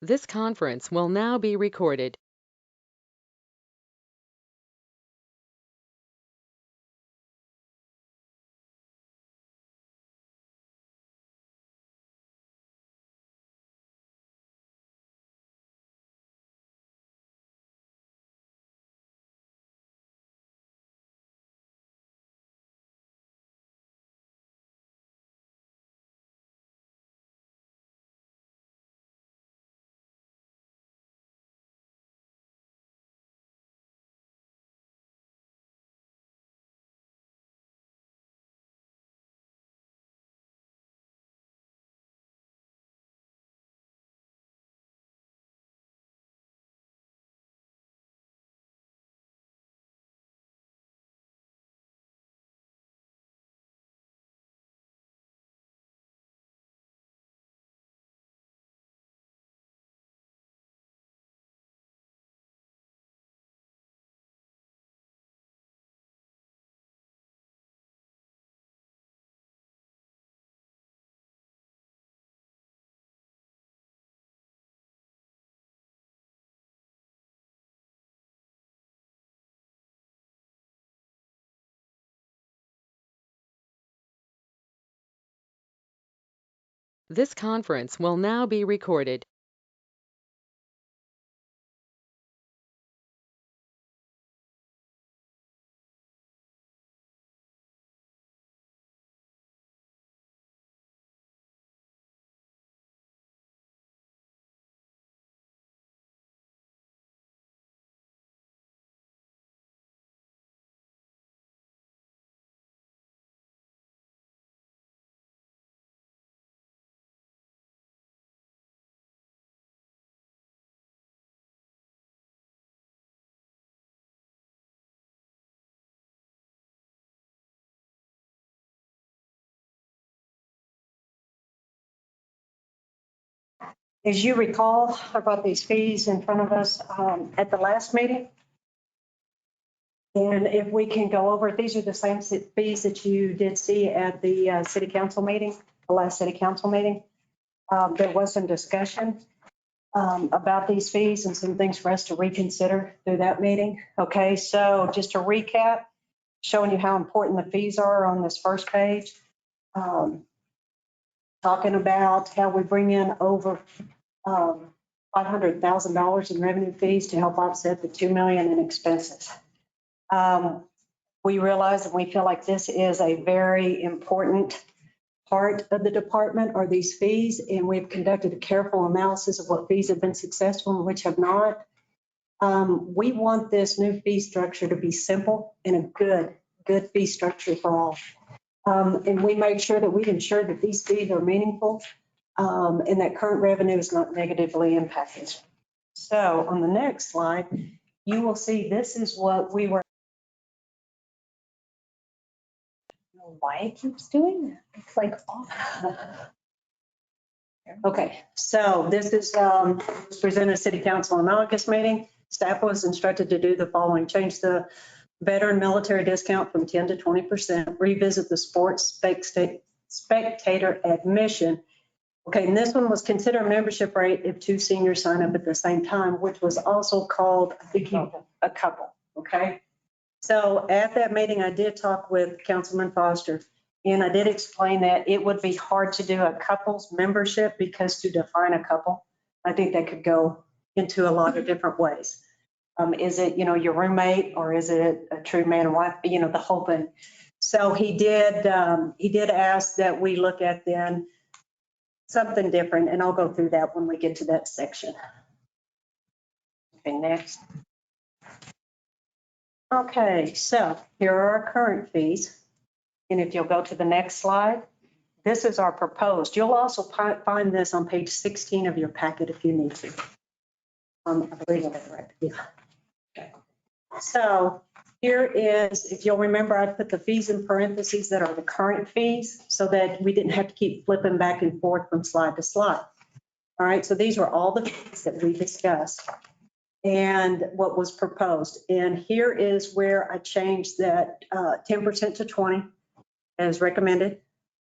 This conference will now be recorded. This conference will now be recorded. As you recall, I brought these fees in front of us at the last meeting. And if we can go over, these are the same fees that you did see at the city council meeting, the last city council meeting. There was some discussion about these fees and some things for us to reconsider through that meeting. Okay, so just to recap, showing you how important the fees are on this first page. Talking about how we bring in over $500,000 in revenue fees to help offset the $2 million in expenses. We realize and we feel like this is a very important part of the department are these fees, and we've conducted a careful analysis of what fees have been successful and which have not. We want this new fee structure to be simple and a good fee structure for all. And we make sure that we ensure that these fees are meaningful and that current revenue is not negatively impacted. So on the next slide, you will see this is what we were. I don't know why it keeps doing that. It's like off. Okay, so this is presented at City Council in August meeting. Staff was instructed to do the following: change the veteran military discount from 10 to 20%, revisit the sports spectator admission. Okay, and this one was consider a membership rate if two seniors sign up at the same time, which was also called a couple, okay? So at that meeting, I did talk with Councilman Foster, and I did explain that it would be hard to do a couples membership because to define a couple, I think that could go into a lot of different ways. Is it, your roommate, or is it a true man and wife, the whole thing. So he did ask that we look at then something different, and I'll go through that when we get to that section. Okay, next. Okay, so here are our current fees. And if you'll go to the next slide, this is our proposed. You'll also find this on page 16 of your packet if you need to. I believe I have it right. Yeah. Okay. So here is, if you'll remember, I put the fees in parentheses that are the current fees so that we didn't have to keep flipping back and forth from slide to slide. All right, so these were all the fees that we discussed and what was proposed. And here is where I changed that 10% to 20 as recommended.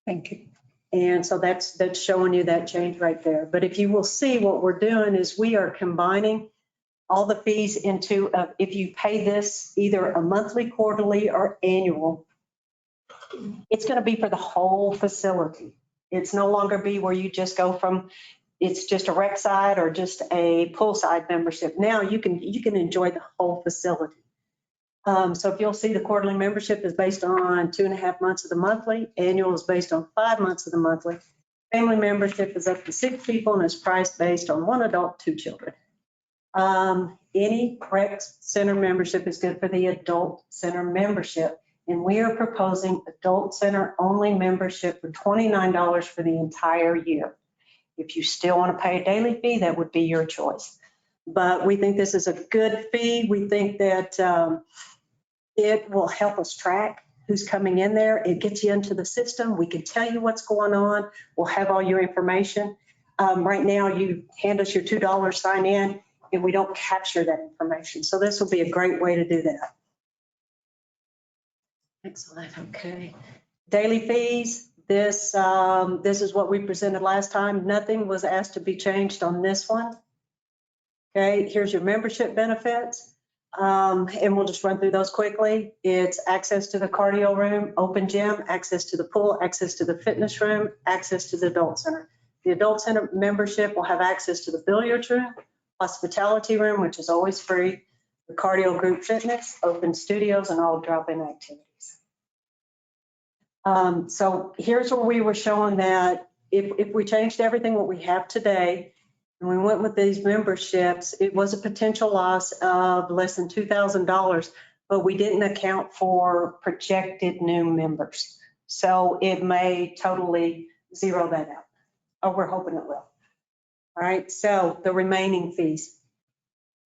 Thank you. And so that's showing you that change right there. But if you will see, what we're doing is we are combining all the fees into, if you pay this either a monthly, quarterly, or annual, it's going to be for the whole facility. It's no longer be where you just go from, it's just a rec side or just a poolside membership. Now you can enjoy the whole facility. So if you'll see, the quarterly membership is based on 2.5 months of the monthly. Annual is based on 5 months of the monthly. Family membership is up to 6 people and is priced based on 1 adult, 2 children. Any rec center membership is good for the adult center membership. And we are proposing adult center only membership for $29 for the entire year. If you still want to pay a daily fee, that would be your choice. But we think this is a good fee. We think that it will help us track who's coming in there. It gets you into the system. We can tell you what's going on. We'll have all your information. Right now, you hand us your $2, sign in, and we don't capture that information. So this will be a great way to do that. Excellent. Okay. Daily fees. This is what we presented last time. Nothing was asked to be changed on this one. Okay, here's your membership benefits. And we'll just run through those quickly. It's access to the cardio room, open gym, access to the pool, access to the fitness room, access to the adult center. The adult center membership will have access to the billiards room, hospitality room, which is always free, the cardio group fitness, open studios, and all drop-in activities. So here's where we were showing that if we changed everything what we have today, and we went with these memberships, it was a potential loss of less than $2,000, but we didn't account for projected new members. So it may totally zero that out, or we're hoping it will. All right, so the remaining fees.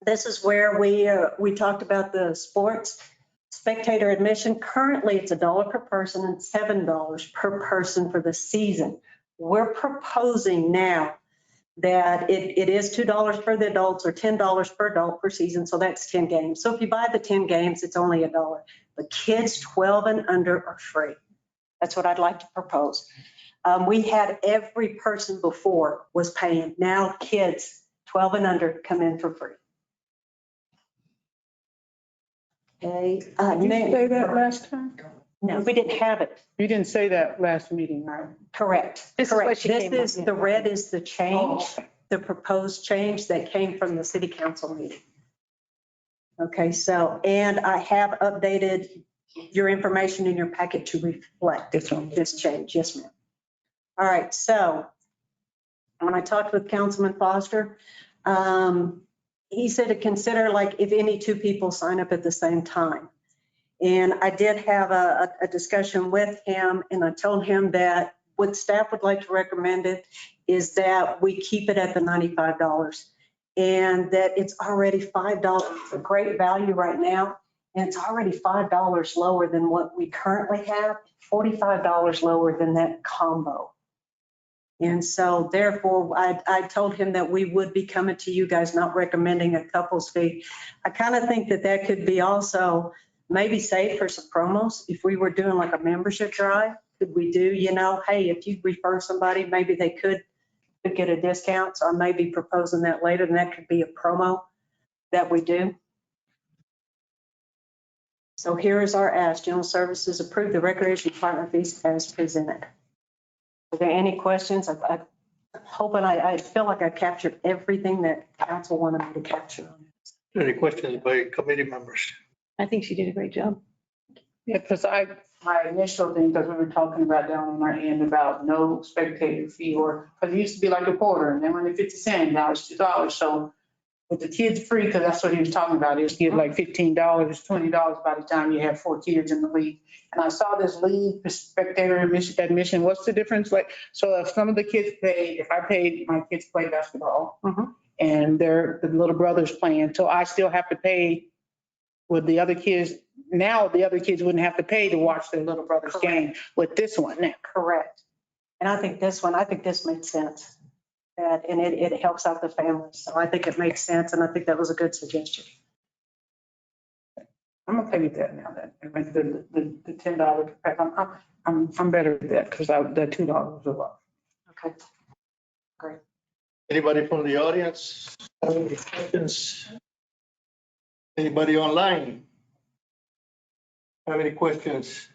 This is where we talked about the sports spectator admission. Currently, it's $1 per person and $7 per person for the season. We're proposing now that it is $2 for the adults or $10 per adult per season. So that's 10 games. So if you buy the 10 games, it's only $1. But kids 12 and under are free. That's what I'd like to propose. We had every person before was paying. Now kids 12 and under come in for free. Okay. Did you say that last time? No, we didn't have it. You didn't say that last meeting, right? Correct. This is what Correct. she This came is, up the red is the change, Oh. the proposed change that came from the city council meeting. Okay, so, and I have updated your information in your packet to reflect This one. this change. Yes, ma'am. All right, so when I talked with Councilman Foster, he said to consider like if any 2 people sign up at the same time. And I did have a discussion with him, and I told him that what staff would like to recommend it is that we keep it at the $95 and that it's already $5. It's a great value right now. And it's already $5 lower than what we currently have, $45 lower than that combo. And so therefore, I told him that we would be coming to you guys, not recommending a couples fee. I kind of think that could be also maybe saved for some promos. If we were doing like a membership drive, could we do, hey, if you refer somebody, maybe they could get a discount. So I may be proposing that later, and that could be a promo that we do. So here is our ask. General Services approve the recreation department fees as presented. Are there any questions? I'm hoping I feel like I captured everything that council wanted me to capture. Any questions by committee members? I think she did a great job. Yeah, because my initial thing, because we were talking about down on our end about no spectator fee, or, because it used to be like a quarter, and then when it's 50 cents, now it's $2. So with the kids free, because that's what he was talking about, is get like $15, $20 by the time you have 4 kids in the league. And I saw this league spectator admission. What's the difference? Like, so if some of the kids paid, if I paid, my kids play basketball, and the little brother's playing, so I still have to pay with the other kids. Now the other kids wouldn't have to pay to watch their little brother's game with this one now. Correct. And I think this made sense. And it helps out the families. So I think it makes sense, and I think that was a good suggestion. I'm okay with that now, that the $10 per pack. I'm better at that because that $2 was a lot. Okay. Great. Anybody from the audience have any questions? Anybody online have any questions?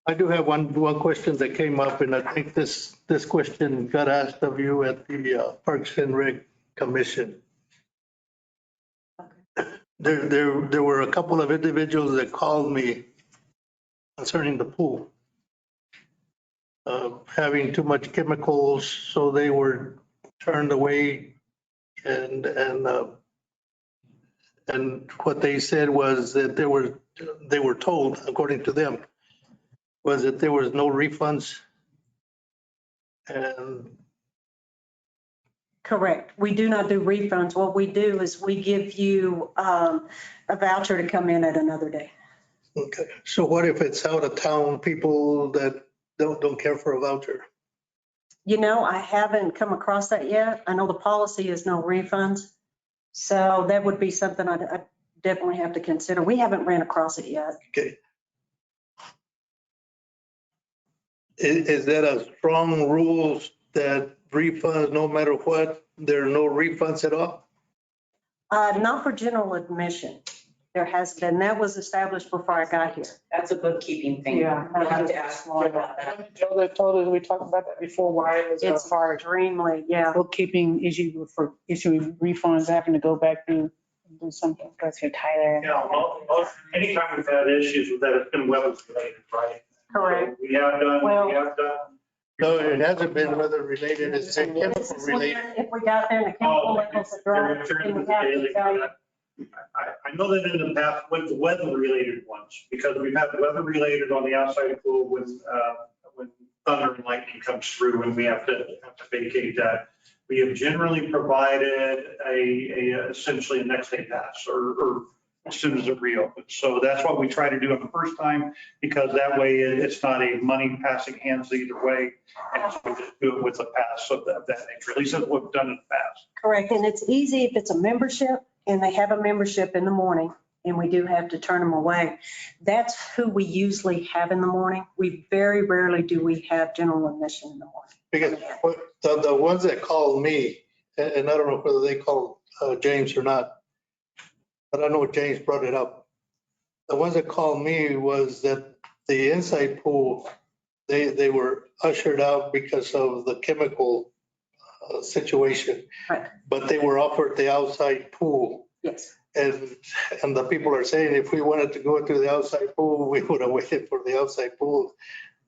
I do have one question that came up, and I think this question got asked of you at the Parks and Rec Commission. There were a couple of individuals that called me concerning the pool. Having too much chemicals, so they were turned away, and what they said was that they were told, according to them, was that there was no refunds. And Correct. We do not do refunds. What we do is we give you a voucher to come in at another day. okay, so what if it's out of town people that don't care for a voucher? You know, I haven't come across that yet. I know the policy is no refunds. So that would be something I'd definitely have to consider. We haven't ran across it yet. Okay. Is that a strong rule that refunds, no matter what, there are no refunds at all? Not for general admission. There has been, that was established before I got here. That's a bookkeeping thing. Yeah. I'll have to ask more about that. Joe, that told us, we talked about that before, why it was It's a hard extremely, yeah. bookkeeping issue for issuing refunds, having to go back through and do something. That's your Tyler. Anytime we've had issues with that, it's been weather related, right? Correct. We have done. No, it hasn't been weather related, it's been chemical related. If we got there and the chemical levels are dropped, then we have to tell you. I know that in the past with the weather related ones, because we've had weather related on the outside pool when thunder and lightning comes through and we have to vacate that. We have generally provided essentially a next day pass or as soon as it reopens. So that's what we try to do on the first time, because that way it's not a money passing hands either way. And so we just do it with a pass of that nature. At least that's what we've done in the past. Correct. And it's easy if it's a membership and they have a membership in the morning and we do have to turn them away. That's who we usually have in the morning. We very rarely do we have general admission in the morning. Because the ones that called me, and I don't know whether they called James or not, but I know James brought it up. The ones that called me was that the inside pool, they were ushered out because of the chemical situation. Right. But they were offered the outside pool. Yes. And the people are saying if we wanted to go to the outside pool, we would have waited for the outside pool.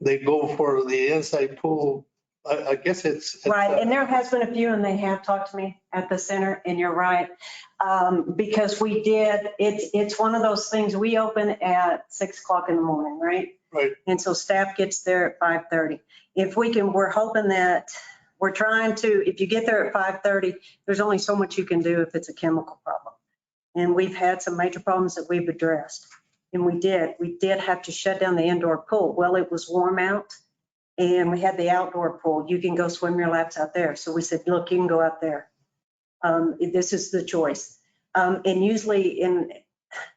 They go for the inside pool. I guess it's. Right. And there has been a few and they have talked to me at the center and you're right. Because we did, it's one of those things, we open at 6 o'clock in the morning, right? Right. And so staff gets there at 5:30. If we can, we're hoping that we're trying to, if you get there at 5:30, there's only so much you can do if it's a chemical problem. And we've had some major problems that we've addressed. And we did have to shut down the indoor pool. Well, it was warm out and we had the outdoor pool. You can go swim your laps out there. So we said, look, you can go out there. This is the choice. And usually in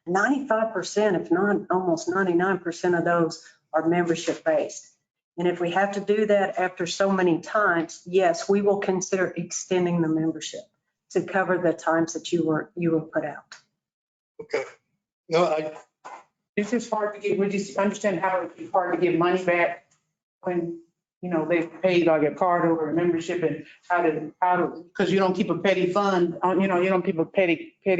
95%, if not almost 99% of those are membership based. And if we have to do that after so many times, yes, we will consider extending the membership to cover the times that you were put out. Okay. No, It's just hard to get, we just understand how it's hard to get money back when, you know, they paid like a card over a membership and how to, because you don't keep a petty fund on, you don't keep a petty cash.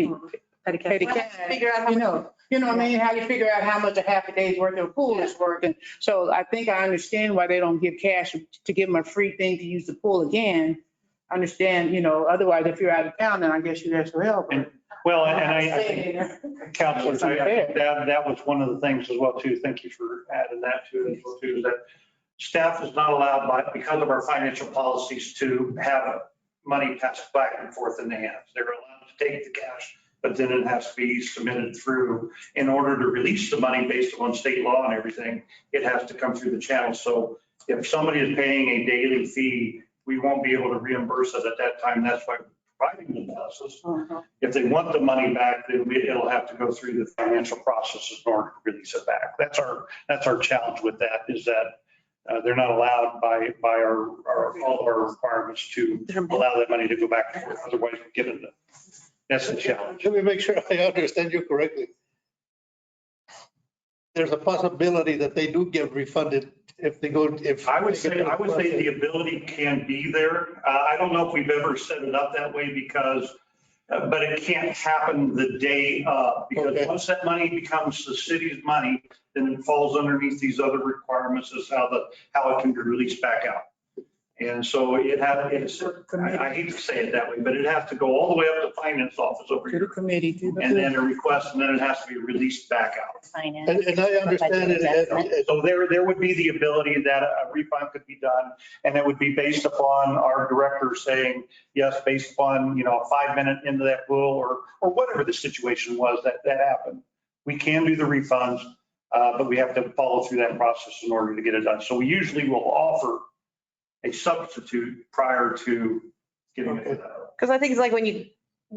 Figure out, you know what I mean? How you figure out how much a half a day's worth of pool is working. So I think I understand why they don't give cash to give them a free thing to use the pool again. I understand, otherwise if you're out of town, then I guess you'd have to help. Well, and I think, Counselor, that was one of the things as well too. Thank you for adding that to it as well too, is that staff is not allowed because of our financial policies to have money passed back and forth in the hands. They're allowed to take the cash, but then it has to be submitted through in order to release the money based upon state law and everything. It has to come through the channel. So if somebody is paying a daily fee, we won't be able to reimburse it at that time. That's why providing the buses. If they want the money back, then it'll have to go through the financial processes in order to release it back. That's our challenge with that, is that they're not allowed by all of our requirements to allow that money to go back. Otherwise, we get into, that's the challenge. Let me make sure I understand you correctly. There's a possibility that they do get refunded if they go, if. I would say the ability can be there. I don't know if we've ever set it up that way because, but it can't happen the day of, because Okay. once that money becomes the city's money, then it falls underneath these other requirements as how it can be released back out. And so I hate to say it that way, but it has to go all the way up to finance office over To the here. committee, And then a request, and then it has to be released back out. And I understand it. So there would be the ability that a refund could be done, and it would be based upon our director saying, yes, based upon, a 5 minute into that pool or whatever the situation was that happened. We can do the refunds, but we have to follow through that process in order to get it done. So we usually will offer a substitute prior to getting it. Because I think it's like when you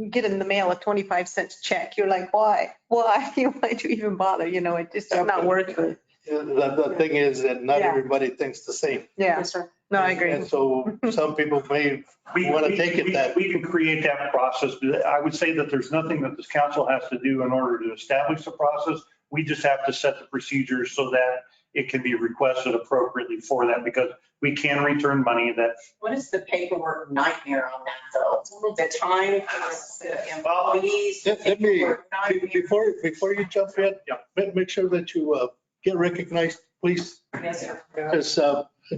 get in the mail a 25-cent check, you're like, why? Why'd you even bother? It's just not worth it. The thing is that not Yeah. everybody thinks the same. Yeah, Yes, sir. no, I agree. And so some people may want to take it that. We can create that process. But I would say that there's nothing that this council has to do in order to establish the process. We just have to set the procedures so that it can be requested appropriately for that, because we can return money that. What is the paperwork nightmare on that though? The time for the employees. Let me, paperwork nightmare. before you jump in, make sure that you get recognized, please, Yes, sir. because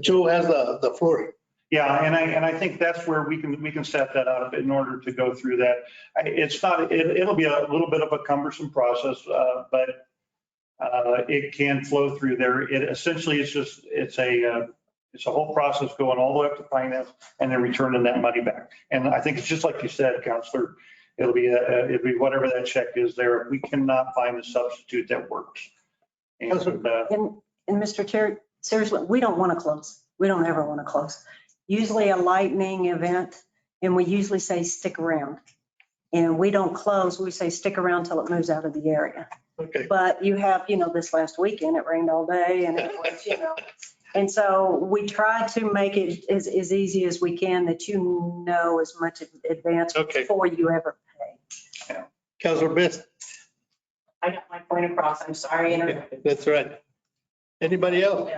Joe has the floor. Yeah, and I think that's where we can set that up in order to go through that. It'll be a little bit of a cumbersome process, but it can flow through there. It essentially it's a whole process going all the way up to finance and then returning that money back. And I think it's just like you said, Counselor, it'll be whatever that check is there. We cannot find a substitute that works. And And Mr. Chair, seriously, we don't want to close. We don't ever want to close. Usually a lightning event, and we usually say stick around. And we don't close, we say stick around till it moves out of the area. Okay. But you have, this last weekend, it rained all day and it was, And so we try to make it as easy as we can that as much in advance Okay. before you ever pay. Councilor Best, I got my point across. I'm sorry. that's right. Anybody else?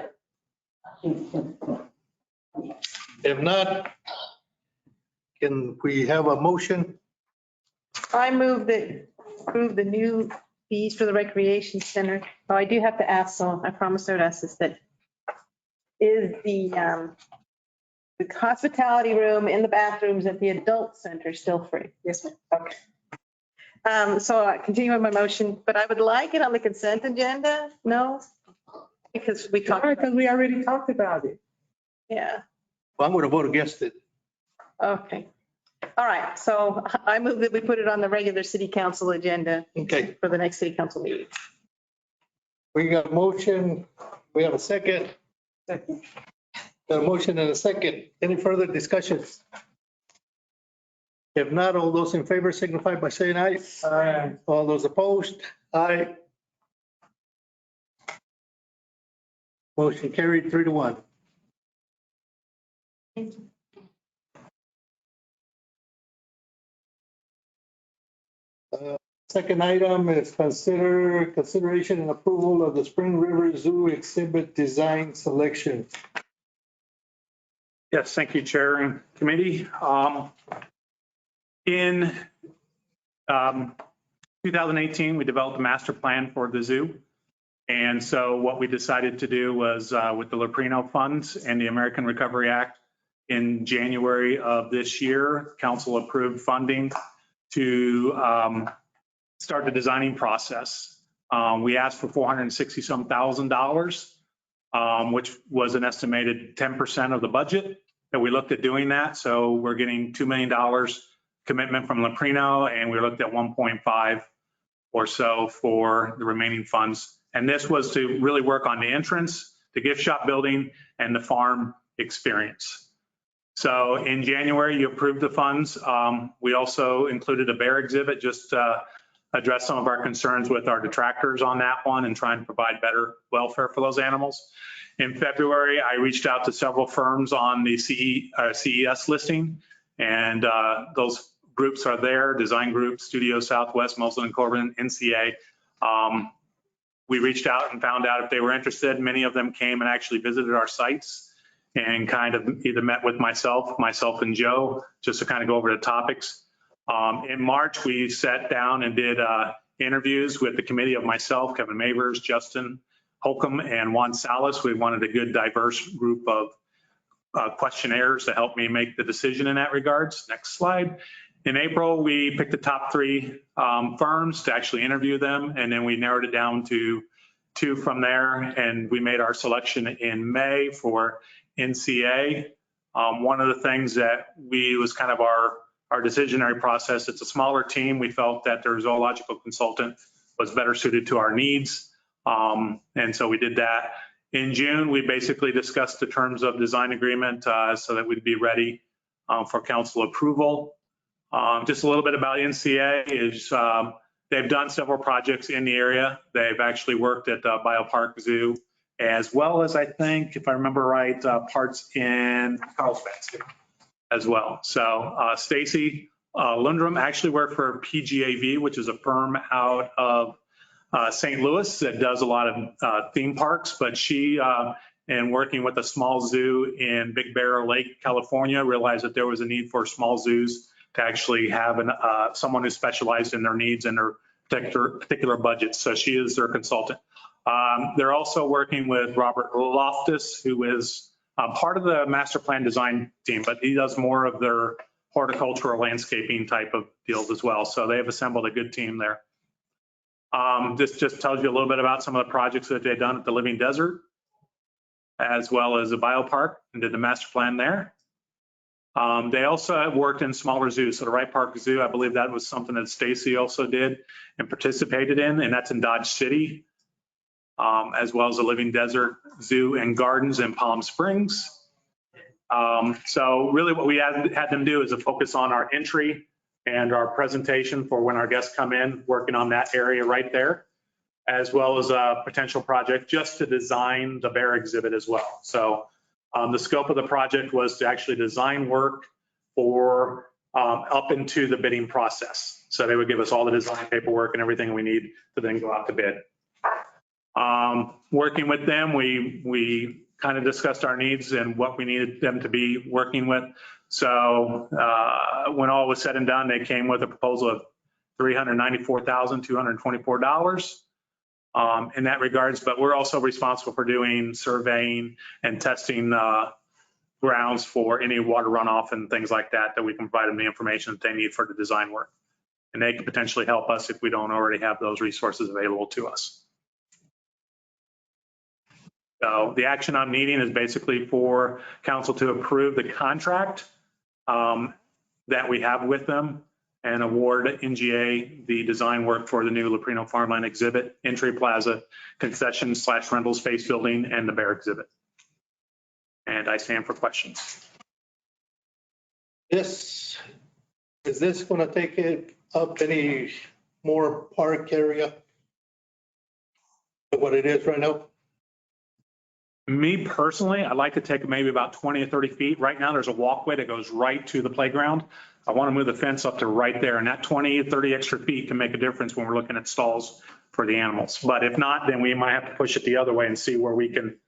If not, can we have a motion? I move that approve the new fees for the recreation center. Oh, I do have to ask, so I promised I would ask this, that is the hospitality room in the bathrooms at the adult center still free? Yes, ma'am. Okay. So I continue with my motion, but I would like it on the consent agenda. No? Because we talked, Because we already talked about it. yeah. Well, I'm going to vote against it. Okay. All right. So I move that we put it on the regular city council agenda Okay, for the next city council meeting. we got a motion. We have a second. Got a motion and a second. Any further discussions? If not, all those in favor signify by saying aye. Aye. All those opposed? Aye. Motion carried 3-1. Second item is consideration and approval of the Spring River Zoo exhibit design selection. Yes, thank you, Chair and Committee. In 2018, we developed a master plan for the zoo. And so what we decided to do was with the Loprino funds and the American Recovery Act in January of this year, council approved funding to start the designing process. We asked for $460-some thousand, which was an estimated 10% of the budget that we looked at doing that. So we're getting $2 million commitment from Loprino, and we looked at 1.5 or so for the remaining funds. And this was to really work on the entrance, the gift shop building, and the farm experience. So in January, you approved the funds. We also included a bear exhibit just to address some of our concerns with our detractors on that one and trying to provide better welfare for those animals. In February, I reached out to several firms on the CES listing, and those groups are there: Design Group, Studio Southwest, Mosley and Corbin, NCA. We reached out and found out if they were interested. Many of them came and actually visited our sites and kind of either met with myself and Joe, just to kind of go over the topics. In March, we sat down and did interviews with the committee of myself, Kevin Mavers, Justin Holcomb, and Juan Salas. We wanted a good, diverse group of questionnaires to help me make the decision in that regards. Next slide. In April, we picked the top 3 firms to actually interview them, and then we narrowed it down to 2 from there, and we made our selection in May for NCA. One of the things that was kind of our decisionary process, it's a smaller team. We felt that their zoological consultant was better suited to our needs, and so we did that. In June, we basically discussed the terms of design agreement so that we'd be ready for council approval. Just a little bit about NCA is they've done several projects in the area. They've actually worked at Biopark Zoo, as well as, I think, if I remember right, parts in Carlsbad Zoo as well. So Stacy Lundrum actually worked for PGAV, which is a firm out of St. Louis that does a lot of theme parks, but she, in working with a small zoo in Big Bear Lake, California, realized that there was a need for small zoos to actually have someone who specialized in their needs and their particular budgets. So she is their consultant. They're also working with Robert Loftus, who is part of the master plan design team, but he does more of their horticultural landscaping type of deals as well. So they have assembled a good team there. This just tells you a little bit about some of the projects that they've done at the Living Desert, as well as the biopark, and did the master plan there. They also have worked in smaller zoos. So the Wright Park Zoo, I believe that was something that Stacy also did and participated in, and that's in Dodge City, as well as the Living Desert Zoo and Gardens in Palm Springs. So really what we had them do is to focus on our entry and our presentation for when our guests come in, working on that area right there, as well as a potential project just to design the bear exhibit as well. So the scope of the project was to actually design work for up into the bidding process. So they would give us all the design paperwork and everything we need to then go out to bid. Working with them, we kind of discussed our needs and what we needed them to be working with. So when all was said and done, they came with a proposal of $394,224 in that regards, but we're also responsible for doing surveying and testing grounds for any water runoff and things like that, that we can provide them the information that they need for the design work. And they can potentially help us if we don't already have those resources available to us. So the action I'm needing is basically for council to approve the contract that we have with them and award NGA the design work for the new Leprino Farmland exhibit, entry plaza, concession/rental space building, and the bear exhibit. And I stand for questions. Is this going to take it up any more park area than what it is right now? Me personally, I'd like to take maybe about 20 or 30 feet. Right now, there's a walkway that goes right to the playground. I want to move the fence up to right there, and that 20, 30 extra feet can make a difference when we're looking at stalls for the animals. But if not, then we might have to push it the other way and see where we can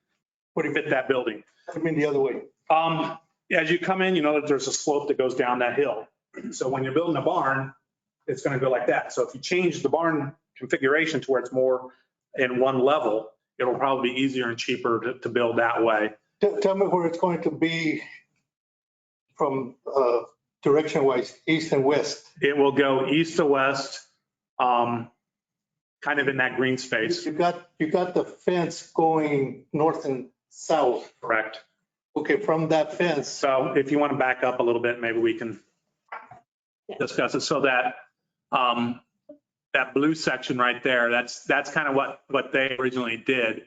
fit that building. I mean, the other way. As you come in, you know that there's a slope that goes down that hill. So when you're building a barn, it's going to go like that. So if you change the barn configuration to where it's more in one level, it'll probably be easier and cheaper to build that way. Tell me where it's going to be from direction-wise, east and west. It will go east to west, kind of in that green space. You got the fence going north and south. Correct. Okay, from that fence. So if you want to back up a little bit, maybe we can discuss it. So that that blue section right there, that's kind of what they originally did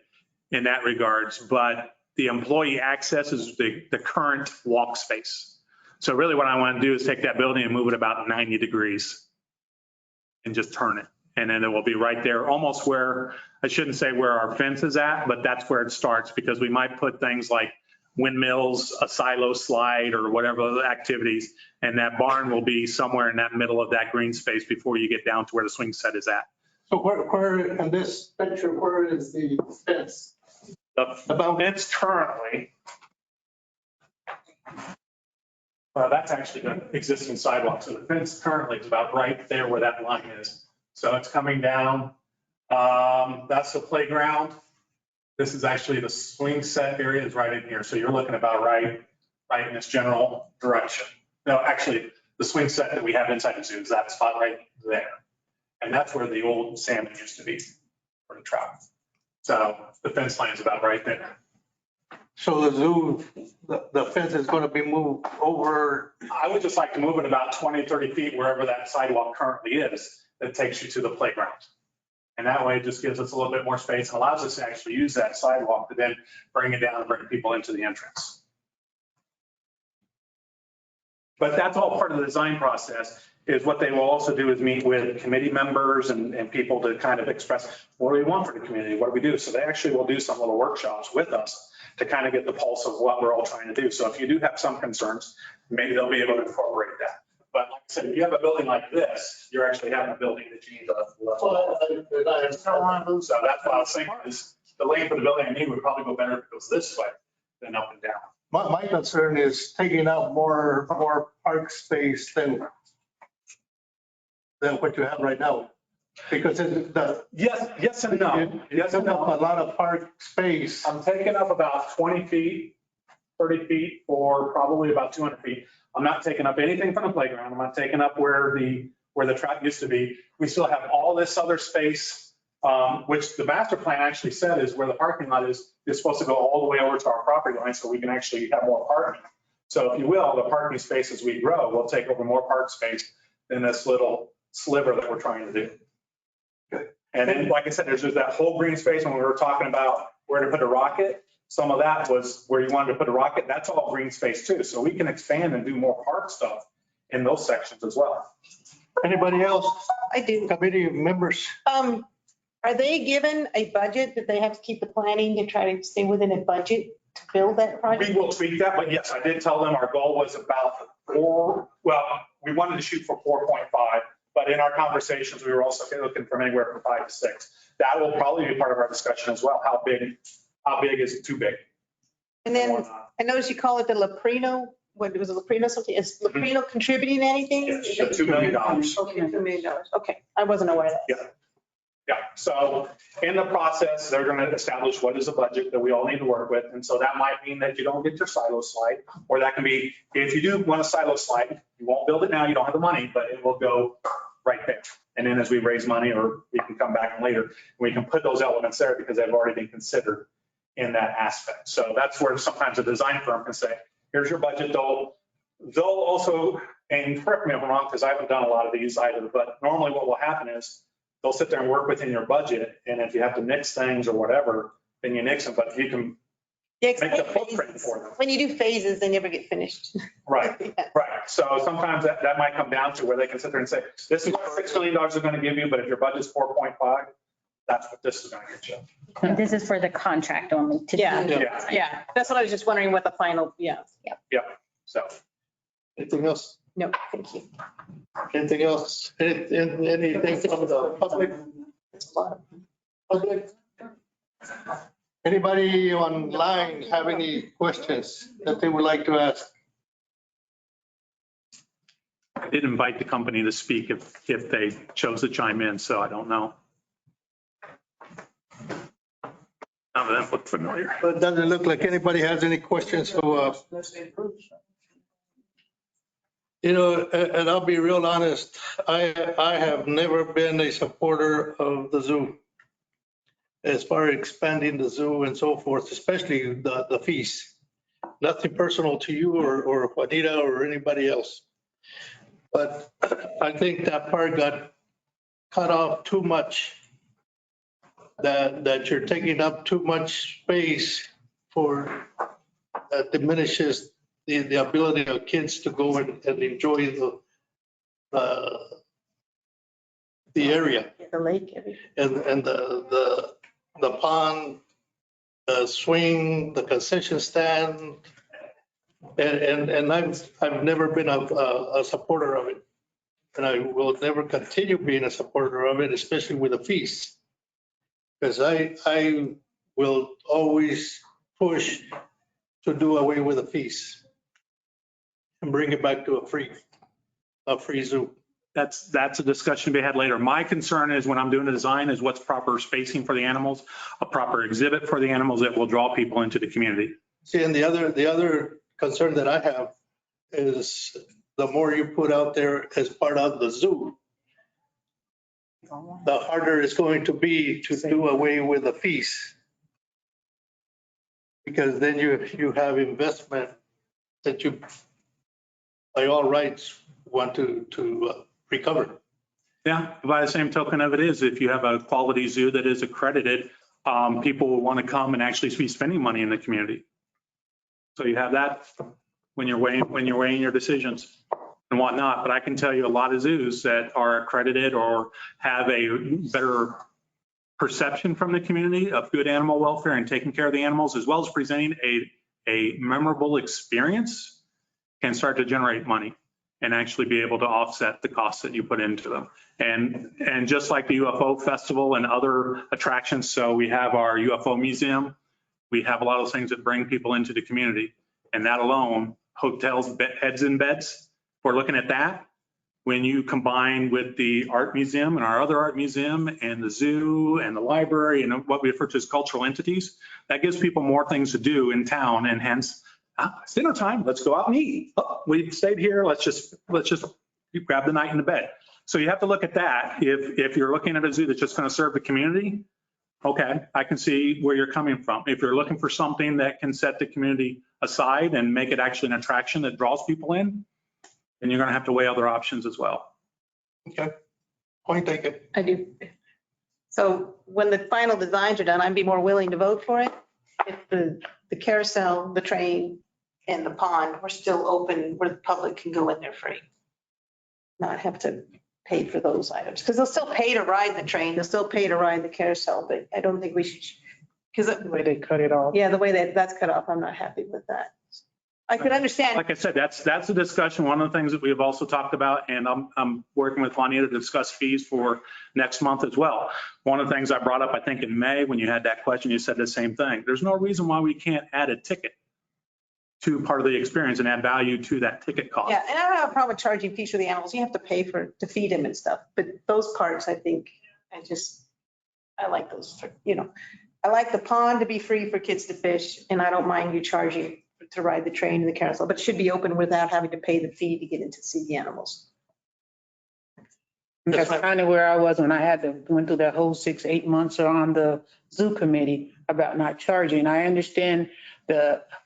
in that regards. But the employee access is the current walk space. So really what I want to do is take that building and move it about 90 degrees and just turn it. And then it will be right there, almost where, I shouldn't say where our fence is at, but that's where it starts, because we might put things like windmills, a silo slide, or whatever other activities. And that barn will be somewhere in that middle of that green space before you get down to where the swing set is at. So where in this picture, where is the fence? The fence currently, well, that's actually the existing sidewalk. So the fence currently is about right there where that line is. So it's coming down. That's the playground. This is actually the swing set area is right in here. So you're looking about right in this general direction. No, actually, the swing set that we have inside the zoo is that spot right there. And that's where the old salmon used to be for the trout. So the fence line is about right there. So the zoo, the fence is going to be moved over. I would just like to move it about 20, 30 feet wherever that sidewalk currently is that takes you to the playground. And that way it just gives us a little bit more space and allows us to actually use that sidewalk to then bring it down and bring people into the entrance. But that's all part of the design process. Is what they will also do is meet with committee members and people to kind of express, what do we want for the community? What do we do? So they actually will do some little workshops with us to kind of get the pulse of what we're all trying to do. So if you do have some concerns, maybe they'll be able to incorporate that. But like I said, if you have a building like this, you're actually having a building that you need to level. So that's what I was thinking is the length of the building I need would probably go better if it goes this way than up and down. My concern is taking out more park space than what you have right now. Because Yes and no. Yes and a no. lot of park space. I'm taking up about 20 feet, 30 feet, or probably about 200 feet. I'm not taking up anything from the playground. I'm not taking up where the track used to be. We still have all this other space, which the master plan actually said is where the parking lot is supposed to go all the way over to our property line so we can actually have more parking. So if you will, the parking space as we grow will take over more park space than this little sliver that we're trying to do. And then, like I said, there's just that whole green space when we were talking about where to put a rocket. Some of that was where you wanted to put a rocket. That's all green space too. So we can expand and do more park stuff in those sections as well. Anybody else? I do. Committee members? Are they given a budget that they have to keep the planning to try to stay within a budget to build that project? We will tweak that, but yes, I did tell them our goal was about we wanted to shoot for 4.5, but in our conversations, we were also looking from anywhere from 5 to 6. That will probably be part of our discussion as well. How big is too big? And then I noticed you call it the Leprino, what was it, Leprino something? Is Leprino contributing anything? Yes, the $2 million. Okay, $2 million. Okay, I wasn't aware of that. Yeah, so in the process, they're going to establish what is the budget that we all need to work with. And so that might mean that you don't get your silo slide, or that can be, if you do want a silo slide, you won't build it now, you don't have the money, but it will go right there. And then as we raise money, or we can come back later, we can put those elements there because they've already been considered in that aspect. So that's where sometimes a design firm can say, here's your budget. They'll also, and correct me if I'm wrong, because I haven't done a lot of these either, but normally what will happen is they'll sit there and work within your budget. And if you have to nix things or whatever, then you nix them, but you can make the footprint for them. When you do phases, they never get finished. Right, Yeah. right. So sometimes that might come down to where they can sit there and say, this is what $6 million are going to give you, but if your budget's 4.5, that's what this is going to get you. And this is for the contract only to do. Yeah. Yeah. Yeah, that's what I was just wondering what the final, Yeah. So. Anything else? no, thank you. Anything else? Anything from the public? Public? Anybody online have any questions that they would like to ask? I did invite the company to speak if they chose to chime in, so I don't know. None of them look familiar. But it doesn't look like anybody has any questions. So, and I'll be real honest, I have never been a supporter of the zoo as far as expanding the zoo and so forth, especially the fees. Nothing personal to you or Juanita or anybody else. But I think that part got cut off too much, that you're taking up too much space for, diminishes the ability of kids to go and enjoy the area The lake, everything. and the pond, the swing, the concession stand. And I've never been a supporter of it. And I will never continue being a supporter of it, especially with the fees. Because I will always push to do away with the fees and bring it back to a free zoo. That's a discussion to be had later. My concern is when I'm doing the design is what's proper spacing for the animals, a proper exhibit for the animals that will draw people into the community. See, and the other concern that I have is the more you put out there as part of the zoo, the harder it's going to be to do away with the fees. Because then you have investment that you, by all rights, want to recover. Yeah, by the same token of it is, if you have a quality zoo that is accredited, people will want to come and actually be spending money in the community. So you have that when you're weighing your decisions and whatnot. But I can tell you a lot of zoos that are accredited or have a better perception from the community of good animal welfare and taking care of the animals, as well as presenting a memorable experience, can start to generate money and actually be able to offset the costs that you put into them. And just like the UFO festival and other attractions, so we have our UFO museum, we have a lot of things that bring people into the community. And that alone, hotels, heads in beds, we're looking at that. When you combine with the art museum and our other art museum and the zoo and the library and what we refer to as cultural entities, that gives people more things to do in town, and hence it's dinner time. Let's go out and eat. Oh, we stayed here. Let's just grab the night in the bed. So you have to look at that. If you're looking at a zoo that's just going to serve the community, okay, I can see where you're coming from. If you're looking for something that can set the community aside and make it actually an attraction that draws people in, then you're going to have to weigh other options as well. Okay, point taken. I do. So when the final designs are done, I'd be more willing to vote for it. If the carousel, the train, and the pond were still open where the public can go in there free. Not have to pay for those items, because they'll still pay to ride the train, they'll still pay to ride the carousel, but I don't think we should, because The way they cut it off. yeah, the way that's cut off, I'm not happy with that. I could understand. Like I said, that's a discussion. One of the things that we have also talked about, and I'm working with Juanita to discuss fees for next month as well. One of the things I brought up, I think in May, when you had that question, you said the same thing. There's no reason why we can't add a ticket to part of the experience and add value to that ticket cost. Yeah, and I don't have a problem with charging fees for the animals. You have to pay to feed them and stuff. But those parts, I think, I like those, I like the pond to be free for kids to fish, and I don't mind you charging to ride the train and the carousel, but it should be open without having to pay the fee to get in to see the animals. That's kind of where I was when I went through that whole 6-8 months on the zoo committee about not charging. I understand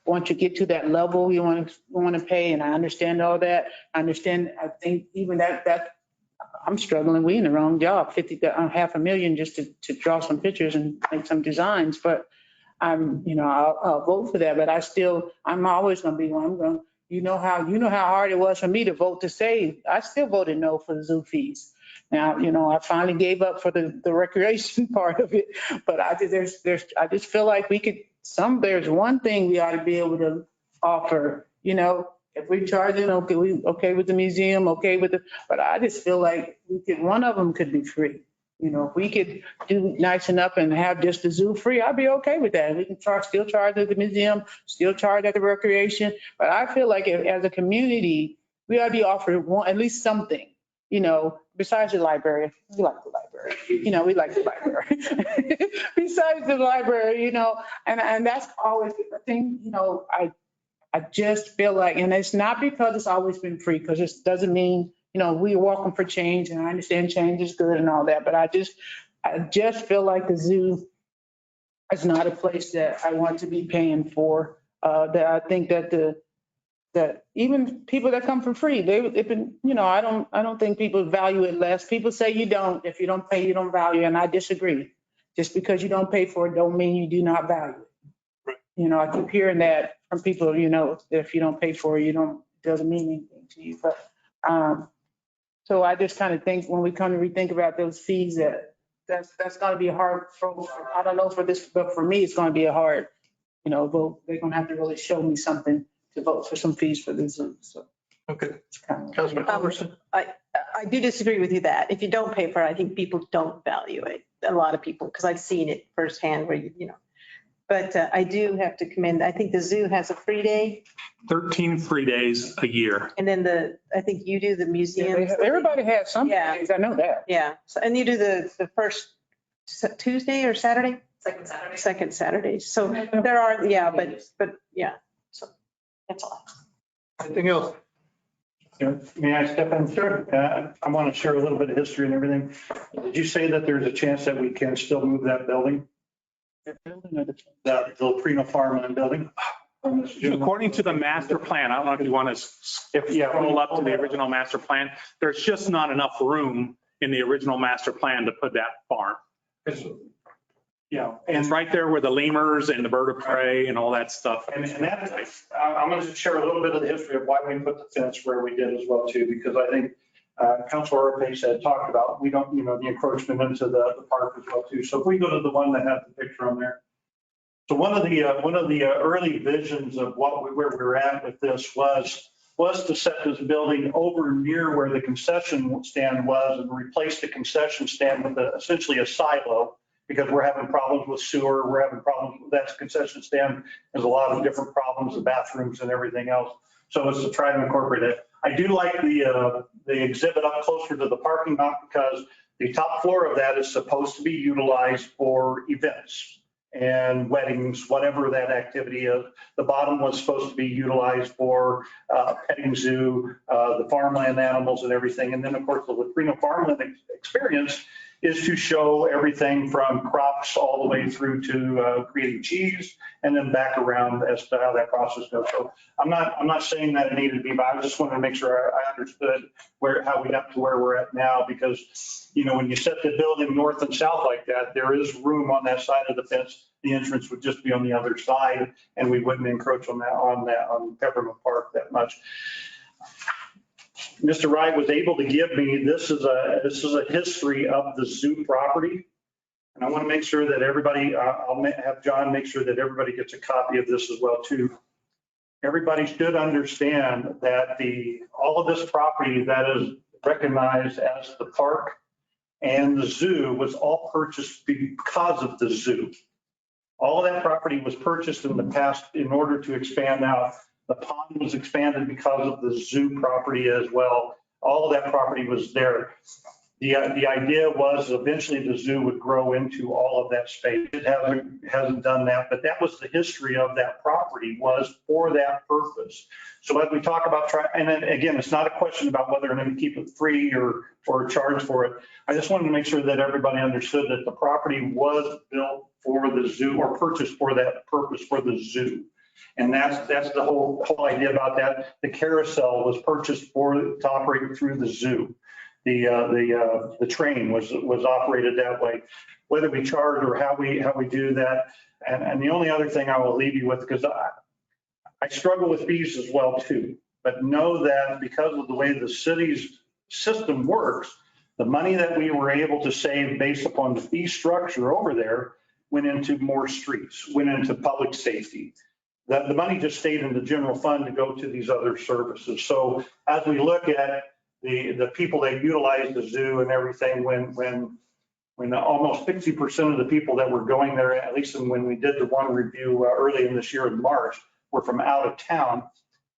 once you get to that level, you want to pay, and I understand all that. I think even that I'm struggling. We in the wrong job, $500,000 just to draw some pictures and make some designs, but I'll vote for that, but I'm always going to be one. You know how hard it was for me to vote to say, I still voted no for the zoo fees. Now, I finally gave up for the recreation part of it, but I just feel like there's one thing we ought to be able to offer, if we're charging, okay, we okay with the museum, but I just feel like one of them could be free. If we could do nice enough and have just the zoo free, I'd be okay with that. We can still charge at the museum, still charge at the recreation. But I feel like as a community, we ought to be offered at least something, besides the library. We like the library. We like the library. Besides the library, and that's always the thing, I just feel like, and it's not because it's always been free, because it doesn't mean, we're welcome for change, and I understand change is good and all that, but I just feel like the zoo is not a place that I want to be paying for. That I think that even people that come for free, they've been, I don't think people value it less. People say if you don't pay, you don't value it, and I disagree. Just because you don't pay for it don't mean you do not value it. You know, I keep hearing that from people, you know, if you don't pay for it, it doesn't mean anything to you. But, so I just kind of think when we come to rethink about those fees, that's going to be a hard, I don't know for this, but for me, it's going to be a hard, vote. They're going to have to really show me something to vote for some fees for the zoo. So. Okay. It's kind of. Councilman Culberson? I do disagree with you that if you don't pay for it, I think people don't value it. A lot of people, because I've seen it firsthand where but I do have to commend, I think the zoo has a free day 13 free days a year. and then I think you do the museum. Everybody has some Yeah. things, I know that. Yeah. So, and you do the first Tuesday or Saturday? Second Saturday. Second Saturday. So there are, yeah, but yeah. So that's all. Anything else? May I step in? Sure. I want to share a little bit of history and everything. Did you say that there's a chance that we can still move that building? That the Leprino farmland building? According to the master plan, I don't know if you want to scroll up to the original master plan, there's just not enough room in the original master plan to put that farm. Yeah. And it's right there where the lemurs and the bird of prey and all that stuff. And that, I'm going to share a little bit of the history of why we put the fence where we did as well too, because I think Councilor Pace had talked about, we don't, the encroachment into the park as well too. So if we go to the one that has the picture on there. So one of the early visions of where we were at with this was to set this building over near where the concession stand was and replace the concession stand with essentially a silo. Because we're having problems with sewer, we're having problems with that concession stand. There's a lot of different problems, the bathrooms and everything else. So it's to try to incorporate it. I do like the exhibit up closer to the parking lot because the top floor of that is supposed to be utilized for events and weddings, whatever that activity is. The bottom was supposed to be utilized for petting zoo, the farmland animals and everything. And then of course the Leprino farmland experience is to show everything from crops all the way through to creating cheese and then back around as to how that process goes. So I'm not saying that it needed to be, but I just wanted to make sure I understood how we got to where we're at now, because, when you set the building north and south like that, there is room on that side of the fence. The entrance would just be on the other side and we wouldn't encroach on Peppermint Park that much. Mr. Wright was able to give me, this is a history of the zoo property. And I want to make sure that everybody, I'll have John make sure that everybody gets a copy of this as well too. Everybody should understand that all of this property that is recognized as the park and the zoo was all purchased because of the zoo. All of that property was purchased in the past in order to expand out. The pond was expanded because of the zoo property as well. All of that property was there. The idea was eventually the zoo would grow into all of that space. It hasn't done that, but that was the history of that property, was for that purpose. So as we talk about, and then again, it's not a question about whether I'm going to keep it free or charge for it. I just wanted to make sure that everybody understood that the property was built for the zoo or purchased for that purpose for the zoo. And that's the whole idea about that. The carousel was purchased to operate through the zoo. The train was operated that way. Whether we charge or how we do that. And the only other thing I will leave you with, because I struggle with fees as well too, but know that because of the way the city's system works, the money that we were able to save based upon the fee structure over there went into more streets, went into public safety. The money just stayed in the general fund to go to these other services. So as we look at the people that utilize the zoo and everything, when almost 60% of the people that were going there, at least when we did the one review early in this year in March, were from out of town,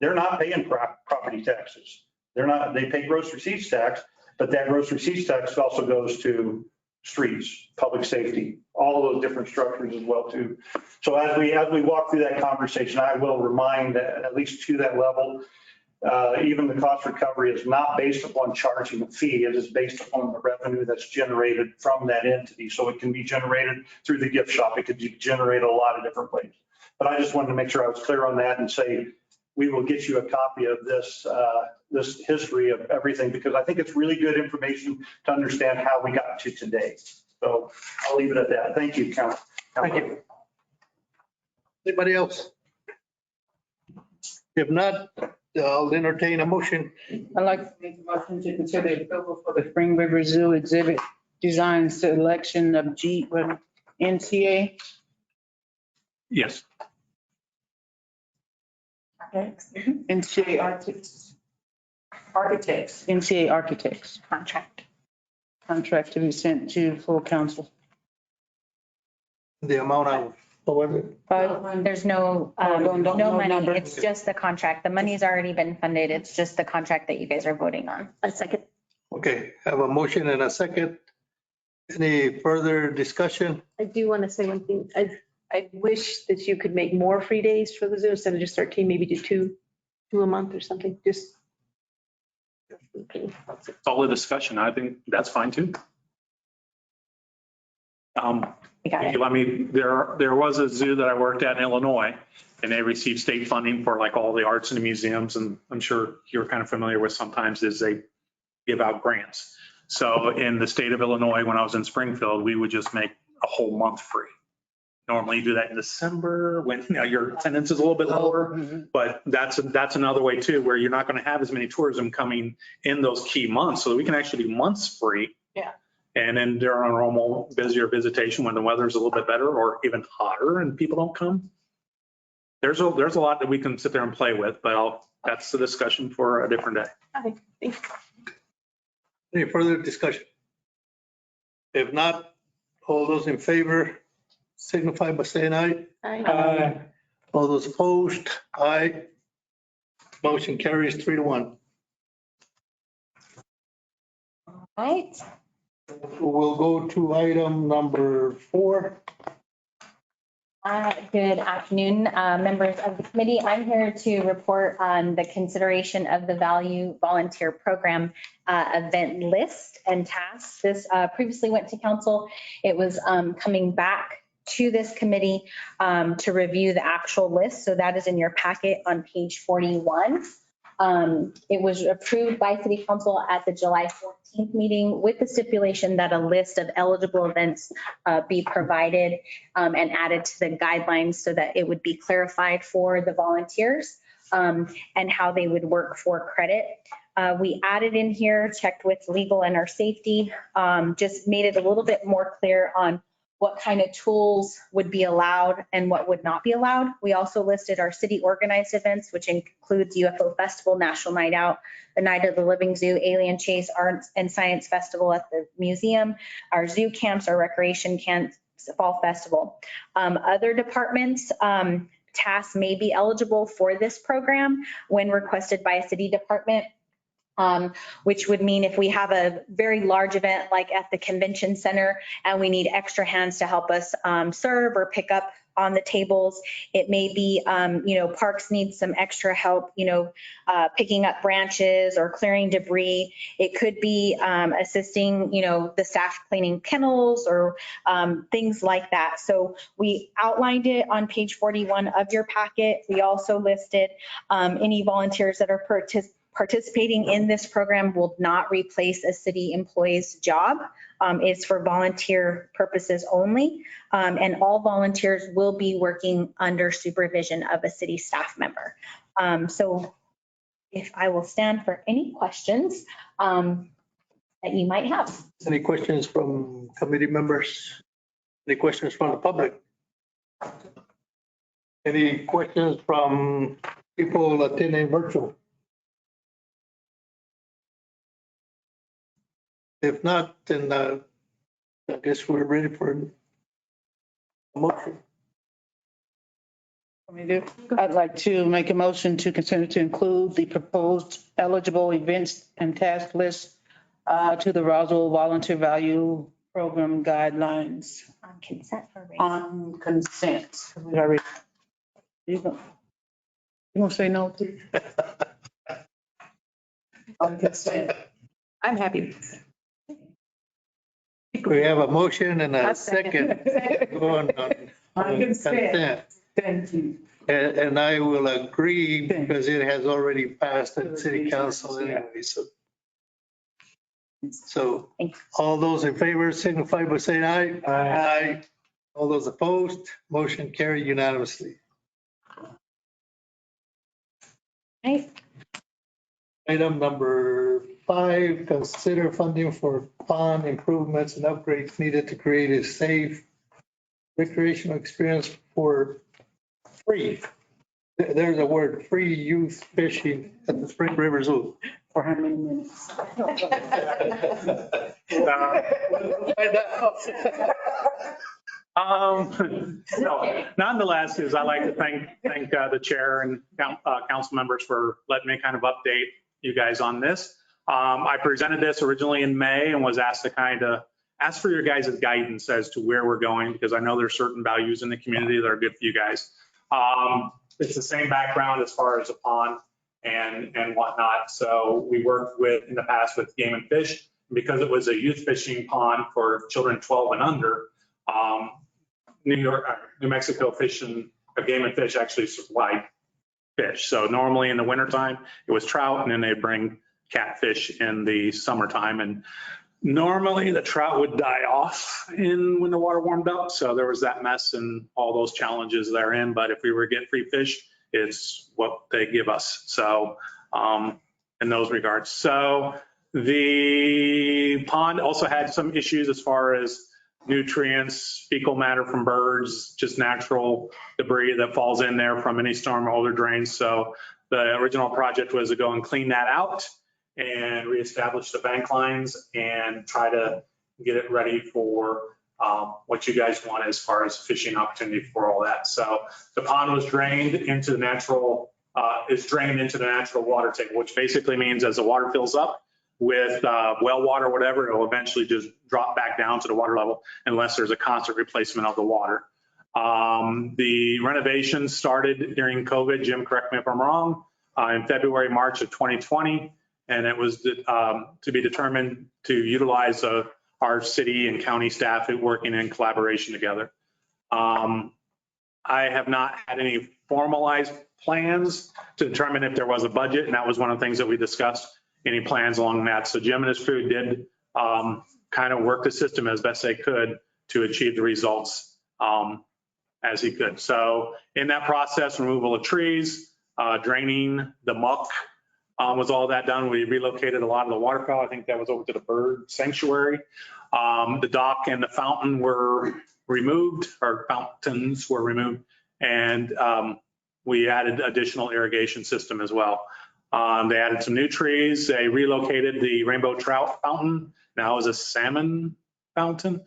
they're not paying property taxes. They pay gross receipts tax, but that gross receipts tax also goes to streets, public safety, all of those different structures as well too. So as we walk through that conversation, I will remind that at least to that level, even the cost recovery is not based upon charging a fee. It is based upon the revenue that's generated from that entity. So it can be generated through the gift shop. It could be generated a lot of different ways. But I just wanted to make sure I was clear on that and say, we will get you a copy of this history of everything, because I think it's really good information to understand how we got to today. So I'll leave it at that. Thank you, Council. Thank you. Anybody else? If not, I'll entertain a motion. I'd like to make a motion to consider approval for the Spring River Zoo exhibit design selection of NCA. Yes. NCA Architects. Contract to be sent to full council. The amount of, however, There's no, No money. number. It's just the contract. The money's already been funded. It's just the contract that you guys are voting on. A second. okay, have a motion and a second. Any further discussion? I do want to say one thing. I wish that you could make more free days for the zoo instead of just 13, maybe do two a month or something, just. Okay. Solid discussion. I think that's fine too. We got it. I mean, there was a zoo that I worked at in Illinois and they received state funding for like all the arts and the museums. And I'm sure you're kind of familiar with sometimes is they give out grants. So in the state of Illinois, when I was in Springfield, we would just make a whole month free. Normally you do that in December when your attendance is a little bit lower, but that's another way too, where you're not going to have as many tourism coming in those key months. So we can actually do months free. Yeah. And then during a normal busier visitation, when the weather's a little bit better or even hotter and people don't come, there's a lot that we can sit there and play with, but that's the discussion for a different day. Okay, thanks. Any further discussion? If not, all those in favor signify by saying aye. Aye. All those opposed, aye. Motion carries 3-1. Right. We'll go to item number 4. Good afternoon, members of the committee. I'm here to report on the consideration of the Value Volunteer Program event list and tasks. This previously went to council. It was coming back to this committee to review the actual list. So that is in your packet on page 41. It was approved by City Council at the July 14th meeting with the stipulation that a list of eligible events be provided and added to the guidelines so that it would be clarified for the volunteers and how they would work for credit. We added in here, checked with legal and our safety, just made it a little bit more clear on what kind of tools would be allowed and what would not be allowed. We also listed our city organized events, which includes UFO Festival, National Night Out, the Night of the Living Zoo, Alien Chase, Arts and Science Festival at the museum, our zoo camps, our recreation camps, Fall Festival. Other departments, tasks may be eligible for this program when requested by a city department. Which would mean if we have a very large event like at the convention center and we need extra hands to help us serve or pick up on the tables, it may be, parks need some extra help, picking up branches or clearing debris. It could be assisting, the staff cleaning kennels or things like that. So we outlined it on page 41 of your packet. We also listed any volunteers that are participating in this program will not replace a city employee's job. It's for volunteer purposes only. And all volunteers will be working under supervision of a city staff member. So if I will stand for any questions that you might have. Any questions from committee members? Any questions from the public? Any questions from people attending virtual? If not, then I guess we're ready for a motion. I'd like to make a motion to consider to include the proposed eligible events and task list to the Roswell Volunteer Value Program guidelines On consent or raise? on consent. We already. You gonna say no to? On consent. I'm happy. We have a motion and a second on consent. Thank you. And I will agree because it has already passed at city council anyway, so all those in favor signify by saying aye. Aye. All those opposed, motion carried unanimously. Right. Item number 5, consider funding for pond improvements and upgrades needed to create a safe recreational experience for free. There's a word, free youth fishing at the Spring River Zoo. For how many minutes? No, nonetheless, is I like to thank the chair and council members for letting me kind of update you guys on this. I presented this originally in May and was asked to kind of ask for your guys' guidance as to where we're going, because I know there's certain values in the community that are good for you guys. It's the same background as far as a pond and whatnot. So we worked with, in the past, with Game and Fish, because it was a youth fishing pond for children 12 and under. New Mexico Fish and Game and Fish actually supplied fish. So normally in the wintertime, it was trout, and then they bring catfish in the summertime. And normally the trout would die off when the water warmed up. So there was that mess and all those challenges therein. But if we were to get free fish, it's what they give us. So in those regards. So the pond also had some issues as far as nutrients, fecal matter from birds, just natural debris that falls in there from any storm or older drains. So the original project was to go and clean that out and reestablish the bank lines and try to get it ready for what you guys want as far as fishing opportunity for all that. So the pond was drained into the natural, is drained into the natural water table, which basically means as the water fills up with well water, whatever, it will eventually just drop back down to the water level unless there's a constant replacement of the water. The renovation started during COVID, Jim, correct me if I'm wrong, in February, March of 2020. And it was to be determined to utilize our city and county staff working in collaboration together. I have not had any formalized plans to determine if there was a budget, and that was one of the things that we discussed, any plans along that. So Jim and his crew did kind of work the system as best they could to achieve the results as he could. So in that process, removal of trees, draining the muck, was all that done. We relocated a lot of the waterfowl. I think that was over to the bird sanctuary. The dock and the fountain were removed, or fountains were removed, and we added additional irrigation system as well. They added some new trees. They relocated the rainbow trout fountain. Now is a salmon fountain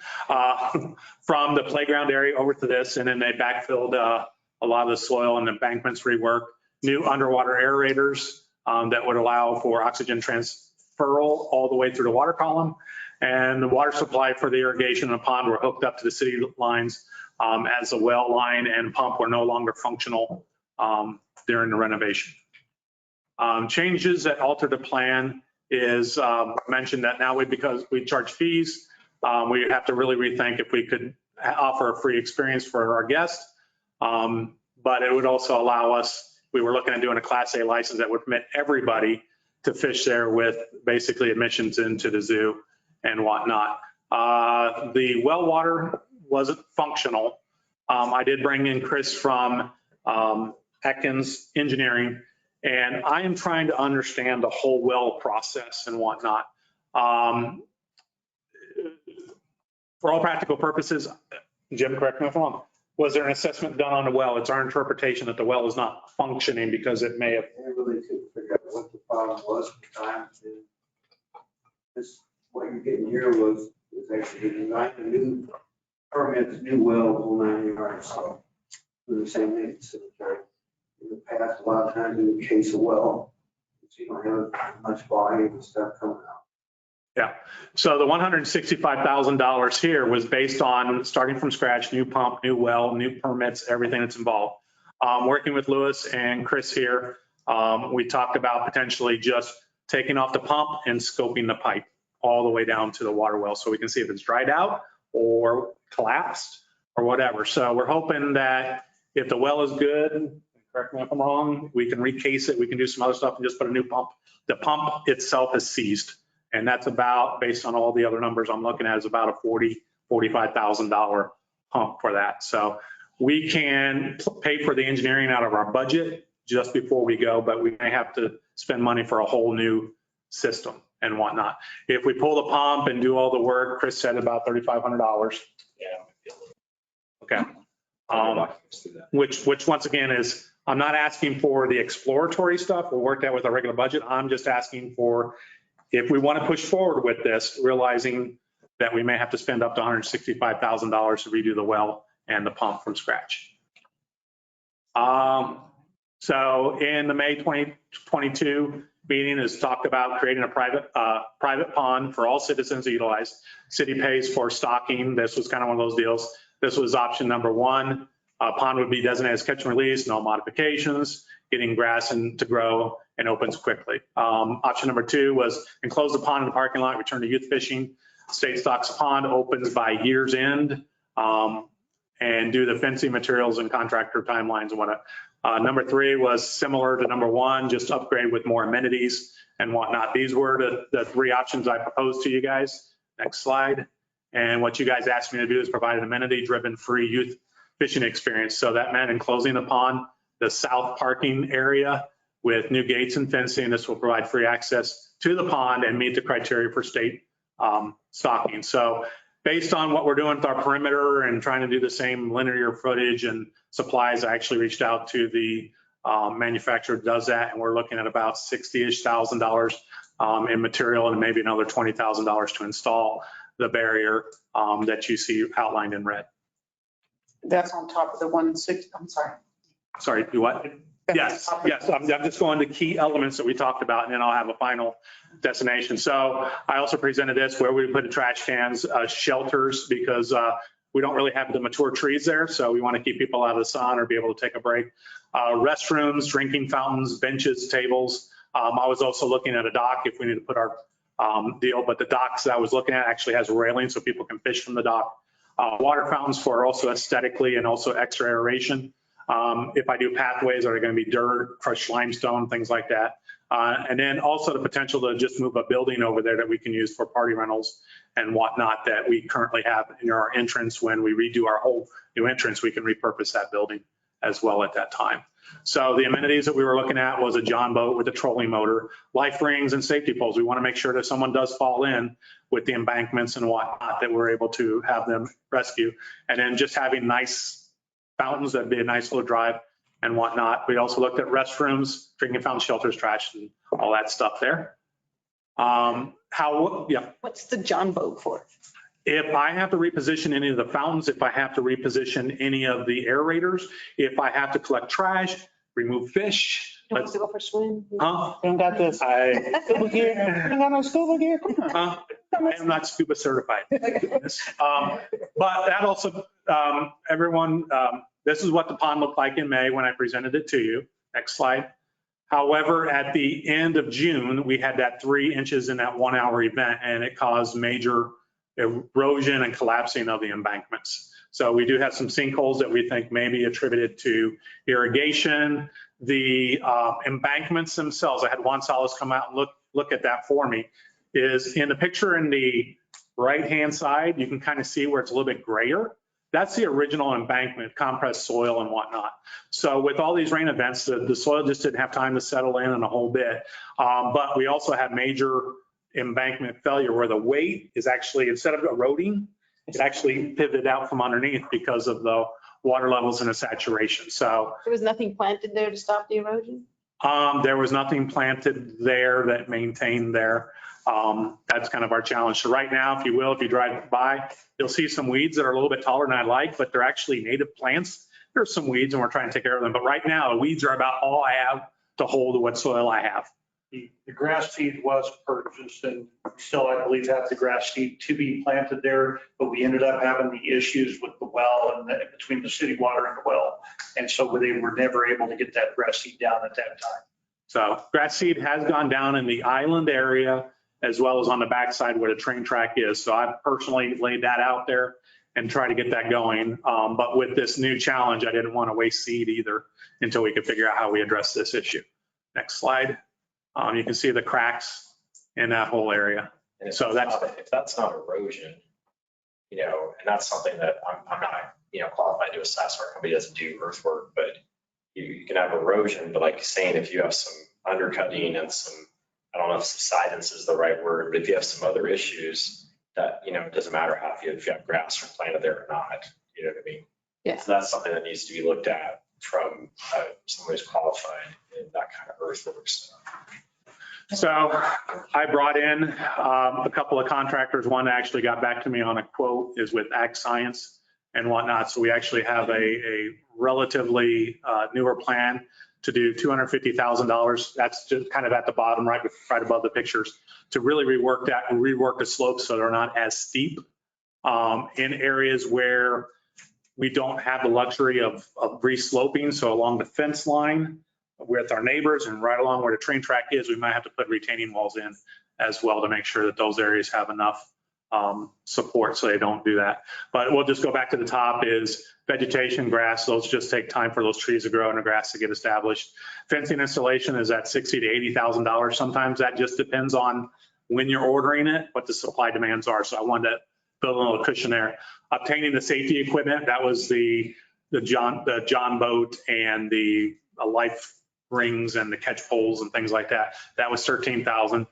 from the playground area over to this, and then they backfilled a lot of the soil and embankments rework. New underwater aerators that would allow for oxygen transferal all the way through the water column. And the water supply for the irrigation in the pond were hooked up to the city lines as the well line and pump were no longer functional during the renovation. Changes that altered the plan is mentioned that now because we charge fees, we have to really rethink if we could offer a free experience for our guests. But it would also allow us, we were looking at doing a Class A license that would permit everybody to fish there with basically admissions into the zoo and whatnot. The well water wasn't functional. I did bring in Chris from Atkins Engineering, and I am trying to understand the whole well process and whatnot. For all practical purposes, Jim, correct me if I'm wrong, was there an assessment done on the well? It's our interpretation that the well is not functioning because it may have. I really couldn't figure out what the problem was at the time. This, what you're getting here was actually designing a new permits, new wells on 9 yards. So we're the same thing at the time. In the past, a lot of times in the case of well, you don't have much volume and stuff coming out. Yeah. So the $165,000 here was based on starting from scratch, new pump, new well, new permits, everything that's involved. Working with Lewis and Chris here, we talked about potentially just taking off the pump and scoping the pipe all the way down to the water well so we can see if it's dried out or collapsed or whatever. So we're hoping that if the well is good, correct me if I'm wrong, we can recase it, we can do some other stuff and just put a new pump. The pump itself is seized. And that's about, based on all the other numbers I'm looking at, is about a $45,000 pump for that. So we can pay for the engineering out of our budget just before we go, but we may have to spend money for a whole new system and whatnot. If we pull the pump and do all the work, Chris said about $3,500. Yeah. Okay. Which once again is, I'm not asking for the exploratory stuff. We'll work that with our regular budget. I'm just asking for, if we want to push forward with this, realizing that we may have to spend up to $165,000 to redo the well and the pump from scratch. So in the May 2022 meeting is talked about creating a private pond for all citizens to utilize. City pays for stocking. This was kind of one of those deals. This was option number one. Pond would be designated as catch and release, no modifications, getting grass and to grow and opens quickly. Option number two was enclose the pond in the parking lot, return to youth fishing. State stocks pond, opens by year's end, and do the fencing materials and contractor timelines and whatnot. Number three was similar to number one, just upgrade with more amenities and whatnot. These were the three options I proposed to you guys. Next slide. And what you guys asked me to do is provide an amenity-driven free youth fishing experience. So that meant enclosing the pond, the south parking area with new gates and fencing. This will provide free access to the pond and meet the criteria for state stocking. So based on what we're doing with our perimeter and trying to do the same linear footage and supplies, I actually reached out to the manufacturer that does that, and we're looking at about $60,000-ish in material and maybe another $20,000 to install the barrier that you see outlined in red. That's on top of the 160, I'm sorry. Sorry, do what? Yes. I'm just going to key elements that we talked about, and then I'll have a final destination. So I also presented this where we put the trash cans, shelters, because we don't really have the mature trees there. So we want to keep people out of the sun or be able to take a break. Restrooms, drinking fountains, benches, tables. I was also looking at a dock if we need to put our deal, but the docks that I was looking at actually has railings so people can fish from the dock. Water fountains for also aesthetically and also extra aeration. If I do pathways, are they going to be dirt, crushed limestone, things like that. And then also the potential to just move a building over there that we can use for party rentals and whatnot that we currently have in our entrance. When we redo our whole new entrance, we can repurpose that building as well at that time. So the amenities that we were looking at was a John boat with a trolling motor, life rings and safety poles. We want to make sure that if someone does fall in with the embankments and whatnot, that we're able to have them rescue. And then just having nice fountains, that'd be a nice little drive and whatnot. We also looked at restrooms, drinking fountain, shelters, trash, and all that stuff there. What's the John boat for? If I have to reposition any of the fountains, if I have to reposition any of the aerators, if I have to collect trash, remove fish. You want to go for a swim? Huh? You don't got this scuba gear? You don't got no scuba gear? Come on. I am not scuba certified. But that also, everyone, this is what the pond looked like in May when I presented it to you. Next slide. However, at the end of June, we had that 3 inches in that 1 hour event, and it caused major erosion and collapsing of the embankments. So we do have some sinkholes that we think may be attributed to irrigation. The embankments themselves, I had Juan Salas come out and look at that for me, is in the picture in the right-hand side, you can kind of see where it's a little bit grayer. That's the original embankment, compressed soil and whatnot. So with all these rain events, the soil just didn't have time to settle in a whole bit. But we also have major embankment failure where the weight is actually, instead of eroding, it actually pivoted out from underneath because of the water levels and the saturation. So There was nothing planted there to stop the erosion? there was nothing planted there that maintained there. That's kind of our challenge. So right now, if you drive by, you'll see some weeds that are a little bit taller than I like, but they're actually native plants. There's some weeds and we're trying to take care of them. But right now, the weeds are about all I have to hold what soil I have. The grass seed was purchased, and we still, I believe, have the grass seed to be planted there, but we ended up having the issues with the well and between the city water and the well. And so they were never able to get that grass seed down at that time. So grass seed has gone down in the island area as well as on the backside where the train track is. So I've personally laid that out there and try to get that going. But with this new challenge, I didn't want to waste seed either until we could figure out how we address this issue. Next slide. You can see the cracks in that whole area. And So if that's not erosion, and that's something that I'm not, qualified to assess. Our company doesn't do earthwork, but, you can have erosion, but like you're saying, if you have some undercutting and some, I don't know if subsidence is the right word, but if you have some other issues that, it doesn't matter if you have grass planted there or not, you know what I mean? Yeah. So that's something that needs to be looked at from someone who's qualified in that kind of earthwork stuff. So I brought in a couple of contractors. One actually got back to me on a quote is with Ag Science and whatnot. So we actually have a relatively newer plan to do $250,000. That's just kind of at the bottom, right above the pictures, to really rework the slopes so they're not as steep in areas where we don't have the luxury of re-sloping. So along the fence line with our neighbors and right along where the train track is, we might have to put retaining walls in as well to make sure that those areas have enough support so they don't do that. But we'll just go back to the top is vegetation, grass. Those just take time for those trees to grow and the grass to get established. Fencing installation is at $60,000 to $80,000. Sometimes that just depends on when you're ordering it, what the supply demands are. So I wanted to build a little cushion there. Obtaining the safety equipment, that was the John boat and the life rings and the catch poles and things like that. That was $13,000.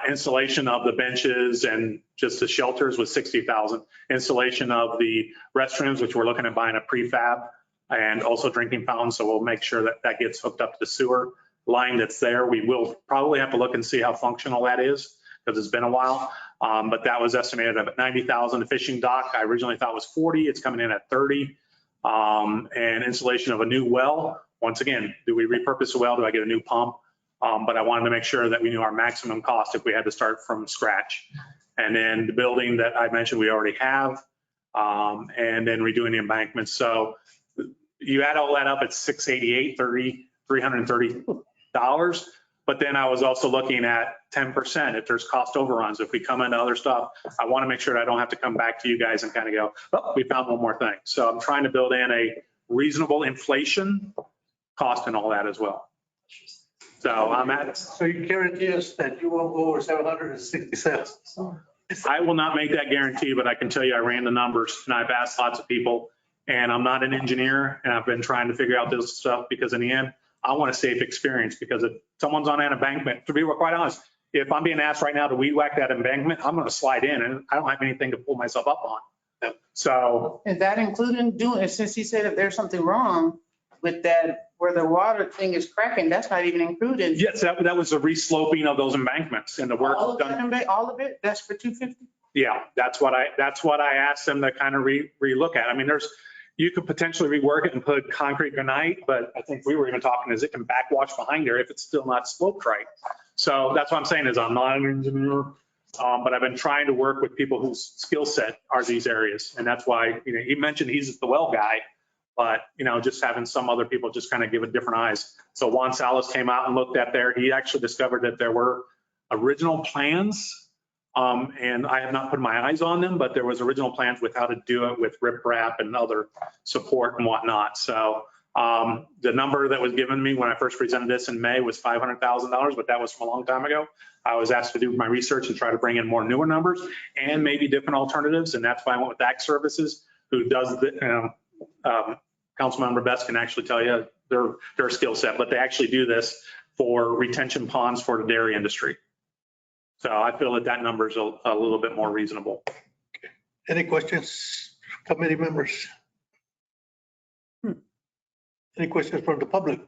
Installation of the benches and just the shelters was $60,000. Installation of the restrooms, which we're looking at buying a prefab, and also drinking fountains. So we'll make sure that that gets hooked up to the sewer line that's there. We will probably have to look and see how functional that is because it's been a while. But that was estimated at $90,000. The fishing dock I originally thought was $40,000. It's coming in at $30,000. And installation of a new well. Once again, do we repurpose the well? Do I get a new pump? But I wanted to make sure that we knew our maximum cost if we had to start from scratch. And then the building that I mentioned we already have, and then redoing the embankments. So you add all that up, it's $330. But then I was also looking at 10% if there's cost overruns. If we come into other stuff, I want to make sure that I don't have to come back to you guys and kind of go, oh, we found one more thing. So I'm trying to build in a reasonable inflation cost and all that as well. So I'm at. So you guarantee us that you won't go over 767? I will not make that guarantee, but I can tell you I ran the numbers and I've asked lots of people and I'm not an engineer and I've been trying to figure out this stuff because in the end, I want a safe experience because if someone's on an embankment, to be quite honest, if I'm being asked right now to weed whack that embankment, I'm going to slide in and I don't have anything to pull myself up on. So. Is that including doing, since he said if there's something wrong with that, where the water thing is cracking, that's not even included. Yes, that was the resloping of those embankments and the work done. All of it? That's for 250? Yeah, that's what I asked them to kind of relook at. I mean, you could potentially rework it and put concrete granite, but I think we were even talking is it can backwash behind there if it's still not sloped right. So that's what I'm saying is I'm not an engineer, but I've been trying to work with people whose skill set are these areas. And that's why, he mentioned he's the well guy, but, just having some other people just kind of give it different eyes. So Juan Salas came out and looked at there. He actually discovered that there were original plans. And I have not put my eyes on them, but there was original plans with how to do it with riprap and other support and whatnot. So the number that was given me when I first presented this in May was $500,000, but that was from a long time ago. I was asked to do my research and try to bring in more newer numbers and maybe different alternatives. And that's why I went with Ag Services, who does the, Councilmember Best can actually tell you their skill set, but they actually do this for retention ponds for the dairy industry. So I feel that number is a little bit more reasonable. Any questions, committee members? Any questions from the public?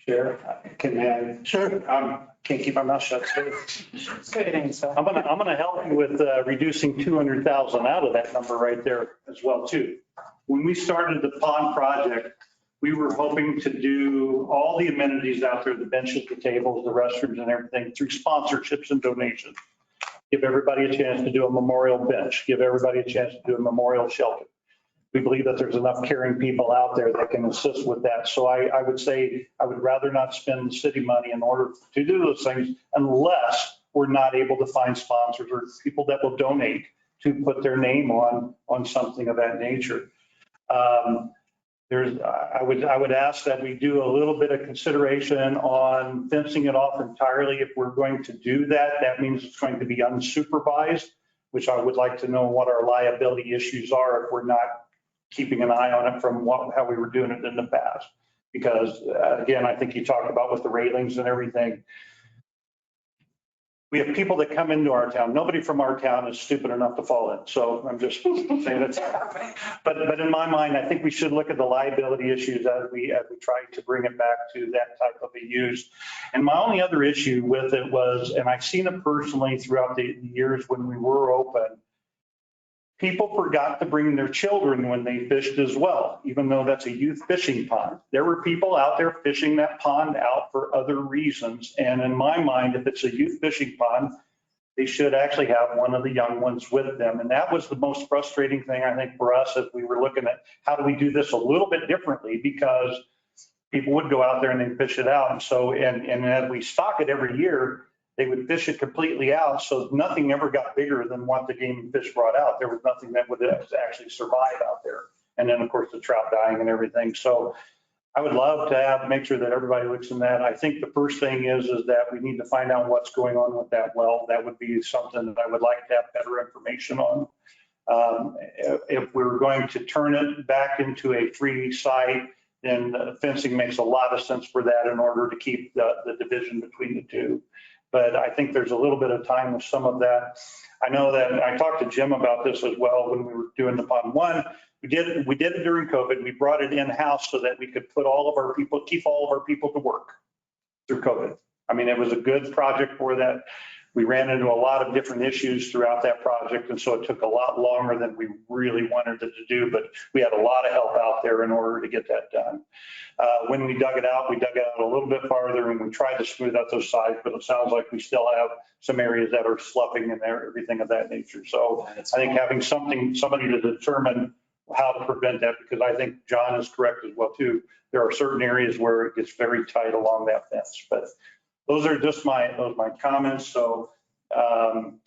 Chair, can I? Sure. Can't keep my mouth shut. Say it ain't so. I'm gonna help you with reducing 200,000 out of that number right there as well too. When we started the pond project, we were hoping to do all the amenities out there, the benches, the tables, the restrooms and everything through sponsorships and donations. Give everybody a chance to do a memorial bench, give everybody a chance to do a memorial shelter. We believe that there's enough caring people out there that can assist with that. So I would say I would rather not spend the city money in order to do those things unless we're not able to find sponsors or people that will donate to put their name on something of that nature. I would ask that we do a little bit of consideration on fencing it off entirely. If we're going to do that, that means it's going to be unsupervised, which I would like to know what our liability issues are if we're not keeping an eye on it from how we were doing it in the past. Because again, I think you talked about with the railings and everything. We have people that come into our town. Nobody from our town is stupid enough to fall in. So I'm just saying it's, but in my mind, I think we should look at the liability issues as we try to bring it back to that type of a use. And my only other issue with it was, and I've seen it personally throughout the years when we were open, people forgot to bring their children when they fished as well, even though that's a youth fishing pond. There were people out there fishing that pond out for other reasons. And in my mind, if it's a youth fishing pond, they should actually have one of the young ones with them. And that was the most frustrating thing, I think, for us as we were looking at how do we do this a little bit differently, because people would go out there and they'd fish it out. And so, and as we stock it every year, they would fish it completely out. So nothing ever got bigger than what the game and fish brought out. There was nothing that would actually survive out there. And then, of course, the trout dying and everything. So I would love to make sure that everybody looks in that. I think the first thing is that we need to find out what's going on with that well. That would be something that I would like to have better information on. If we're going to turn it back into a free site, then fencing makes a lot of sense for that in order to keep the division between the two. But I think there's a little bit of time with some of that. I know that I talked to Jim about this as well when we were doing the pond one. We did it during COVID. We brought it in-house so that we could put all of our people, keep all of our people to work through COVID. I mean, it was a good project for that. We ran into a lot of different issues throughout that project. And so it took a lot longer than we really wanted it to do, but we had a lot of help out there in order to get that done. When we dug it out a little bit farther and we tried to smooth out those sides, but it sounds like we still have some areas that are sloughing and everything of that nature. So I think having somebody to determine how to prevent that, because I think John is correct as well too. There are certain areas where it gets very tight along that fence, but those are just my comments. So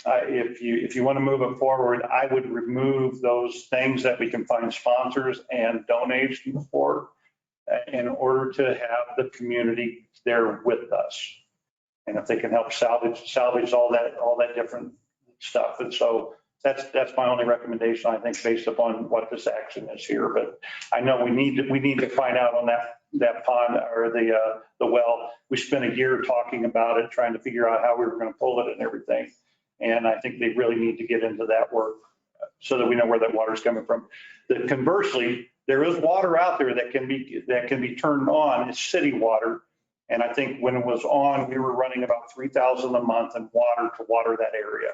if you want to move it forward, I would remove those things that we can find sponsors and donations for in order to have the community there with us. And if they can help salvage all that different stuff. And so that's my only recommendation, I think, based upon what this action is here. But I know we need to find out on that pond or the well. We spent a year talking about it, trying to figure out how we were going to pull it and everything. And I think they really need to get into that work so that we know where that water is coming from. Conversely, there is water out there that can be turned on. It's city water. And I think when it was on, we were running about 3,000 a month in water to water that area.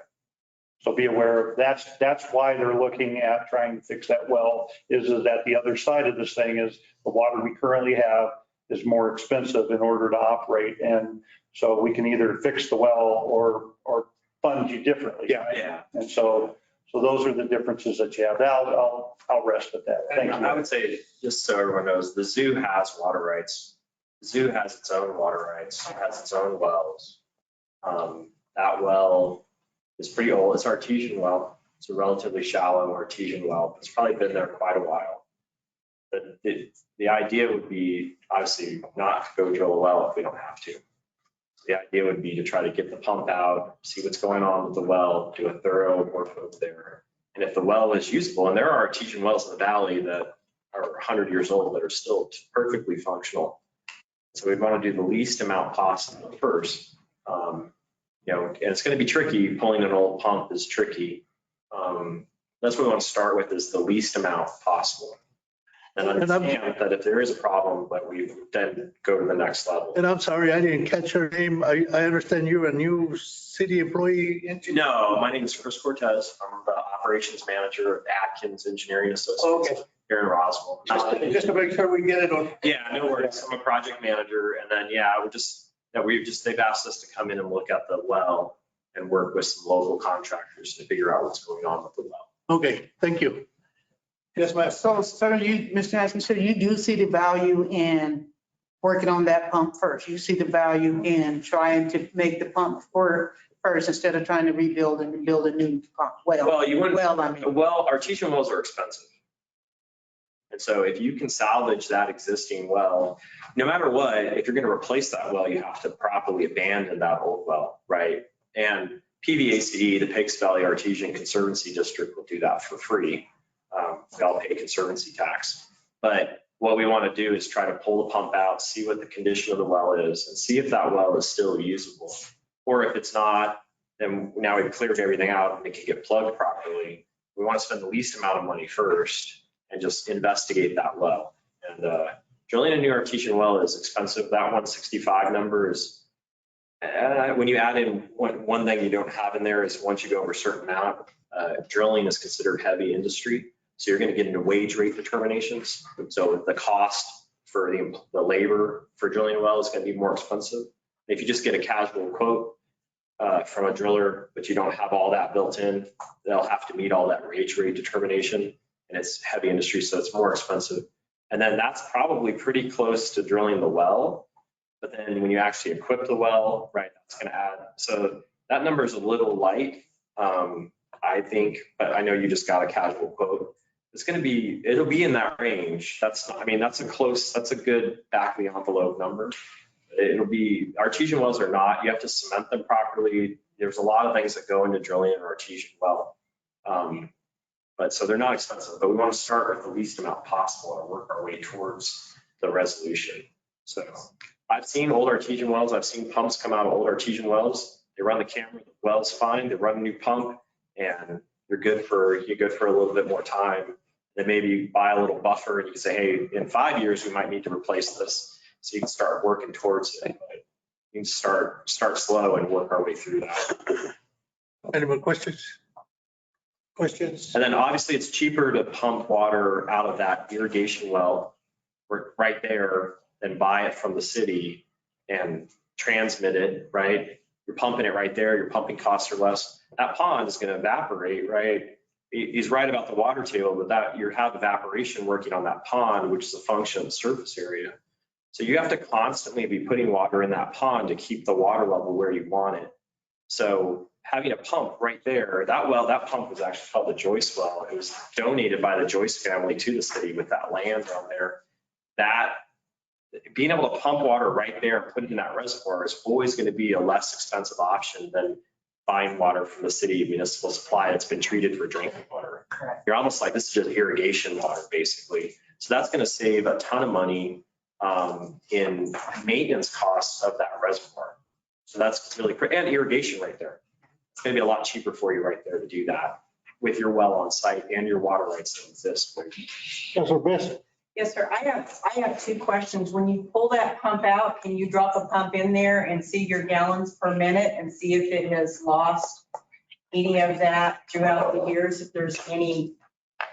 So be aware of that's why they're looking at trying to fix that well, is that the other side of this thing is the water we currently have is more expensive in order to operate. And so we can either fix the well or fund you differently. Yeah. And so those are the differences that you have. I'll rest at that. Thank you. I would say, just so everyone knows, the zoo has water rights. The zoo has its own water rights, has its own wells. That well is pretty old. It's an artesian well. It's a relatively shallow artesian well. It's probably been there quite a while. But the idea would be obviously not to go drill a well if we don't have to. The idea would be to try to get the pump out, see what's going on with the well, do a thorough work over there. And if the well is usable, and there are artesian wells in the valley that are 100 years old that are still perfectly functional. So we want to do the least amount possible first. And it's going to be tricky. Pulling an old pump is tricky. That's what we want to start with, is the least amount possible. And understand that if there is a problem, that we then go to the next level. And I'm sorry, I didn't catch her name. I understand you're a new city employee engineer? No, my name is Chris Cortez. I'm the operations manager of Atkins Engineering Associates here in Roswell. Just to make sure we get it on. Yeah, no worries. I'm a project manager. And then, they've asked us to come in and look at the well and work with some local contractors to figure out what's going on with the well. Okay, thank you. Yes, ma'am. So, Mr. Haskins, so you do see the value in working on that pump first. You see the value in trying to make the pump work first instead of trying to rebuild and build a new pump. Artesian wells are expensive. And so if you can salvage that existing well, no matter what, if you're going to replace that well, you have to properly abandon that old well, right? And PVACE, the Pecos Valley Artesian Conservancy District, will do that for free. They'll pay conservancy tax. But what we want to do is try to pull the pump out, see what the condition of the well is, and see if that well is still usable. Or if it's not, then now we've cleared everything out and it can get plugged properly. We want to spend the least amount of money first and just investigate that well. And drilling a new artesian well is expensive. That 165 number is, when you add in one thing you don't have in there is once you go over a certain amount, drilling is considered heavy industry. So you're going to get into wage rate determinations. So the cost for the labor for drilling a well is going to be more expensive. If you just get a casual quote from a driller, but you don't have all that built in, they'll have to meet all that wage rate determination, and it's heavy industry, so it's more expensive. And then that's probably pretty close to drilling the well. But then when you actually equip the well, right, that's going to add. So that number is a little light, I think, but I know you just got a casual quote. It's going to be, it'll be in that range. That's a good back of the envelope number. It'll be, artesian wells are not, you have to cement them properly. There's a lot of things that go into drilling an artesian well. But so they're not expensive, but we want to start with the least amount possible and work our way towards the resolution. So I've seen old artesian wells. I've seen pumps come out of old artesian wells. They run the camera, the well's fine. They run a new pump and you're good for a little bit more time. Then maybe buy a little buffer and you can say, hey, in 5 years, we might need to replace this. So you can start working towards it. But you can start slow and work our way through that. Any more questions? Questions? And then obviously it's cheaper to pump water out of that irrigation well right there than buy it from the city and transmit it, right? You're pumping it right there. Your pumping costs are less. That pond is going to evaporate, right? He's right about the water table, but that you have evaporation working on that pond, which is a function of the surface area. So you have to constantly be putting water in that pond to keep the water level where you want it. So having a pump right there, that pump was actually called the Joyce well. It was donated by the Joyce family to the city with that land on there. That being able to pump water right there and put it in that reservoir is always going to be a less expensive option than buying water from the city municipal supply that's been treated for drinking water. Correct. You're almost like, this is just irrigation water, basically. So that's going to save a ton of money in maintenance costs of that reservoir. So that's really great. And irrigation right there. It's going to be a lot cheaper for you right there to do that with your well on site and your water rights that exist. Councilor Best. Yes, sir. I have two questions. When you pull that pump out, can you drop a pump in there and see your gallons per minute and see if it has lost any of that throughout the years, if there's any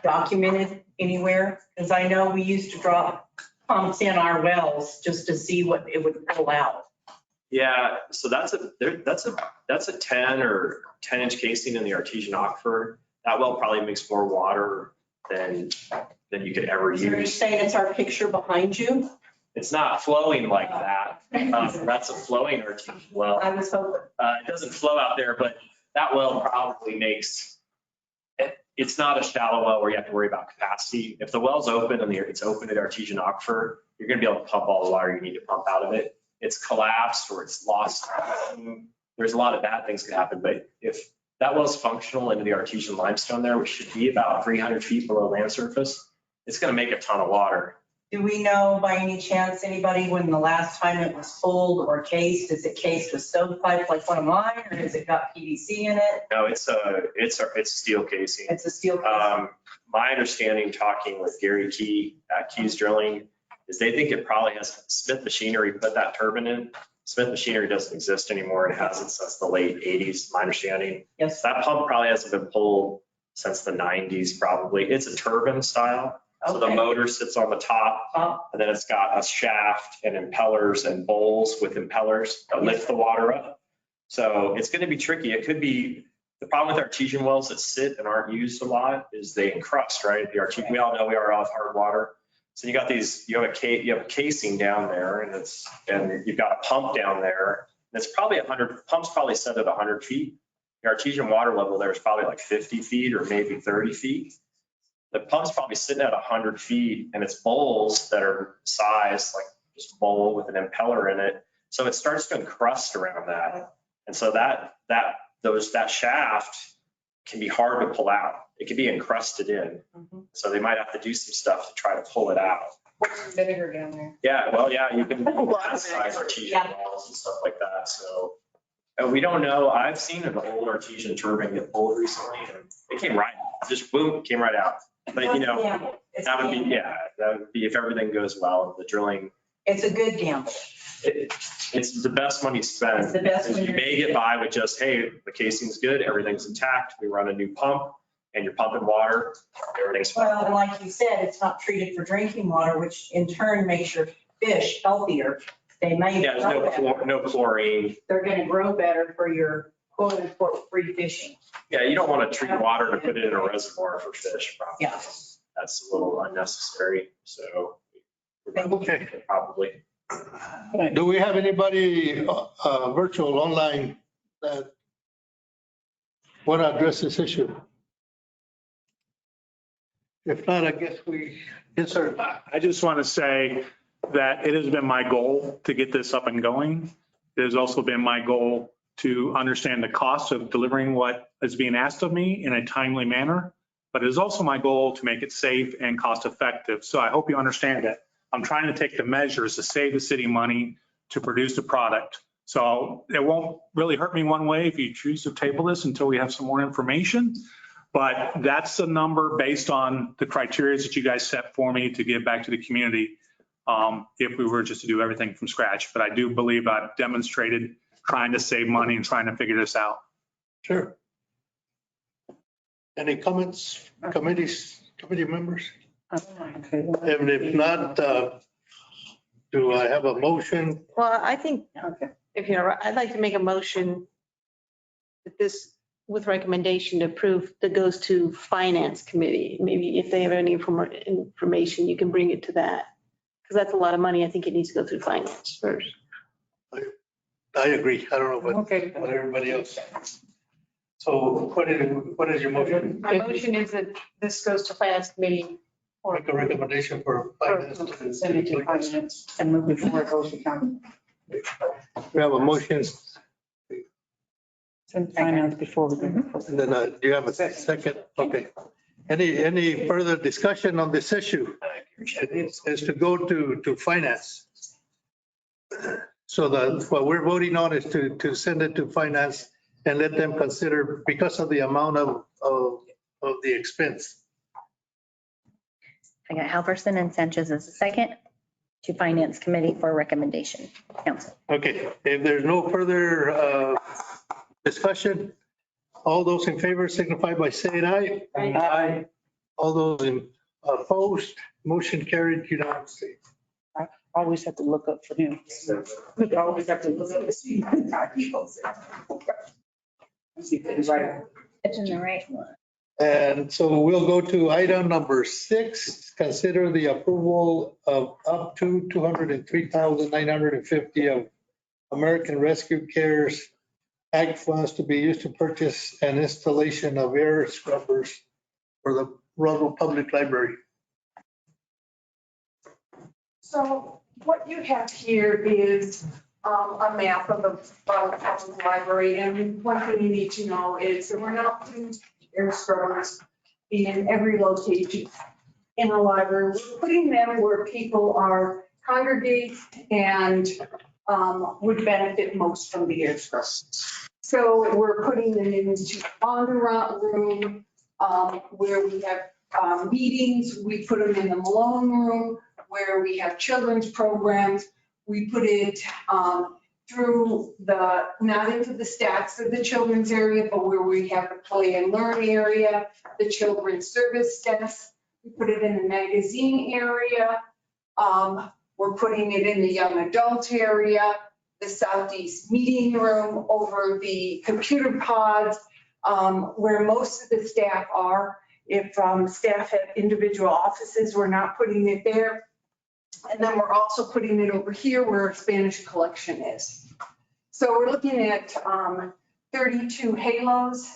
documented anywhere? Because I know we used to drop pumps in our wells just to see what it would pull out. Yeah, so that's a 10 or 10-inch casing in the artesian aquifer. That well probably makes more water than you could ever use. So you're saying it's our picture behind you? It's not flowing like that. That's a flowing artesian well. I was hoping. It doesn't flow out there, but that well probably makes, it's not a shallow well where you have to worry about capacity. If the well's open and it's open at artesian aquifer, you're going to be able to pump all the water you need to pump out of it. It's collapsed or it's lost. There's a lot of bad things can happen, but if that well's functional into the artesian limestone there, which should be about 300 feet below land surface, it's going to make a ton of water. Do we know by any chance, anybody, when the last time it was pulled or cased, is it cased with stovepipe like one of mine, or has it got PVC in it? No, it's steel casing. It's a steel casing. My understanding, talking with Gary Key at Keys Drilling, is they think it probably has Smith Machinery put that turbine in. Smith Machinery doesn't exist anymore. It hasn't since the late 80s, my understanding. Yes. That pump probably hasn't been pulled since the 90s, probably. It's a turbine style. So the Okay. motor sits on the top, and then it's got a shaft and impellers and bowls with impellers that lift the water up. So it's going to be tricky. It could be, the problem with artesian wells that sit and aren't used a lot is they encrust, right? The artesian, we all know we are off hard water. So you got you have a casing down there, and you've got a pump down there. And it's probably 100, pump's probably set at 100 feet. The artesian water level there is probably like 50 feet or maybe 30 feet. The pump's probably sitting at 100 feet, and it's bowls that are sized like just a bowl with an impeller in it. So it starts to encrust around that. And so that shaft can be hard to pull out. It can be encrusted in. So they might have to do some stuff to try to pull it out. Pour some vinegar down there. Yeah, well, yeah, you can A lot of add size vinegar. artesian Yeah. wells and stuff like that, so. And we don't know, I've seen an old artesian turbine get pulled recently, and it came right, just boom, came right out. But you know, It's that would be, gamble. yeah, that would be if everything goes well, the drilling, It's a good gamble. it's the best money spent. It's the best Because when you you're- may get by with just, hey, the casing's good, everything's intact, we run a new pump, and you're pumping water, everything's fine. Well, and like you said, it's not treated for drinking water, which in turn makes your fish healthier. They may Yeah, there's grow better. no chlorine. They're gonna grow better for your quote unquote free fishing. Yeah, you don't want to treat water to put it in a reservoir for fish, probably. Yeah. That's a little unnecessary, so. Okay. Probably. Do we have anybody virtual online that want to address this issue? If not, I guess yes, sir. I just want to say that it has been my goal to get this up and going. It has also been my goal to understand the cost of delivering what is being asked of me in a timely manner. But it is also my goal to make it safe and cost effective. So I hope you understand that I'm trying to take the measures to save the city money to produce a product. So it won't really hurt me one way if you choose to table this until we have some more information. But that's a number based on the criteria that you guys set for me to give back to the community if we were just to do everything from scratch. But I do believe I've demonstrated trying to save money and trying to figure this out. Sure. Any comments, committee members? And if not, do I have a motion? Well, I think if you're, I'd like to make a motion that this, with recommendation to approve, that goes to finance committee. Maybe if they have any information, you can bring it to that. Because that's a lot of money. I think it needs to go through finance first. I agree. I don't know Okay. what everybody else. So what is your motion? My motion is that this goes to finance committee. Make a recommendation for finance. Send it to finance and move before it goes to county. We have a motion, Send finance before we go. and then do you have a second? Okay. Any further discussion on this issue? Is to go to finance. So what we're voting on is to send it to finance and let them consider because of the amount of the expense. I got Halverson and Sanchez as a second to Finance Committee for recommendation. Council. Okay, if there's no further discussion, all those in favor signify by saying aye. Aye. All those opposed, motion carried unanimously. Always have to look up for him. We always have to look up to see how people say. See if it's right. It's in the right one. And so we'll go to item number 6, consider the approval of up to $203,950 of American Rescue Cares Act funds to be used to purchase an installation of air scrubbers for the Roswell Public Library. So what you have here is a map of the public library. And one thing you need to know is that we're not putting air scrubbers in every location in the library. We're putting them where people are congregate and would benefit most from the air scrubbers. So we're putting them into the on-the-run room where we have meetings. We put them in the Malone room where we have children's programs. We put it through not into the stacks of the children's area, but where we have the play and learn area, the children's service desk. We put it in the magazine area. We're putting it in the young adult area, the southeast meeting room, over the computer pods, where most of the staff are. If staff have individual offices, we're not putting it there. And then we're also putting it over here where Spanish collection is. So we're looking at 32 halos.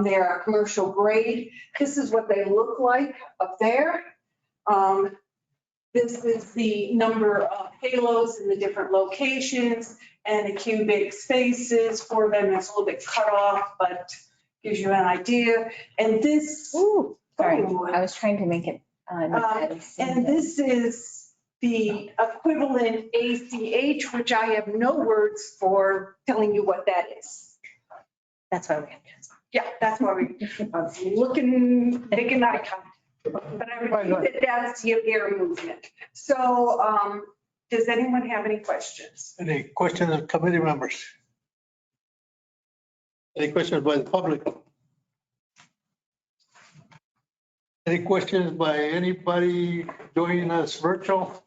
They are commercial grade. This is what they look like up there. This is the number of halos in the different locations and the cubic spaces for them. It's a little bit cut off, but gives you an idea. And this, Sorry, I was trying to make it. and this is the equivalent ACH, which I have no words for telling you what that is. That's why we have to. Yeah, that's why I'm looking, making eye contact. But I would think that that's the air movement. So does anyone have any questions? Any questions of committee members? Any questions by the public? Any questions by anybody joining us virtual?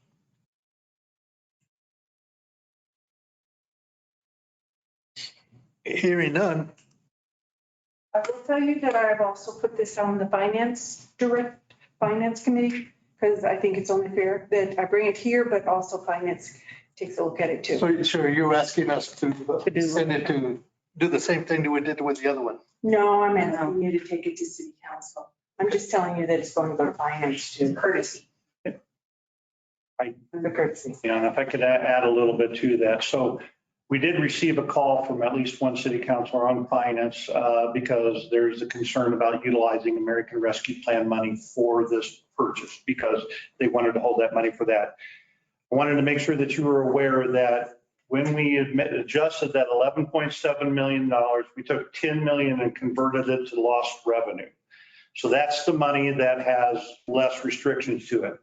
Hearing none. I will tell you that I've also put this on the finance committee, because I think it's only fair that I bring it here, but also finance takes a look at it too. So you're asking us to send it to do the same thing that we did with the other one? No, I'm asking you to take it to city council. I'm just telling you that it's going to go to finance too. Courtesy. The courtesy. Yeah, and if I could add a little bit to that. So we did receive a call from at least one city councilor on finance because there's a concern about utilizing American Rescue Plan money for this purchase because they wanted to hold that money for that. I wanted to make sure that you were aware that when we adjusted that $11.7 million, we took 10 million and converted it to lost revenue. So that's the money that has less restrictions to it.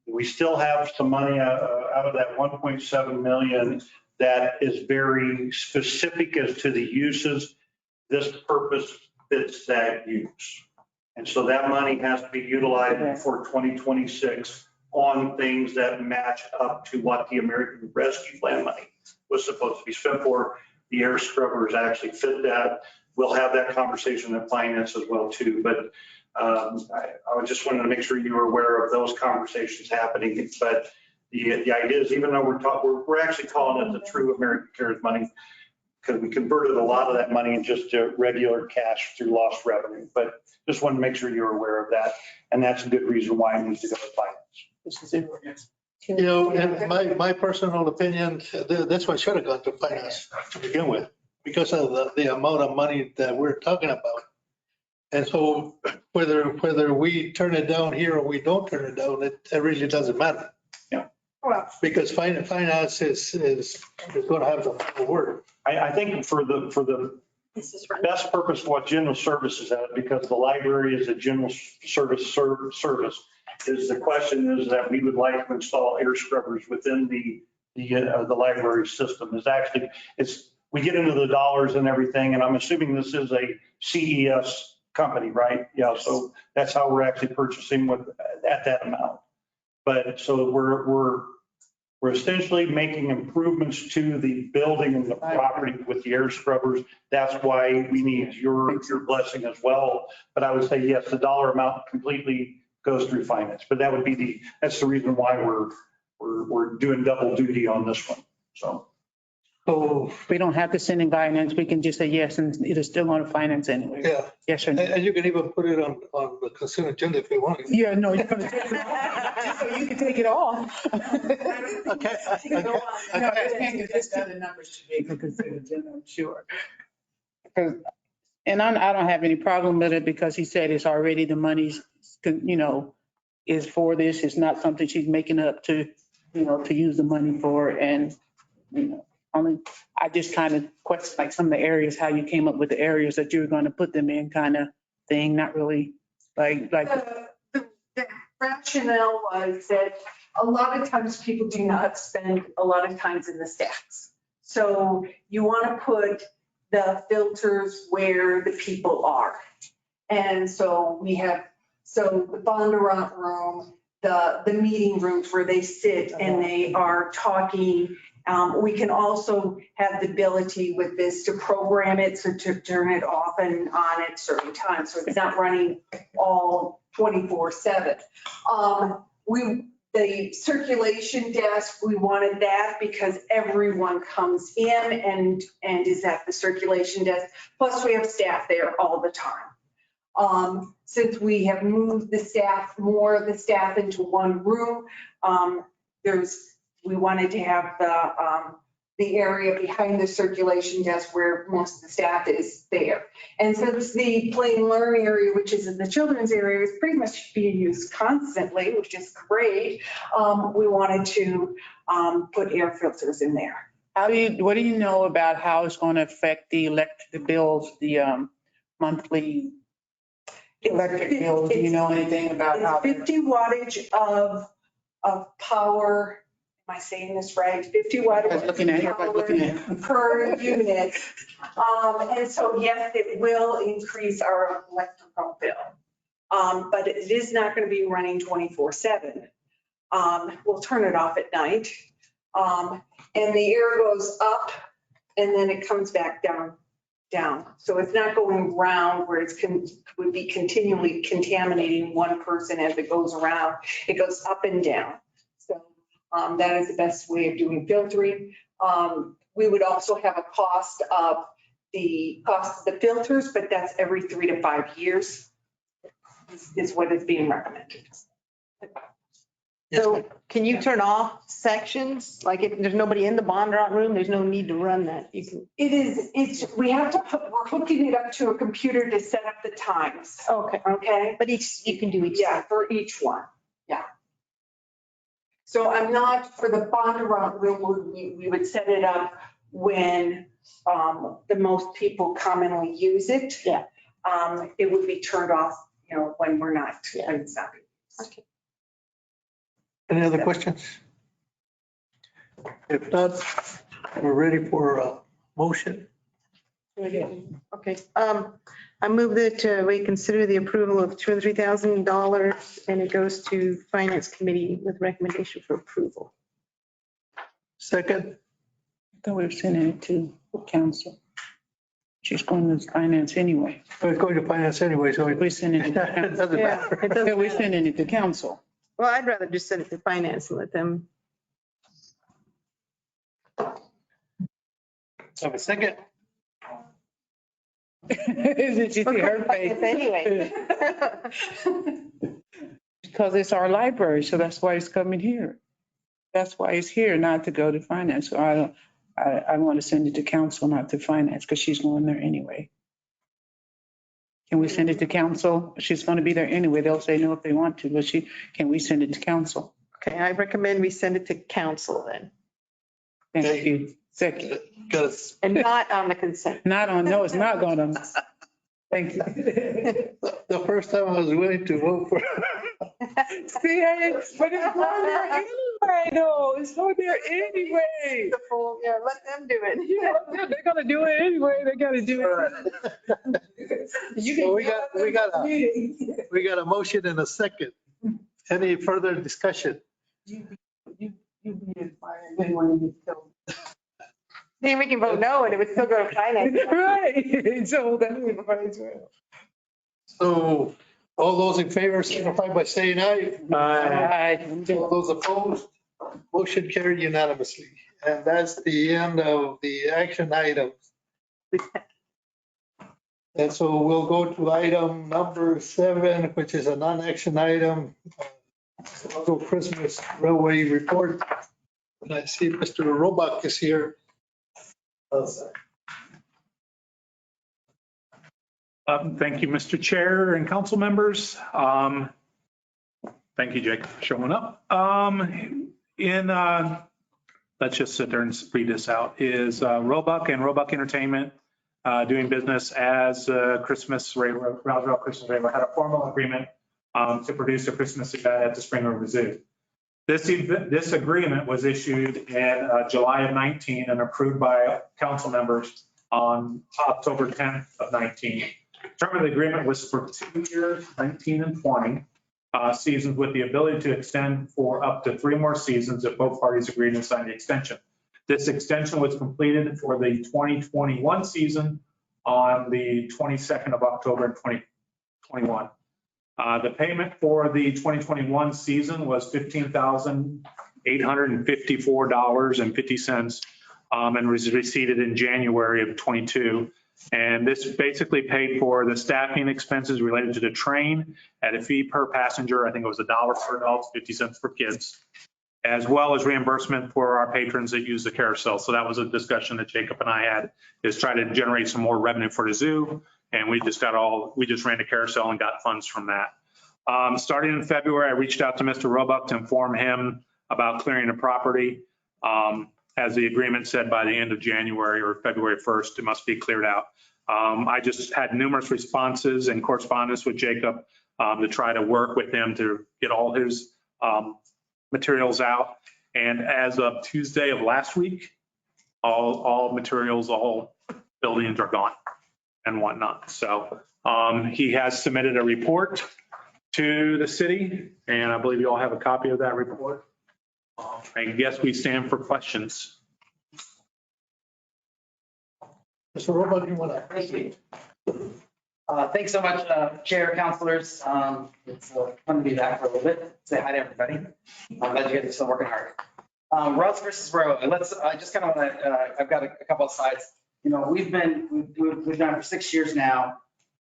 We still have some money out of that 1.7 million that is very specific as to the uses. This purpose fits that use. And so that money has to be utilized for 2026 on things that match up to what the American Rescue Plan money was supposed to be spent for. The air scrubbers actually fit that. We'll have that conversation in finance as well too. But I just wanted to make sure you were aware of those conversations happening. But the idea is, even though we're actually calling it the True American Cares money, because we converted a lot of that money in just regular cash through lost revenue. But just wanted to make sure you're aware of that. And that's a good reason why it needs to go to finance. This is it. You know, in my personal opinion, this one should have gone to finance to begin with because of the amount of money that we're talking about. And so whether we turn it down here or we don't turn it down, it really doesn't matter. Yeah. Well, Because finance is going to have the final word. I think for the best purpose of what general services at, because the library is a general service, is the question is that we would like to install air scrubbers within the library system. Is actually, we get into the dollars and everything, and I'm assuming this is a CES company, right? Yeah, so that's how we're actually purchasing at that amount. But so we're essentially making improvements to the building and the property with the air scrubbers. That's why we need your blessing as well. But I would say, yes, the dollar amount completely goes through finance, but that's the reason why we're doing double duty on this one. So we don't have to send in guidance. We can just say yes, and it is still on finance anyway. Yeah. Yes or no. And you can even put it on the consent agenda if you want. Yeah, no, you're going to take it off. So you can take it off. Okay. No, I can't get this other numbers to be considered, I'm sure. And I don't have any problem with it because he said it's already the money's, is for this. It's not something she's making up to, to use the money for. And, I just kind of question like some of the areas, how you came up with the areas that you were going to put them in kind of thing. Not really like. The rationale was that a lot of times people do not spend a lot of times in the stacks. So you want to put the filters where the people are. And so we have, the bondurant room, the meeting rooms where they sit and they are talking. We can also have the ability with this to program it, so to turn it off and on at certain times. So it's not running all 24/7. The circulation desk, we wanted that because everyone comes in and is at the circulation desk. Plus we have staff there all the time. Since we have moved more of the staff into one room, we wanted to have the area behind the circulation desk where most of the staff is there. And since the play and learn area, which is in the children's area, is pretty much being used constantly, which is great, we wanted to put air filters in there. What do you know about how it's going to affect the electric bills, the monthly electric bills? Do you know anything about how? It's 50 wattage of power. Am I saying this right? 50 wattage per unit. And so, yes, it will increase our electrical bill. But it is not going to be running 24/7. We'll turn it off at night. And the air goes up and then it comes back down. So it's not going round where would be continually contaminating one person as it goes around. It goes up and down. So that is the best way of doing filtering. We would also have a cost of the filters, but that's every 3 to 5 years is what is being recommended. So can you turn off sections? Like if there's nobody in the bondurant room, there's no need to run that. You can. We're hooking it up to a computer to set up the times. Okay. Okay. But you can do each. Yeah, for each one. Yeah. So I'm not, for the bondurant room, we would set it up when the most people commonly use it. Yeah. It would be turned off, when we're not. Yeah. When it's not. Okay. Any other questions? If not, we're ready for a motion. Okay. I move that we consider the approval of $203,000 and it goes to Finance Committee with recommendation for approval. Second, I thought we were sending it to council. She's going to finance anyway. we're going to finance anyway, so We're sending it to it council. doesn't Yeah, matter. it does. Yeah, we're sending it to council. Well, I'd rather just send it to Finance and let them. Have a second. Did you see her face? Anyway. Because it's our library, so that's why it's coming here. That's why it's here, not to go to finance. So I want to send it to council, not to finance, because she's going there anyway. Can we send it to council? She's going to be there anyway. They'll say no if they want to, but can we send it to council? Okay, I recommend we send it to council then. Thank you. Second. And not on the consent. Not on, no, it's not going on. Thank you. The first time I was willing to vote for. See, but it's going there anyway, though. It's going there anyway. Yeah, let them do it. Yeah, they're gonna do it anyway. They gotta do it. So we got a motion and a second. Any further discussion? Then we can vote no and it would still go to Finance. Right. So that would be fine as well. So all those in favor signify by saying aye. All those opposed, motion carried unanimously. And that's the end of the action items. And so we'll go to item number 7, which is a non-action item. Chicago Christmas Railway Report. And I see Mr. Roebuck is here. Thank you, Mr. Chair and council members. Thank you, Jake, for showing up. Let's just sit there and read this out. Is Roebuck and Roebuck Entertainment doing business as Christmas Railroad, Rouseville Christmas Railroad had a formal agreement to produce a Christmas event at the Spring River Zoo. This agreement was issued in July of 19 and approved by council members on October 10th of 19. The term of the agreement was for 2 years, 19 and 20 seasons, with the ability to extend for up to 3 more seasons if both parties agreed and signed the extension. This extension was completed for the 2021 season on the 22nd of October in 2021. The payment for the 2021 season was $15,854.50 and was received in January of 22. And this basically paid for the staffing expenses related to the train at a fee per passenger. I think it was $1 per adult, 50 cents for kids, as well as reimbursement for our patrons that use the carousel. So that was a discussion that Jacob and I had, is try to generate some more revenue for the zoo And we just ran a carousel and got funds from that. Starting in February, I reached out to Mr. Roebuck to inform him about clearing the property. As the agreement said, by the end of January or February 1st, it must be cleared out. I just had numerous responses and correspondence with Jacob to try to work with him to get all his materials out. And as of Tuesday of last week, all materials, all buildings are gone and whatnot. So he has submitted a report to the city, and I believe you all have a copy of that report. I guess we stand for questions. Mr. Roebuck, you want to? Thank you. Thanks so much, Chair, councilors. It's fun to be back for a little bit. Say hi to everybody. I'm glad you guys are still working hard. Ross versus Roe. I just kind of want to, I've got a couple of slides. You know, we've done it for 6 years now.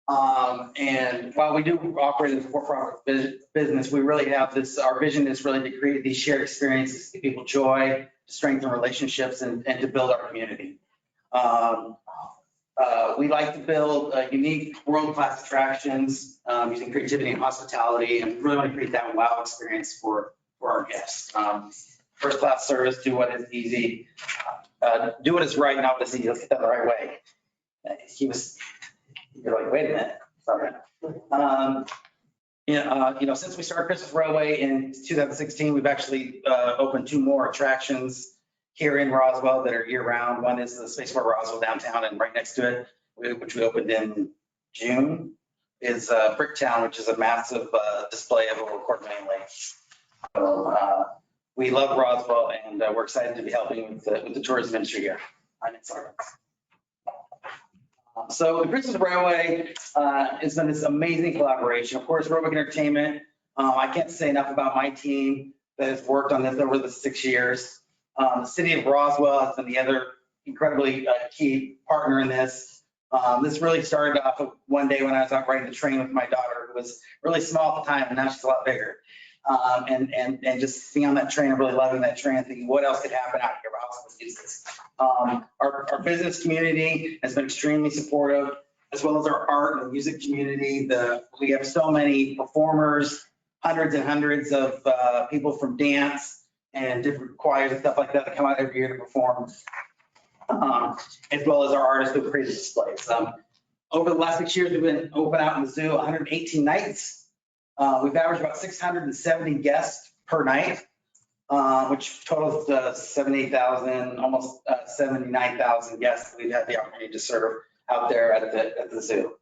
And while we do operate as a for-profit business, we really have this, our vision is really to create these shared experiences, to give people joy, to strengthen relationships, and to build our community. We like to build unique world-class attractions using creativity and hospitality, and really want to create that wow experience for our guests. First-class service, do what is easy, do what is right, not what is easy. Let's get that the right way. You're like, wait a minute. Sorry. Since we started Christmas Railway in 2016, we've actually opened 2 more attractions here in Roswell that are year-round. One is the Spaceport Roswell downtown, and right next to it, which we opened in June, is Bricktown, which is a massive display of over 250,000 lakes. So we love Roswell, and we're excited to be helping with the tourism industry here. I'm excited. So the Christmas Railway has been this amazing collaboration. Of course, Roebuck Entertainment. I can't say enough about my team that has worked on this over the 6 years. The city of Roswell has been the other incredibly key partner in this. This really started off of one day when I was out riding the train with my daughter, who was really small at the time, and now she's a lot bigger. And just being on that train and really loving that train, thinking what else could happen out here? How else could we use this? Our business community has been extremely supportive, as well as our art and music community. We have so many performers, hundreds and hundreds of people from dance and different choirs and stuff like that come out every year to perform, as well as our artists who create displays. Over the last 6 years, we've been open out in the zoo 118 nights. We've averaged about 670 guests per night, which totals 78,000, almost 79,000 guests that we've had the opportunity to serve out there at the zoo.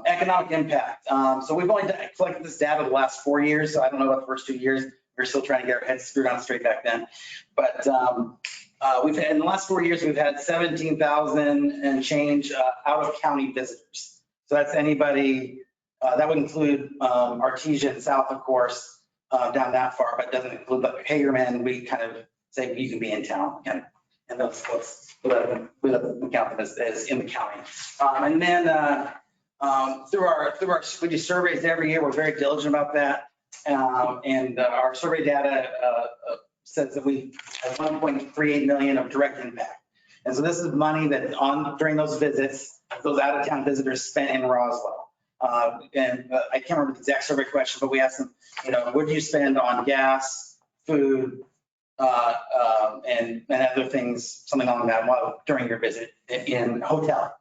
Economic impact. So we've only collected this data the last 4 years, so I don't know about the first 2 years. We're still trying to get our heads screwed on straight back then. But we've had, in the last 4 years, we've had 17,000 and change out of county visitors. So that's anybody, that would include Artesian South, of course, down that far, but doesn't include the Hagerman. We kind of say you can be in town, and those folks, we let them count them as in the county. And then we do surveys every year. We're very diligent about that. And our survey data says that we have 1.38 million of direct impact. And so this is money that during those visits, those out-of-town visitors spent in Roswell. And I can't remember the exact survey question, but we asked them, what do you spend on gas, food, and other things, something along that during your visit in hotel,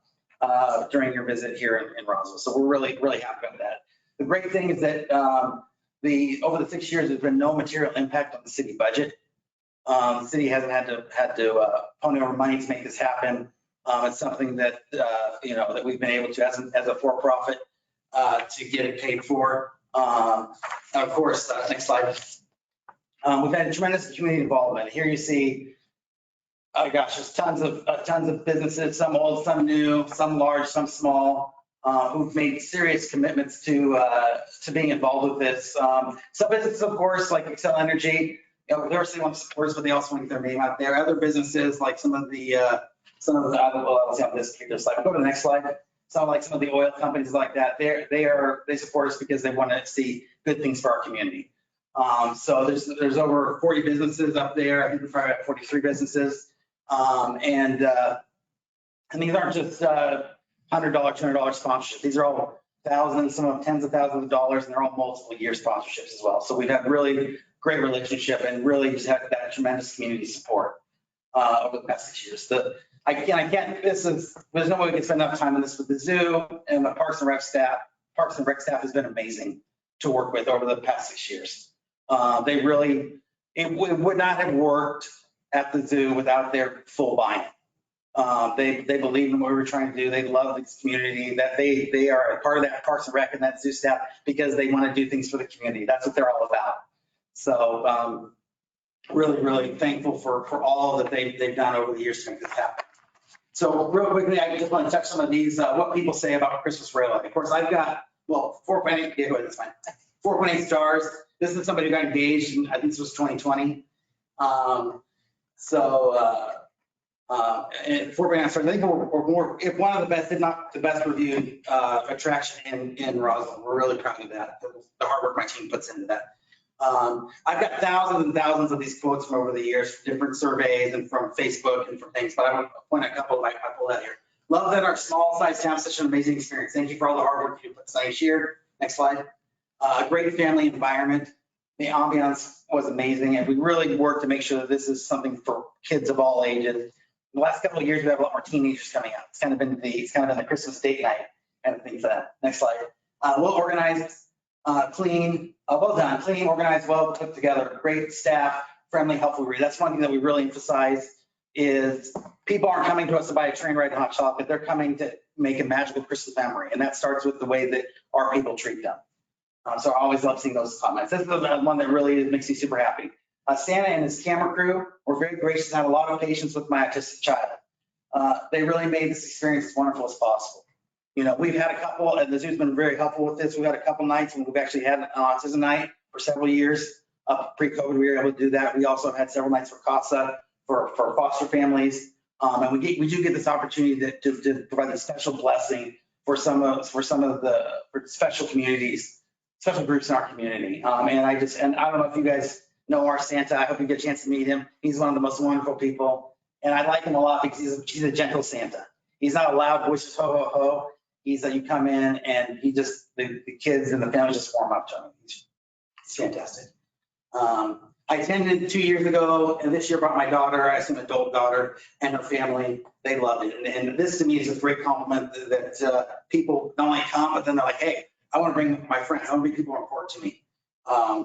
during your visit here in Roswell. So we're really, really happy with that. The great thing is that over the 6 years, there's been no material impact on the city budget. The city hasn't had to pony over money to make this happen. It's something that that we've been able to, as a for-profit, to get it paid for. Of course, next slide. We've had tremendous community involvement. Here you see, there's tons of businesses, some old, some new, some large, some small, who've made serious commitments to being involved with this. Some businesses, of course, like Excel Energy, they obviously want to support us, but they also want to get their name out there. Other businesses, like some of the I'll see on this slide. Go to the next slide. Some of the oil companies like that, they support us because they want to see good things for our community. So there's over 40 businesses up there. I think we're probably at 43 businesses. And these aren't just $100, $200 sponsorship. These are all thousands, some of them tens of thousands of dollars, and they're all multiple year sponsorships as well. So we've had really great relationship and really just had that tremendous community support over the past 6 years. There's no way we can spend enough time on this with the zoo and the Parks and Rec staff. Parks and Rec staff has been amazing to work with over the past 6 years. It would not have worked at the zoo without their full buy-in. They believe in what we were trying to do. They love this community, that they are a part of that Parks and Rec and that zoo staff because they want to do things for the community. That's what they're all about. So really, really thankful for all that they've done over the years to make this happen. So real quickly, I just want to touch some of these, what people say about Christmas Railway. Of course, I've got, 4.8, yeah, go ahead, that's fine. 4.8 stars. This is somebody who got engaged, and I think this was 2020. And 4.9 stars. I think we're more, if one of the best, if not the best reviewed attraction in Roswell. We're really proud of that, the hard work my team puts into that. I've got thousands and thousands of these quotes from over the years, from different surveys and from Facebook and from things, but I want to point a couple I pulled out here. Love that our small size town is such an amazing experience. Thank you for all the hard work you put each year. Next slide. A great family environment. The ambiance was amazing, and we really worked to make sure that this is something for kids of all ages. The last couple of years, we have a lot more teenagers coming out. It's kind of been the Christmas date night and things like that. Next slide. Well organized, clean, well done, clean, organized, well put together, great staff, friendly, helpful. That's one thing that we really emphasize is people aren't coming to us to buy a train ride and hot chocolate. They're coming to make a magical Christmas memory. And that starts with the way that our people treat them. So I always love seeing those comments. This is the one that really makes me super happy. Santa and his camera crew were very gracious and had a lot of patience with my autistic child. They really made this experience as wonderful as possible. You know, we've had a couple, and the zoo's been very helpful with this. We've had a couple nights when we've actually had an autism night for several years. Pre-COVID, we were able to do that. We also had several nights for CASA, for foster families. And we do get this opportunity to provide a special blessing for some of the special communities, special groups in our community. And I don't know if you guys know our Santa. I hope you get a chance to meet him. He's one of the most wonderful people. And I like him a lot because he's a gentle Santa. He's not a loud, boisterous ho, ho, ho. He's you come in and the kids and the family just warm up to him. It's fantastic. I attended 2 years ago, and this year brought my daughter, I assume adult daughter, and her family. They loved it. And this to me is a great compliment that people not only come, but then they're like, hey, I want to bring my friends. I want to bring people important to me.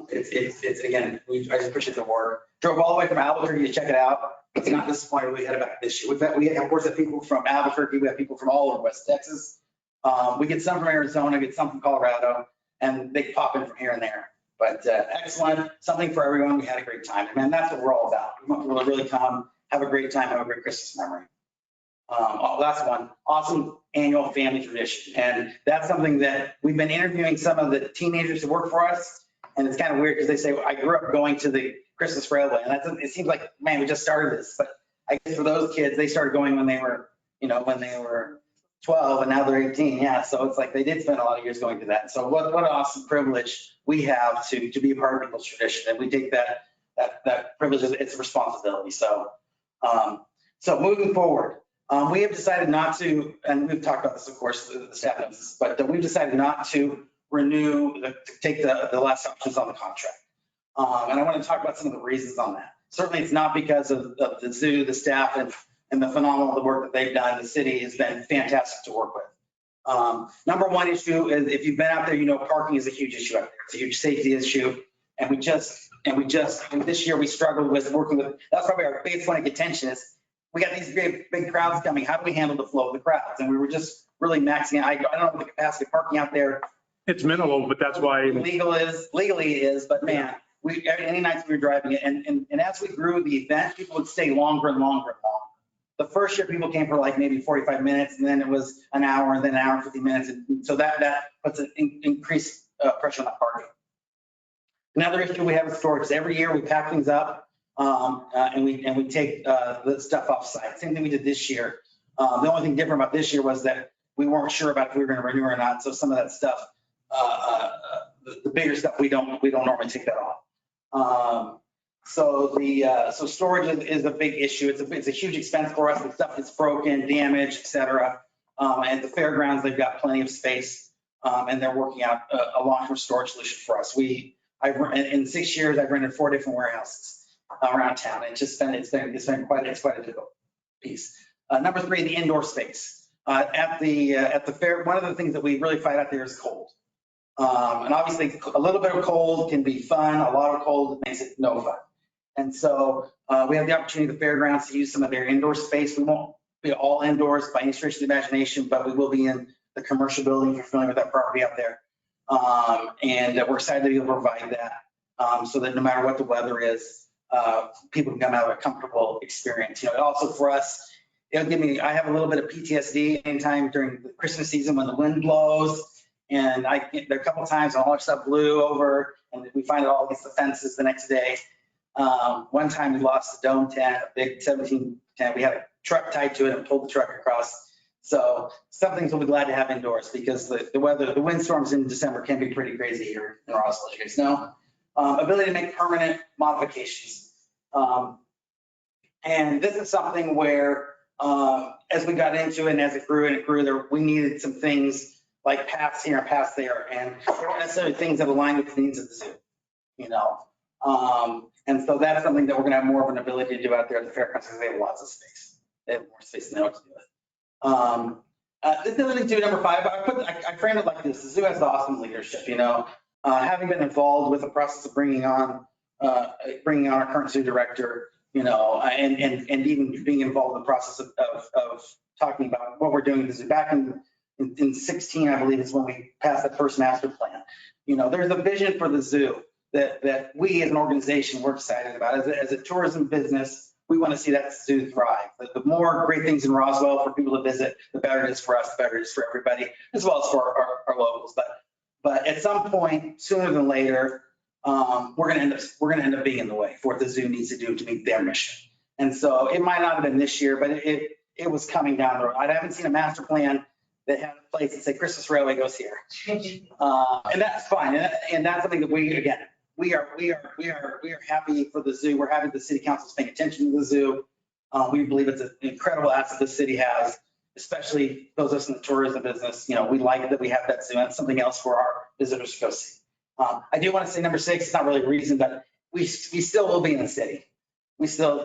It's again, I just appreciate the work. Drove all the way from Albuquerque to check it out. It's not disappointed we had it back this year. We of course have people from Albuquerque. We have people from all over West Texas. We get some from Arizona, get some from Colorado, and they pop in from here and there. But excellent, something for everyone. We had a great time. Man, that's what we're all about. We want people to really come, have a great time, have a great Christmas memory. Last one, awesome annual family tradition. And that's something that we've been interviewing some of the teenagers who work for us. And it's kind of weird because they say, well, I grew up going to the Christmas Railway. And it seems like, man, we just started this. But I guess for those kids, they started going when they were 12 and now they're 18. Yeah. So it's like they did spend a lot of years going to that. So what an awesome privilege we have to be a part of people's tradition. And we take that privilege as its responsibility. So moving forward, we have decided not to, and we've talked about this, of course, the staff knows this, but we've decided not to take the last options on the contract. And I want to talk about some of the reasons on that. Certainly it's not because of the zoo, the staff, and the phenomenal work that they've done. The city has been fantastic to work with. Number one issue is if you've been out there, you know parking is a huge issue out there. It's a huge safety issue. And this year we struggled with working with, that's probably our biggest point of contention is we got these big crowds coming. How do we handle the flow of the crowds? And we were just really maxing out. I don't know what the capacity of parking out there. It's minimal, but that's why. Legally it is, but man, any nights we were driving it. And as we grew the event, people would stay longer and longer and longer. The first year people came for like maybe 45 minutes and then it was an hour and then an hour and 50 minutes. And so that puts an increased pressure on the parking. Another issue we have is storage. Every year we pack things up and we take the stuff off site. Same thing we did this year. The only thing different about this year was that we weren't sure about if we were going to renew or not. So some of that stuff, the bigger stuff, we don't normally take that off. So storage is a big issue. It's a huge expense for us. The stuff is broken, damaged, et cetera. At the fairgrounds, they've got plenty of space, and they're working out a long-term storage solution for us. In 6 years, I've rented 4 different warehouses around town. It's been quite a difficult piece. Number 3, the indoor space. At the fair, one of the things that we really fight out there is cold. And obviously, a little bit of cold can be fun. A lot of cold makes it no fun. And so we have the opportunity at the fairgrounds to use some of their indoor space. We won't be all indoors by any stretch of the imagination, but we will be in the commercial building if you're familiar with that property out there. And we're excited to be able to provide that so that no matter what the weather is, people can come out with a comfortable experience. Also for us, it'll give me, I have a little bit of PTSD anytime during the Christmas season when the wind blows. And there are a couple of times when all our stuff blew over and we find it all against the fences the next day. One time we lost the dome tent, a big 17 tent. We had a truck tied to it and pulled the truck across. So some things we'll be glad to have indoors because the weather, the windstorms in December can be pretty crazy here in Roswell, as you guys know. Ability to make permanent modifications. And this is something where as we got into it and as it grew, we needed some things like paths here and paths there, and they weren't necessarily things that aligned with the needs of the zoo, and so that's something that we're gonna have more of an ability to do out there at the fairgrounds because they have lots of space. They have more space than they know what to do with. This ability to do number 5, I framed it like this: the zoo has awesome leadership. Having been involved with the process of bringing on our current zoo director, and even being involved in the process of talking about what we're doing with the zoo back in 16, I believe, is when we passed that first master plan. There's a vision for the zoo that we as an organization, we're excited about. As a tourism business, we want to see that zoo thrive. The more great things in Roswell for people to visit, the better it is for us, the better it is for everybody, as well as for our locals. But at some point, sooner than later, we're going to end up being in the way for what the zoo needs to do to meet their mission. And so it might not have been this year, but it was coming down the road. I haven't seen a master plan that had a place that say Christmas Railway goes here. And that's fine. And that's something that we are happy for the zoo. We're happy the city council is paying attention to the zoo. We believe it's an incredible asset the city has, especially those of us in the tourism business. We like that we have that zoo. That's something else for our visitors to go see. I do want to say number 6, it's not really a reason, but we still will be in the city.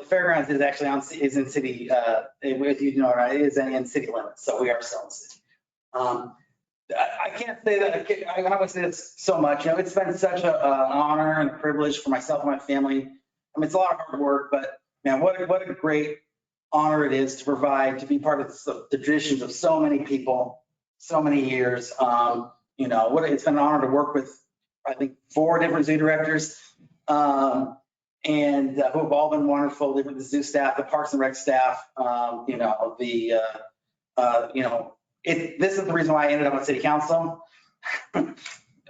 Fairgrounds is actually is in city, if you know, it is in city limits. So we are still in the city. I can't say that, I would say this so much. It's been such an honor and a privilege for myself and my family. It's a lot of hard work, but man, what a great honor it is to be part of the traditions of so many people, so many years. It's been an honor to work with, I think, 4 different zoo directors, and who have all been wonderful. The zoo staff, the Parks and Rec staff, this is the reason why I ended up on city council.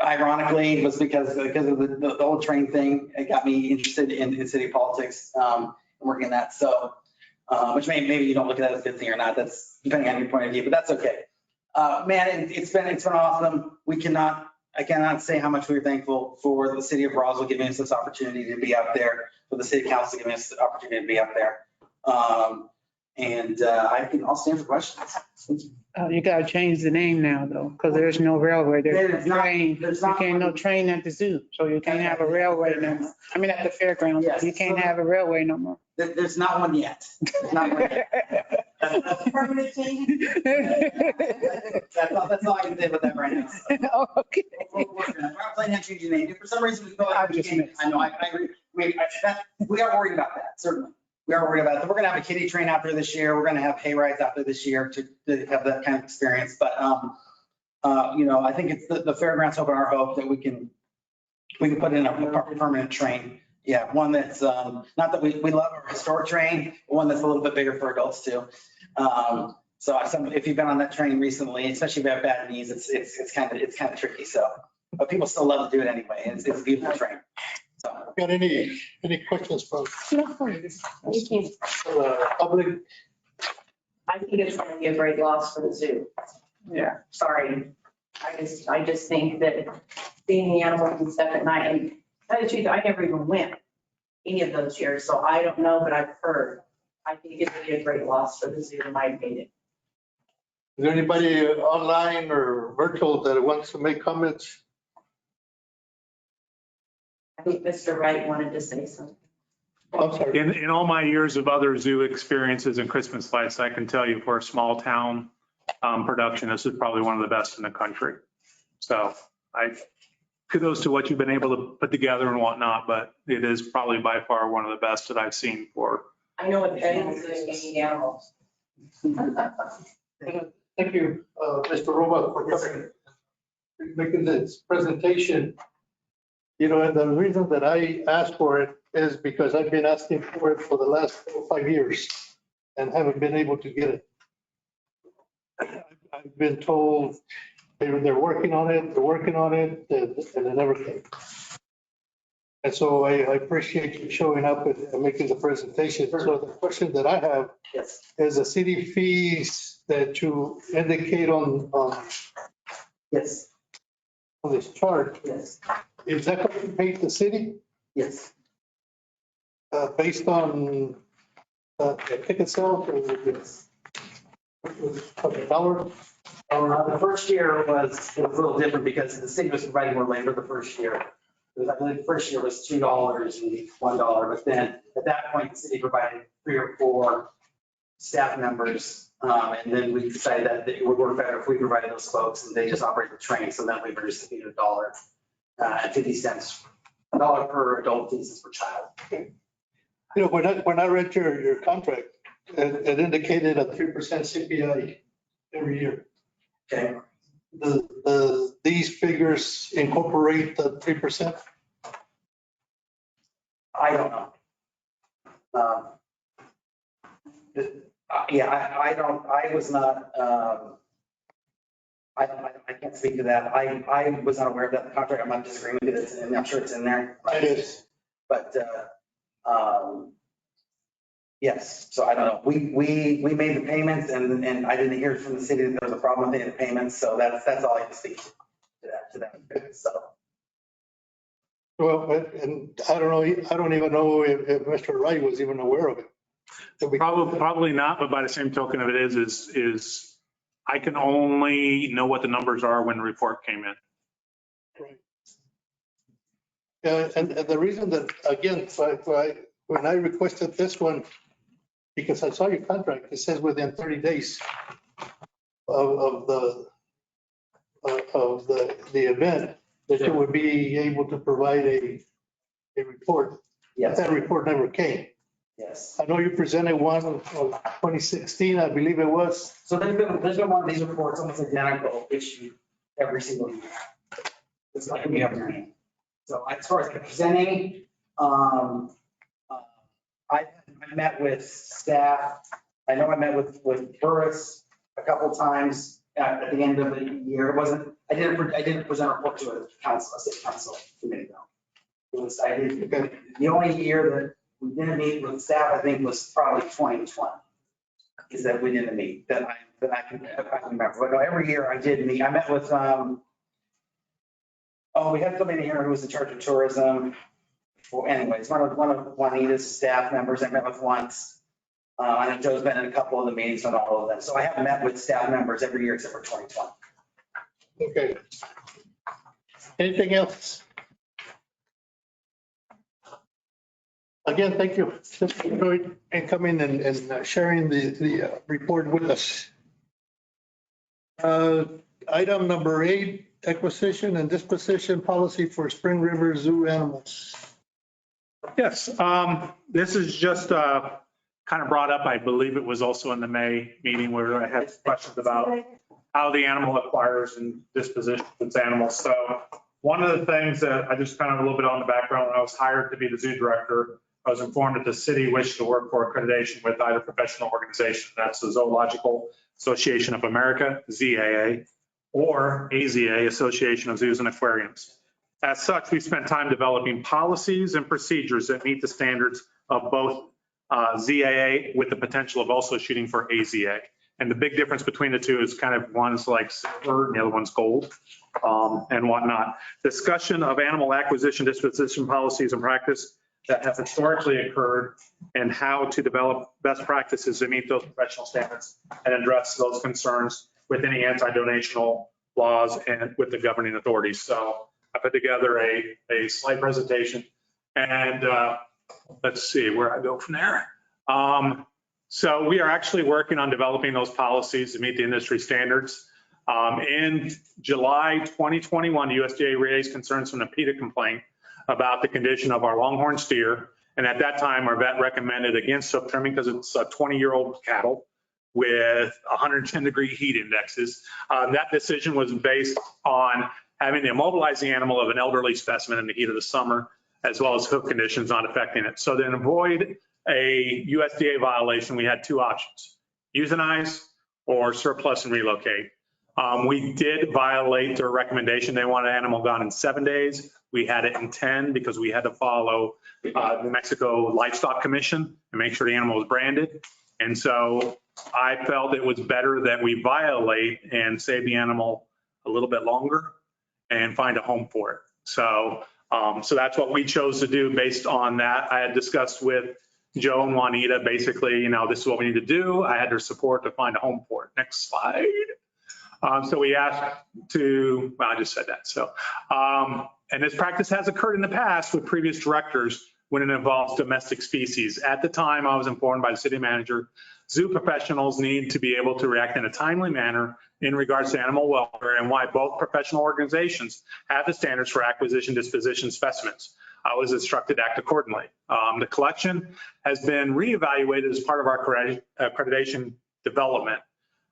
Ironically, was because of the whole train thing. It got me interested in city politics, and working in that. So, which maybe you don't look at that as a good thing or not. That's depending on your point of view, but that's okay. Man, it's been awesome. I cannot say how much we're thankful for the city of Roswell giving us this opportunity to be out there, for the city council giving us the opportunity to be out there. I'll stand for questions. You gotta change the name now though, because there's no railway. There's no train. You can't no train at the zoo, so you can't have a railway no more. I mean, at the fairgrounds, Yes. you can't have a railway no more. There's not one yet. There's not one yet. Permanent change. That's all I can say about that right now. Oh, okay. We're not planning on changing the name. If for some reason we go out, I know, I agree. We are worried about that, certainly. We are worried about that. We're going to have a kiddie train out there this year. We're going to have hay rides out there this year to have that kind of experience. But, I think it's the fairgrounds hope and our hope that we can put in a permanent train. Yeah, one that's not that we love our historic train, but one that's a little bit bigger for adults too. So if you've been on that train recently, especially if you have bad knees, it's kind of tricky. So, but people still love to do it anyway. It's a beautiful train. So, Got any questions from Thank you. public? I think it's going to be a great loss for the zoo. Yeah. Sorry. I just think that seeing the animals and stuff at night, and tell you the truth, I never even went any of those years, so I don't know, but I've heard. I think it would be a great loss for the zoo, in my opinion. Is there anybody online or virtual that wants to make comments? I think Mr. Wright wanted to say something. I'm sorry. In all my years of other zoo experiences and Christmas lights, I can tell you for a small town production, this is probably one of the best in the country. So kudos to what you've been able to put together and whatnot, but it is probably by far one of the best that I've seen for. I know it's better than any animals. Thank you, Mr. Roba, for coming, making this presentation. You know, and the reason that I asked for it is because I've been asking for it for the last 4 or 5 years and haven't been able to get it. I've been told they're working on it, and it never came. And so I appreciate you showing up and making the presentation. So the question that I have is the city fees that you indicate on Yes, this chart, yes, is that what you paid the city yes. based on ticket sales or $1? The first year was a little different because the city was providing more labor the first year. I believe the first year was $2 and $1, but then at that point, the city provided 3 or 4 staff members. And then we decided that it would work better if we provided those folks and they just operate the train. So then we reduced the fee to $1 and 50 cents, $1 per adult, 50 cents per child. You know, when I read your contract, it indicated a 3% CPI every year. Okay. These figures incorporate the 3%? I don't know. Yeah, I don't, I was not, I can't speak to that. I was not aware of that contract. I'm not disagreeing with it, and I'm sure it's in there. It is. But, yes, so I don't know. We made the payments and I didn't hear from the city that there was a problem with any of the payments. So that's all I can speak to that. So. Well, and I don't know, I don't even know if Mr. Wright was even aware of it. Probably not, but by the same token of it is I can only know what the numbers are when the report came in. Right. Yeah, and the reason that, again, when I requested this one, because I saw your contract, it says within 30 days of the event, that you would be able to provide a report. Yes. That report never came. Yes. I know you presented one of 2016, I believe it was. So there's been one of these reports almost identical issued every single year. It's like we have your name. So as far as presenting, I met with staff. I know I met with Burris a couple times at the end of the year. It wasn't, I didn't present a report to a city council committee though. It was, the only year that we didn't meet with staff, I think, was probably 2020. Is that we didn't meet, that I can remember. But no, every year I did meet. I met with, we had somebody here who was in charge of tourism. Well, anyways, one of Juanita's staff members I met with once. I know Joe's been in a couple of the meetings on all of them. So I have met with staff members every year except for 2020. Okay. Anything else? Again, thank you. Just enjoyed coming and sharing the report with us. Item number 8, acquisition and disposition policy for Spring River Zoo animals. Yes, this is just kind of brought up, I believe it was also in the May meeting where I had questions about how the animal acquires and dispositions its animals. So one of the things that I just kind of a little bit on the background, when I was hired to be the zoo director, I was informed that the city wished to work for accreditation with either professional organization, that's the Zoological Association of America, ZAA, or AZA, Association of Zoos and Aquariums. As such, we spent time developing policies and procedures that meet the standards of both ZAA with the potential of also shooting for AZA. And the big difference between the two is kind of one's like silver and the other one's gold and whatnot. Discussion of animal acquisition, disposition policies and practice that have historically occurred and how to develop best practices to meet those professional standards and address those concerns with any anti-donational laws and with the governing authorities. So I put together a slide presentation, and let's see where I go from there. So we are actually working on developing those policies to meet the industry standards. In July 2021, USDA raised concerns from the PETA complaint about the condition of our longhorn steer. And at that time, our vet recommended against hoof trimming because it's a 20-year-old cattle with 110-degree heat indexes. That decision was based on having to immobilize the animal of an elderly specimen in the heat of the summer, as well as hoof conditions not affecting it. So to avoid a USDA violation, we had two options: euthanize or surplus and relocate. We did violate their recommendation. They wanted animal gone in 7 days. We had it in 10 because we had to follow New Mexico Livestock Commission and make sure the animal was branded. And so I felt it was better that we violate and save the animal a little bit longer and find a home for it. So that's what we chose to do based on that. I had discussed with Joe and Juanita, basically, this is what we need to do. I had their support to find a home for it. Next slide. So we asked to, well, I just said that. So, and this practice has occurred in the past with previous directors when it involves domestic species. At the time, I was informed by the city manager, zoo professionals need to be able to react in a timely manner in regards to animal welfare and why both professional organizations have the standards for acquisition disposition specimens. I was instructed to act accordingly. The collection has been reevaluated as part of our accreditation development.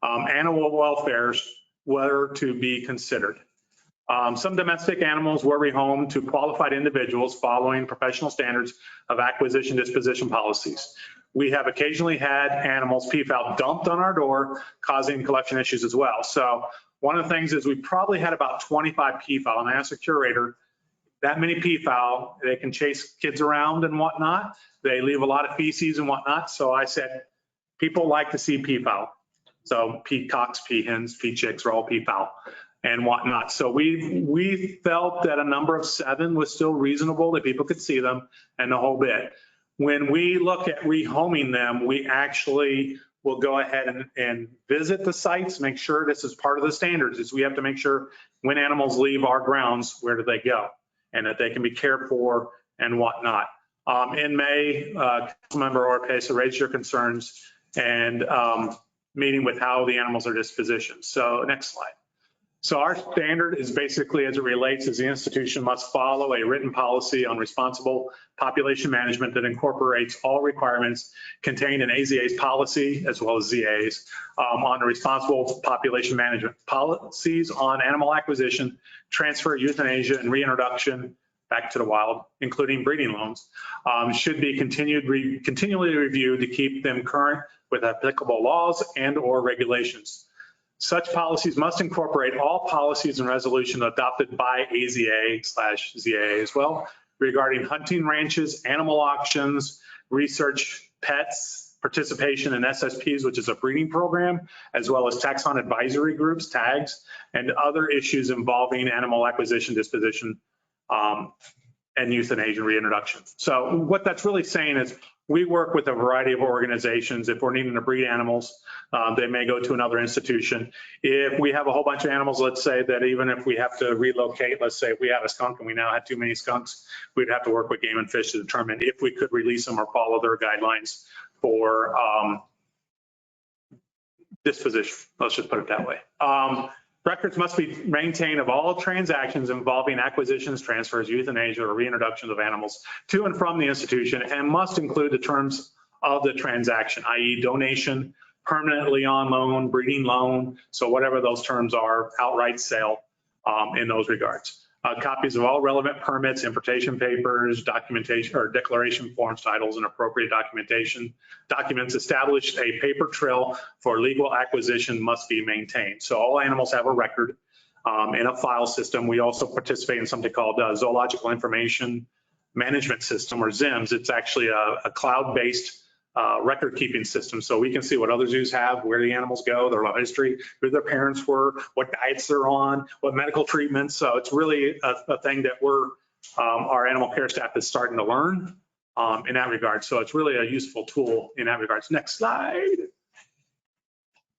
Animal welfares were to be considered. Some domestic animals were rehomed to qualified individuals following professional standards of acquisition disposition policies. We have occasionally had animals peafowl dumped on our door, causing collection issues as well. So one of the things is we probably had about 25 peafowl, and I asked the curator, that many peafowl, they can chase kids around and whatnot. They leave a lot of feces and whatnot. So I said, people like to see peafowl. So peacocks, peahens, peachicks are all peafowl and whatnot. So we felt that a number of 7 was still reasonable, that people could see them and the whole bit. When we look at rehoming them, we actually will go ahead and visit the sites, make sure this is part of the standards, is we have to make sure when animals leave our grounds, where do they go? And that they can be cared for and whatnot. In May, Councilmember Orpesa raised your concerns and meeting with how the animals are dispositioned. So next slide. So our standard is basically as it relates as the institution must follow a written policy on responsible population management that incorporates all requirements contained in AZA's policy as well as ZA's on responsible population management policies on animal acquisition, transfer, euthanasia, and reintroduction back to the wild, including breeding loans, should be continually reviewed to keep them current with applicable laws and or regulations. Such policies must incorporate all policies and resolutions adopted by AZA/ZA as well regarding hunting ranches, animal auctions, research pets, participation in SSPs, which is a breeding program, as well as taxon advisory groups, tags, and other issues involving animal acquisition, disposition, and euthanasia reintroduction. So what that's really saying is we work with a variety of organizations. If we're needing to breed animals, they may go to another institution. If we have a whole bunch of animals, let's say that even if we have to relocate, let's say if we have a skunk and we now have too many skunks, we'd have to work with Game and Fish to determine if we could release them or follow their guidelines for disposition. Let's just put it that way. Records must be maintained of all transactions involving acquisitions, transfers, euthanasia, or reintroduction of animals to and from the institution and must include the terms of the transaction, i.e. donation, permanently on loan, breeding loan, so whatever those terms are, outright sale in those regards. Copies of all relevant permits, importation papers, documentation or declaration forms, titles, and appropriate documentation. Documents establish a paper trail for legal acquisition must be maintained. So all animals have a record in a file system. We also participate in something called Zoological Information Management System, or ZIMS. It's actually a cloud-based record keeping system. So we can see what other zoos have, where the animals go, their history, who their parents were, what diets they're on, what medical treatments. So it's really a thing that our animal care staff is starting to learn in that regard. So it's really a useful tool in that regard. Next slide.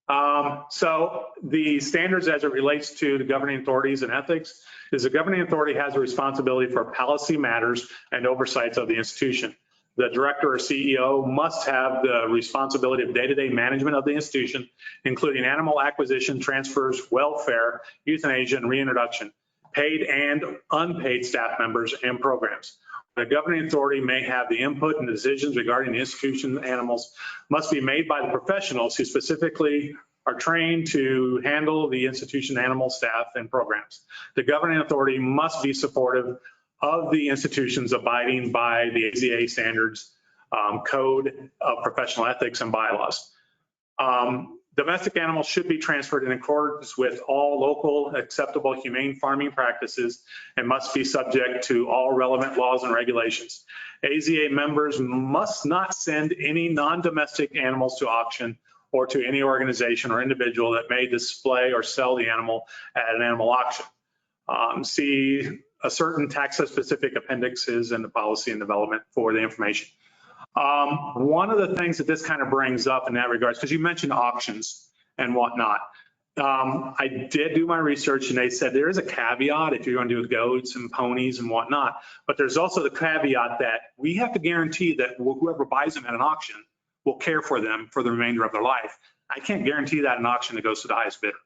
So the standards as it relates to the governing authorities and ethics is the governing authority has a responsibility for policy matters and oversights of the institution. The director or CEO must have the responsibility of day-to-day management of the institution, including animal acquisition, transfers, welfare, euthanasia, and reintroduction, paid and unpaid staff members and programs. The governing authority may have the input and decisions regarding the institution animals must be made by the professionals who specifically are trained to handle the institution animal staff and programs. The governing authority must be supportive of the institutions abiding by the AZA standards, code of professional ethics and bylaws. Domestic animals should be transferred in accordance with all local acceptable humane farming practices and must be subject to all relevant laws and regulations. AZA members must not send any non-domestic animals to auction or to any organization or individual that may display or sell the animal at an animal auction. See a certain taxa-specific appendixes in the policy and development for the information. One of the things that this kind of brings up in that regards, because you mentioned auctions and whatnot. I did do my research and they said there is a caveat if you're going to do with goats and ponies and whatnot, but there's also the caveat that we have to guarantee that whoever buys them at an auction will care for them for the remainder of their life. I can't guarantee that an auction that goes to the highest bidder.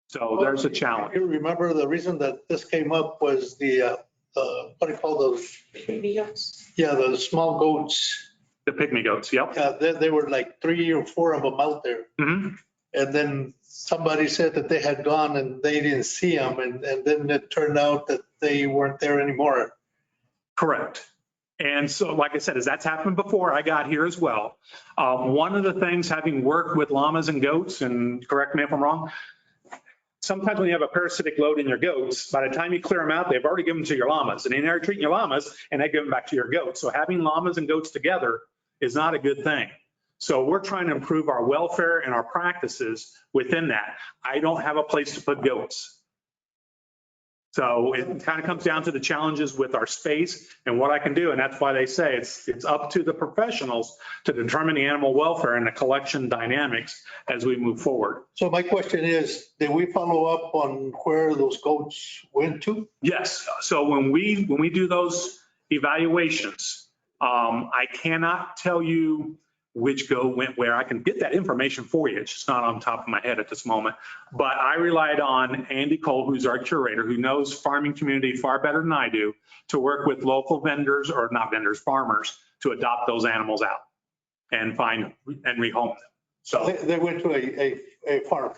So there's a challenge. You remember the reason that this came up was the, what do you call those? Yeah, the small goats. The pygmy goats, yep. Yeah, they were like 3 or 4 of them out there. Mm-hmm. And then somebody said that they had gone and they didn't see them. And then it turned out that they weren't there anymore. Correct. And so, like I said, as that's happened before, I got here as well. One of the things, having worked with llamas and goats, and correct me if I'm wrong, sometimes when you have a parasitic load in your goats, by the time you clear them out, they've already given them to your llamas. And then they're treating your llamas and they give them back to your goats. So having llamas and goats together is not a good thing. So we're trying to improve our welfare and our practices within that. I don't have a place to put goats. So it kind of comes down to the challenges with our space and what I can do. And that's why they say it's up to the professionals to determine the animal welfare and the collection dynamics as we move forward. So my question is, did we follow up on where those goats went to? Yes. So when we do those evaluations, I cannot tell you which goat went where. I can get that information for you. It's just not on top of my head at this moment. But I relied on Andy Cole, who's our curator, who knows farming community far better than I do, to work with local vendors, or not vendors, farmers, to adopt those animals out and find and rehome them. So they went to a farm.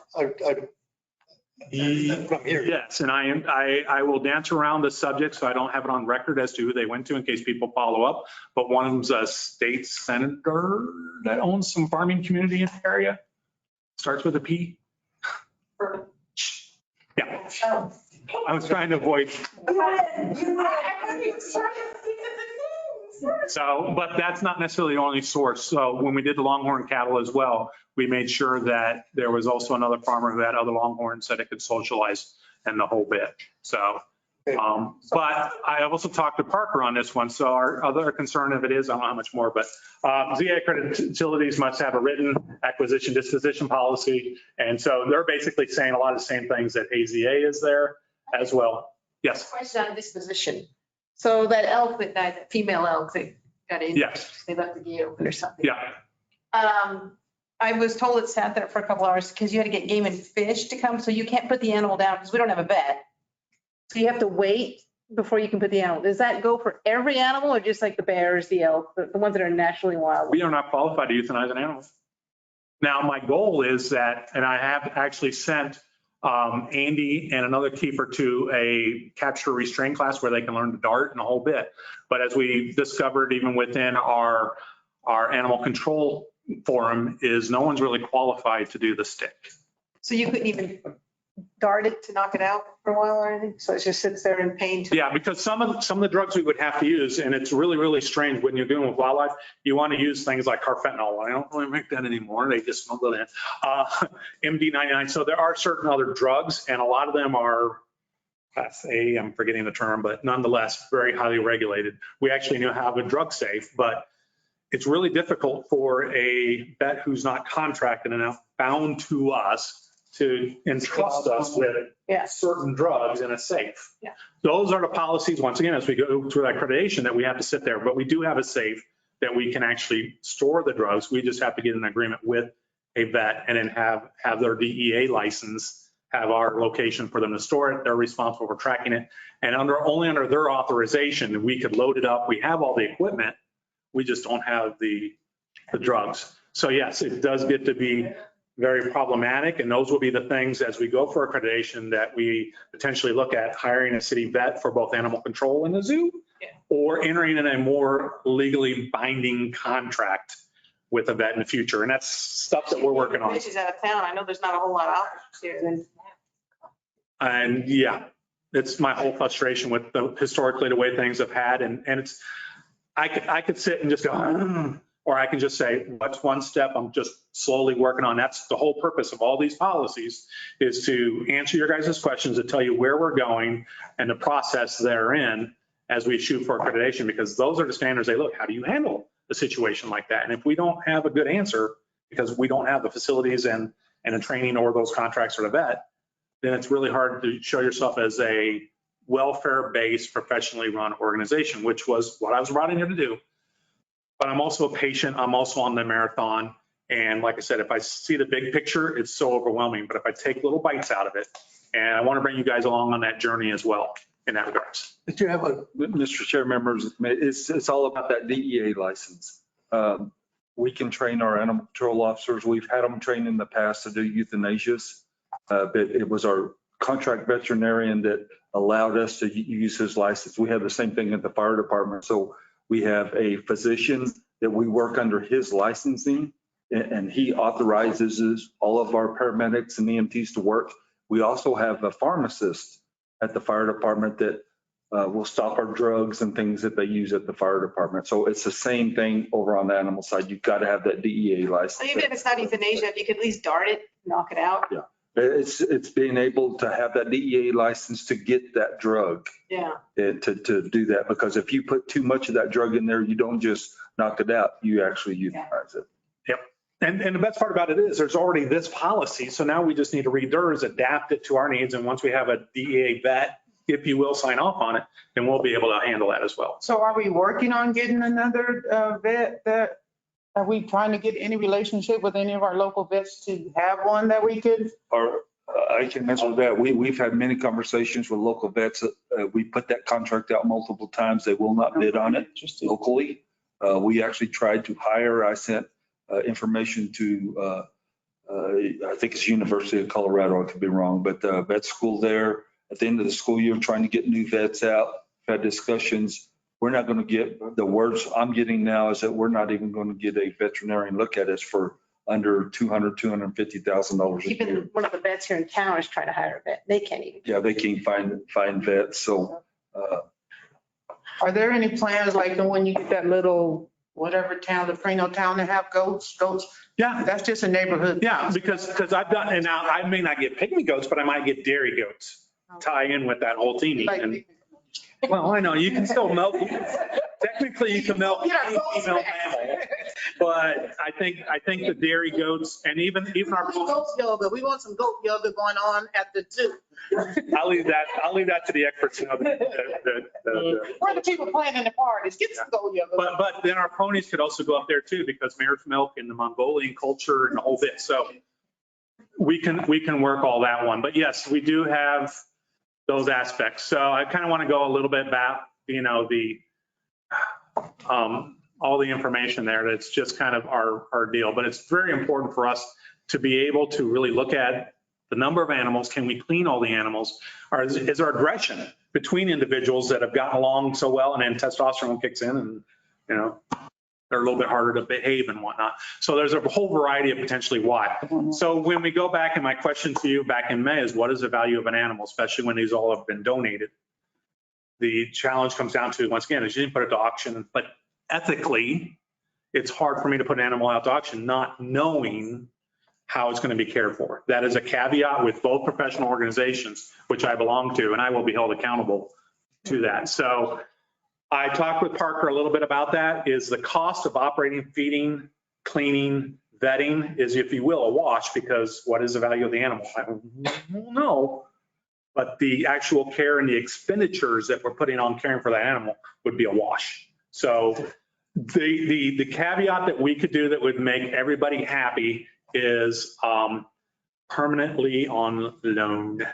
From here. Yes, and I will dance around the subject, so I don't have it on record as to who they went to in case people follow up. But one of them's a state senator that owns some farming community in the area. Starts with a P. Yeah. I was trying to avoid. So, but that's not necessarily the only source. So when we did the Longhorn cattle as well, we made sure that there was also another farmer who had other Longhorns that it could socialize and the whole bit. So, but I also talked to Parker on this one. So our other concern of it is, I don't know how much more, but ZA accredited facilities must have a written acquisition disposition policy. And so they're basically saying a lot of the same things that AZA is there as well. Yes. Question on disposition. So that elk that died, that female elk that got injured. Yes. They left the gate open or something. Yeah. I was told it sat there for a couple hours because you had to get game and fish to come. So you can't put the animal down because we don't have a vet. So you have to wait before you can put the animal. Does that go for every animal or just like the bears, the elk, the ones that are naturally wild? We are not qualified to euthanize an animal. Now, my goal is that, and I have actually sent Andy and another keeper to a capture restraint class where they can learn to dart and a whole bit. But as we discovered even within our animal control forum is no one's really qualified to do the stick. So you couldn't even dart it to knock it out for a while or anything? So it just sits there in pain? Yeah, because some of the drugs we would have to use, and it's really, really strange when you're dealing with wildlife, you want to use things like carfentanil. I don't really make that anymore. They just smuggle it in. MD99. So there are certain other drugs, and a lot of them are Class A, I'm forgetting the term, but nonetheless, very highly regulated. We actually now have a drug safe, but it's really difficult for a vet who's not contracted and bound to us to entrust us with Yeah. certain drugs in a safe. Yeah. Those are the policies, once again, as we go through that accreditation, that we have to sit there, but we do have a safe that we can actually store the drugs. We just have to get an agreement with a vet and then have their DEA license, have our location for them to store it. They're responsible for tracking it. And only under their authorization, we could load it up. We have all the equipment. We just don't have the drugs. So yes, it does get to be very problematic. And those will be the things as we go for accreditation that we potentially look at hiring a city vet for both animal control in the zoo or entering in a more legally binding contract with a vet in the future. And that's stuff that we're working on. She's out of town. I know there's not a whole lot of options here. And yeah, it's my whole frustration with historically the way things have had. And it's, I could sit and just go, or I can just say, what's one step I'm just slowly working on. That's the whole purpose of all these policies, is to answer your guys' questions, to tell you where we're going and the process therein as we shoot for accreditation, because those are the standards they look. How do you handle a situation like that? And if we don't have a good answer because we don't have the facilities and the training or those contracts for the vet, then it's really hard to show yourself as a welfare-based, professionally run organization, which was what I was brought in here to do. But I'm also a patient. I'm also on the marathon. And like I said, if I see the big picture, it's so overwhelming. But if I take little bites out of it, and I want to bring you guys along on that journey as well in that regards. Did you have Mr. Chair, members, it's all about that DEA license. We can train our animal control officers. We've had them trained in the past to do euthanasias. But it was our contract veterinarian that allowed us to use his license. We have the same thing at the fire department. So we have a physician that we work under his licensing, and he authorizes all of our paramedics and EMTs to work. We also have a pharmacist at the fire department that will stop our drugs and things that they use at the fire department. So it's the same thing over on the animal side. You've got to have that DEA license. So even if it's not euthanasia, if you could at least dart it, knock it out. Yeah. It's being able to have that DEA license to get that drug. Yeah. To do that, because if you put too much of that drug in there, you don't just knock it out, you actually euthanize it. Yep. And the best part about it is there's already this policy. So now we just need to read theirs, adapt it to our needs. And once we have a DEA vet, if you will, sign off on it, then we'll be able to handle that as well. So are we working on getting another vet that, are we trying to get any relationship with any of our local vets to have one that we could? Or I can answer that. We've had many conversations with local vets. We put that contract out multiple times. They will not bid on it locally. We actually tried to hire. I sent information to, I think it's University of Colorado. I could be wrong, but vet school there at the end of the school year, trying to get new vets out. We've had discussions. We're not going to get, the words I'm getting now is that we're not even going to get a veterinarian look at us for under $250,000 a year. Even one of the vets here in town is trying to hire a vet. They can't even. Yeah, they can't find vets. So Are there any plans like when you get that little, whatever town, the Prino town, to have goats? Yeah. That's just a neighborhood. Yeah, because I've done, and now I may not get pygmy goats, but I might get dairy goats, tie in with that whole team. And well, I know you can still milk. Technically, you can milk any female mammal, but I think the dairy goats and even our Goat yoga. We want some goat yoga going on at the zoo. I'll leave that to the experts. You know, Where the people planning the parties, get some goat yoga. But then our ponies could also go up there too, because mare's milk and the Mongolian culture and the whole bit. So we can work all that one. But yes, we do have those aspects. So I kind of want to go a little bit back, you know, all the information there. That's just kind of our deal. But it's very important for us to be able to really look at the number of animals. Can we clean all the animals? Or is there aggression between individuals that have gotten along so well, and then testosterone kicks in and, you know, they're a little bit harder to behave and whatnot. So there's a whole variety of potentially why. So when we go back, and my question to you back in May is, what is the value of an animal, especially when these all have been donated? The challenge comes down to, once again, is you didn't put it to auction, but ethically, it's hard for me to put an animal out to auction not knowing how it's going to be cared for. That is a caveat with both professional organizations, which I belong to, and I will be held accountable to that. So I talked with Parker a little bit about that, is the cost of operating, feeding, cleaning, vetting is, if you will, a wash, because what is the value of the animal? I don't know. But the actual care and the expenditures that we're putting on caring for the animal would be a wash. So the caveat that we could do that would make everybody happy is permanently on loan.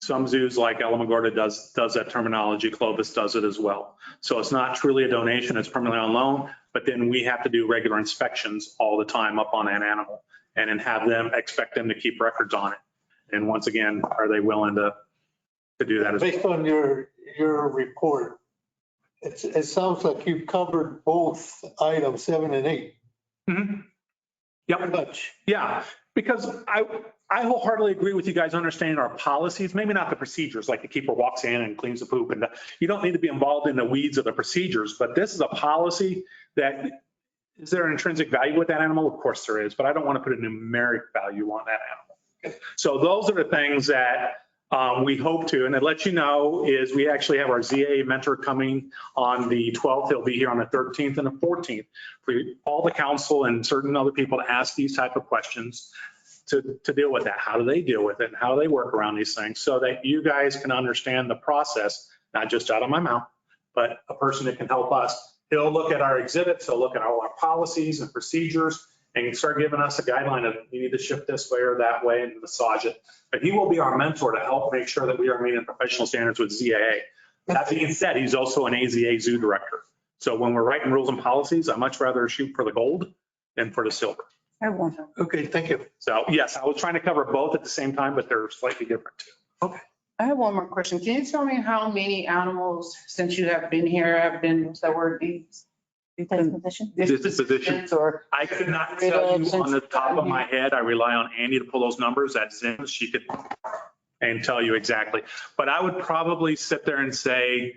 Some zoos like Alamogordo does that terminology. Clovis does it as well. So it's not truly a donation, it's permanently on loan, but then we have to do regular inspections all the time up on an animal and then expect them to keep records on it. And once again, are they willing to do that as well? Based on your report, it sounds like you've covered both items 7 and 8. Mm-hmm. Yep. Yeah, because I wholeheartedly agree with you guys understanding our policies, maybe not the procedures, like the keeper walks in and cleans the poop, and you don't need to be involved in the weeds of the procedures, but this is a policy that, is there an intrinsic value with that animal? Of course there is, but I don't want to put a numeric value on that animal. So those are the things that we hope to, and it lets you know is we actually have our ZA mentor coming on the 12th. He'll be here on the 13th and the 14th for all the council and certain other people to ask these type of questions to deal with that. How do they deal with it? And how do they work around these things so that you guys can understand the process, not just out of my mouth, but a person that can help us. He'll look at our exhibits, he'll look at all our policies and procedures, and start giving us a guideline of you need to shift this way or that way and massage it. But he will be our mentor to help make sure that we are meeting professional standards with ZAA. That being said, he's also an AZA zoo director. So when we're writing rules and policies, I'd much rather shoot for the gold than for the silver. I have one. Okay, thank you. So yes, I was trying to cover both at the same time, but they're slightly different too. Okay. I have one more question. Can you tell me how many animals since you have been here have been, what's that word? Disposition. Or I could not tell you on the top of my head. I rely on Andy to pull those numbers. That's Zim. She could and tell you exactly. But I would probably sit there and say,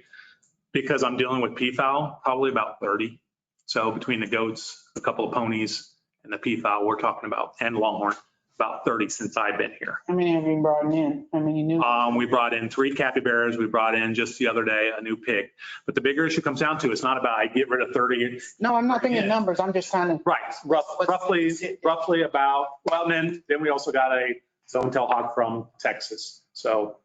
because I'm dealing with peafowl, probably about 30. So between the goats, a couple of ponies, and the peafowl we're talking about, and longhorn, about 30 since I've been here. how many have you brought in? How many new? We brought in 3 capybaras. We brought in just the other day a new pig. But the bigger issue comes down to, it's not about I get rid of 30. No, I'm not thinking numbers. I'm just trying to. Right, roughly about, well, and then we also got a zone-tail hog from Texas. So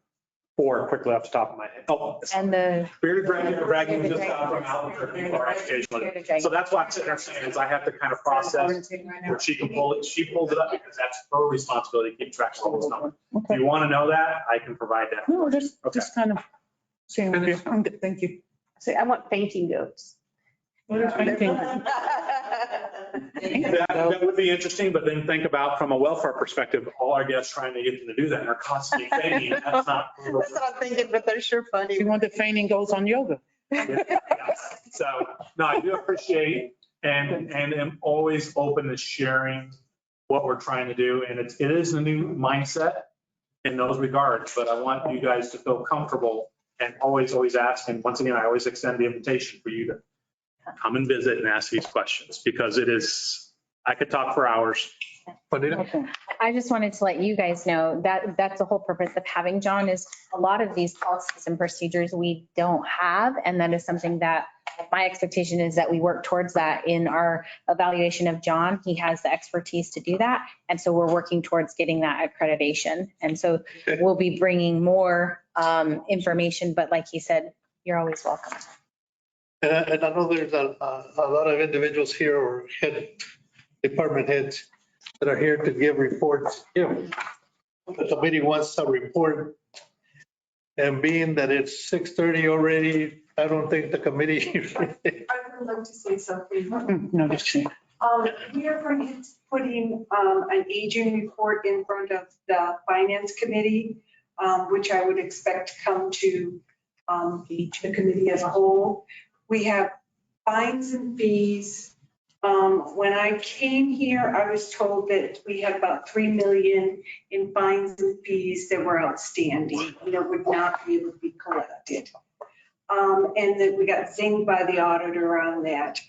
4 quickly off the top of my head. Oh, And the bearded dragon was just out from Albuquerque for occasionally. So that's why I'm sitting there saying is I have to kind of process where she can pull it. She pulls it up because that's her responsibility to keep track of all those numbers. If you want to know that, I can provide that. No, just kind of saying, I'm good, thank you. So I want fainting goats. What is fainting? That would be interesting, but then think about from a welfare perspective, all our guests trying to get them to do that and are constantly fainting. That's not. That's what I'm thinking, but they're sure funny. You want the fainting goes on yoga. So, no, I do appreciate and am always open to sharing what we're trying to do. And it is a new mindset in those regards, but I want you guys to feel comfortable and always ask. And once again, I always extend the invitation for you to come and visit and ask these questions because it is, I could talk for hours. I just wanted to let you guys know that that's the whole purpose of having John is a lot of these policies and procedures we don't have. And that is something that my expectation is that we work towards that in our evaluation of John. He has the expertise to do that. And so we're working towards getting that accreditation. And so we'll be bringing more information, but like he said, you're always welcome. And I know there's a lot of individuals here or department heads that are here to give reports. If the committee wants a report, and being that it's 6:30 already, I don't think the committee. I would like to say something. No, just kidding. We are going to be putting an aging report in front of the finance committee, which I would expect to come to the committee as a whole. We have fines and fees. When I came here, I was told that we had about 3 million in fines and fees that were outstanding, would not be able to be collected. And that we got zinged by the auditor on that.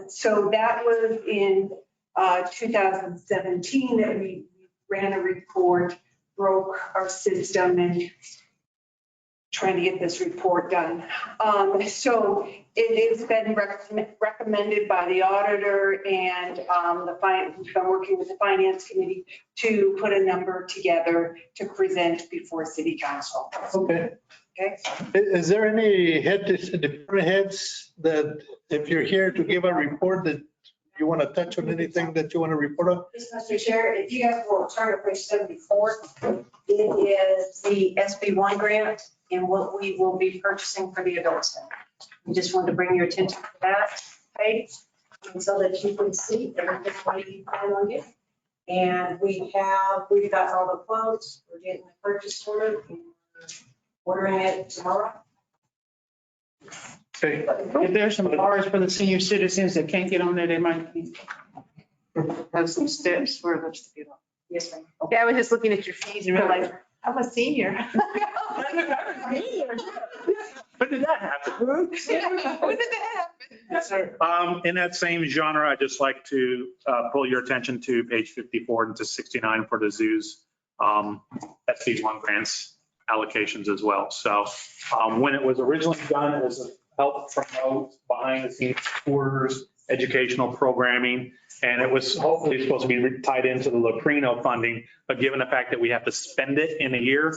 So that was in 2017 that we ran a report, broke our system and trying to get this report done. So it has been recommended by the auditor and we've been working with the finance committee to put a number together to present before city council. Okay. Okay. Is there any department heads that if you're here to give a report that you want to touch on anything that you want to report on? Yes, Mr. Chair, if you guys will turn to page 74, it is the SB1 grant and what we will be purchasing for the adult center. We just wanted to bring your attention to that page and so that you can see everything we plan on getting. And we've got all the quotes, we're getting the purchase order, and we're ordering it tomorrow. Okay. If there's some bars for the senior citizens that can't get on there, they might have some steps for us to get on. Yes, ma'am. Yeah, I was just looking at your fees and realized, I'm a senior. When did that happen? When did that happen? Yes, sir. In that same genre, I'd just like to pull your attention to page 54 and to 69 for the zoos, SB1 grants allocations as well. So when it was originally done, it was to help promote behind the scenes tours, educational programming, and it was hopefully supposed to be tied into the Loprino funding. But given the fact that we have to spend it in a year,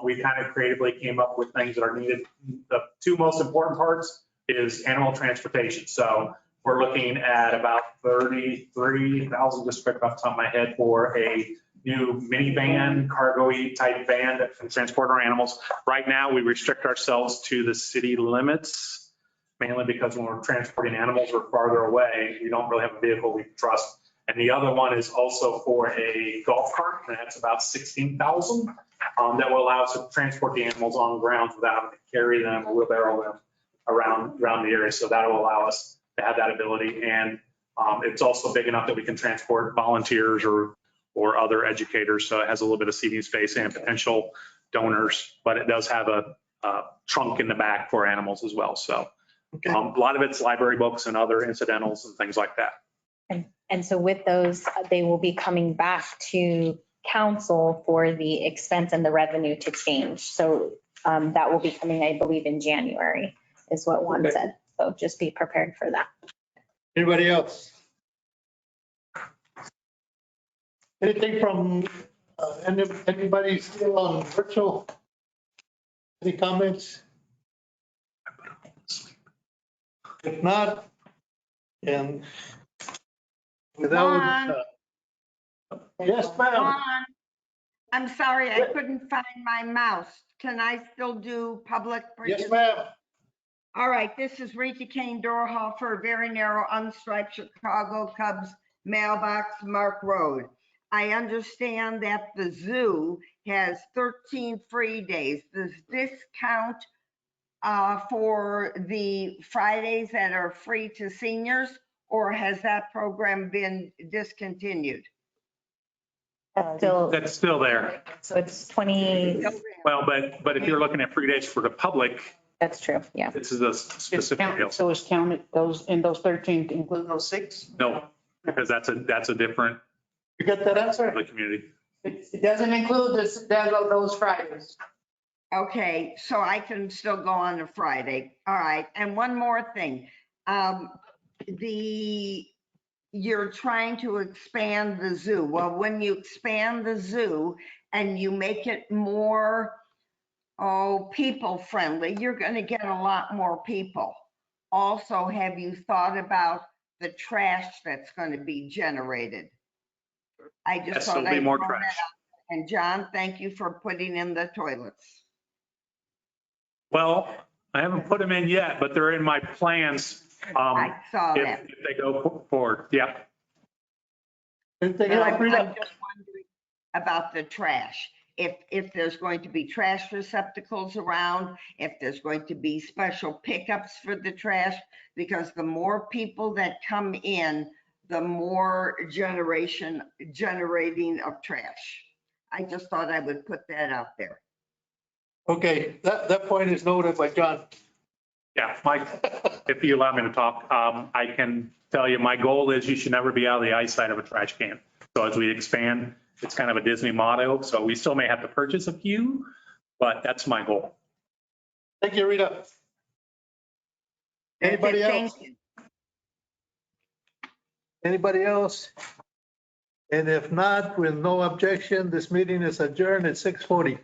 we kind of creatively came up with things that are needed. The two most important parts is animal transportation. So we're looking at about 33,000, just pick off the top of my head, for a new minivan, cargo-y type van that can transport our animals. Right now, we restrict ourselves to the city limits, mainly because when we're transporting animals, we're farther away. We don't really have a vehicle we can trust. And the other one is also for a golf cart, and that's about 16,000. That will allow us to transport the animals on ground without having to carry them or wheelbarrow them around the area. So that will allow us to have that ability. And it's also big enough that we can transport volunteers or other educators. So it has a little bit of seating space and potential donors, but it does have a trunk in the back for animals as well. So a lot of it's library books and other incidentals and things like that. And so with those, they will be coming back to council for the expense and the revenue to change. So that will be coming, I believe, in January is what Juan said. So just be prepared for that. Anybody else? Anything from anybody still on virtual? Any comments? If not, and without. Yes, ma'am. Juan, I'm sorry, I couldn't find my mouse. Can I still do public? Yes, ma'am. All right, this is Rita Kane Dorhofer, very narrow unstriped Chicago Cubs mailbox, Mark Road. I understand that the zoo has 13 free days. Does this count for the Fridays that are free to seniors, or has that program been discontinued? That's still there. So it's 20. Well, but if you're looking at free days for the public. That's true, yeah. This is a specific deal. So it's counted those in those 13 to include those 6? No, because that's a different. You get that answer? The community. It doesn't include those Fridays. Okay, so I can still go on a Friday. All right, and one more thing. You're trying to expand the zoo. Well, when you expand the zoo and you make it more, people friendly, you're going to get a lot more people. Also, have you thought about the trash that's going to be generated? I just Yes, thought there'll be I'd more throw that trash. out. And John, thank you for putting in the toilets. Well, I haven't put them in yet, but they're in my plans. I saw that. If they go forward, yeah. I'm just wondering about the trash. If there's going to be trash receptacles around, if there's going to be special pickups for the trash, because the more people that come in, the more generating of trash. I just thought I would put that out there. Okay, that point is noted by John. Yeah, Mike, if you allow me to talk, I can tell you my goal is you should never be out of the eyesight of a trash can. So as we expand, it's kind of a Disney motto. So we still may have to purchase a few, but that's my goal. Thank you, Rita. That's Anybody it. else? Thank you. Anybody else? And if not, with no objection, this meeting is adjourned at 6:40.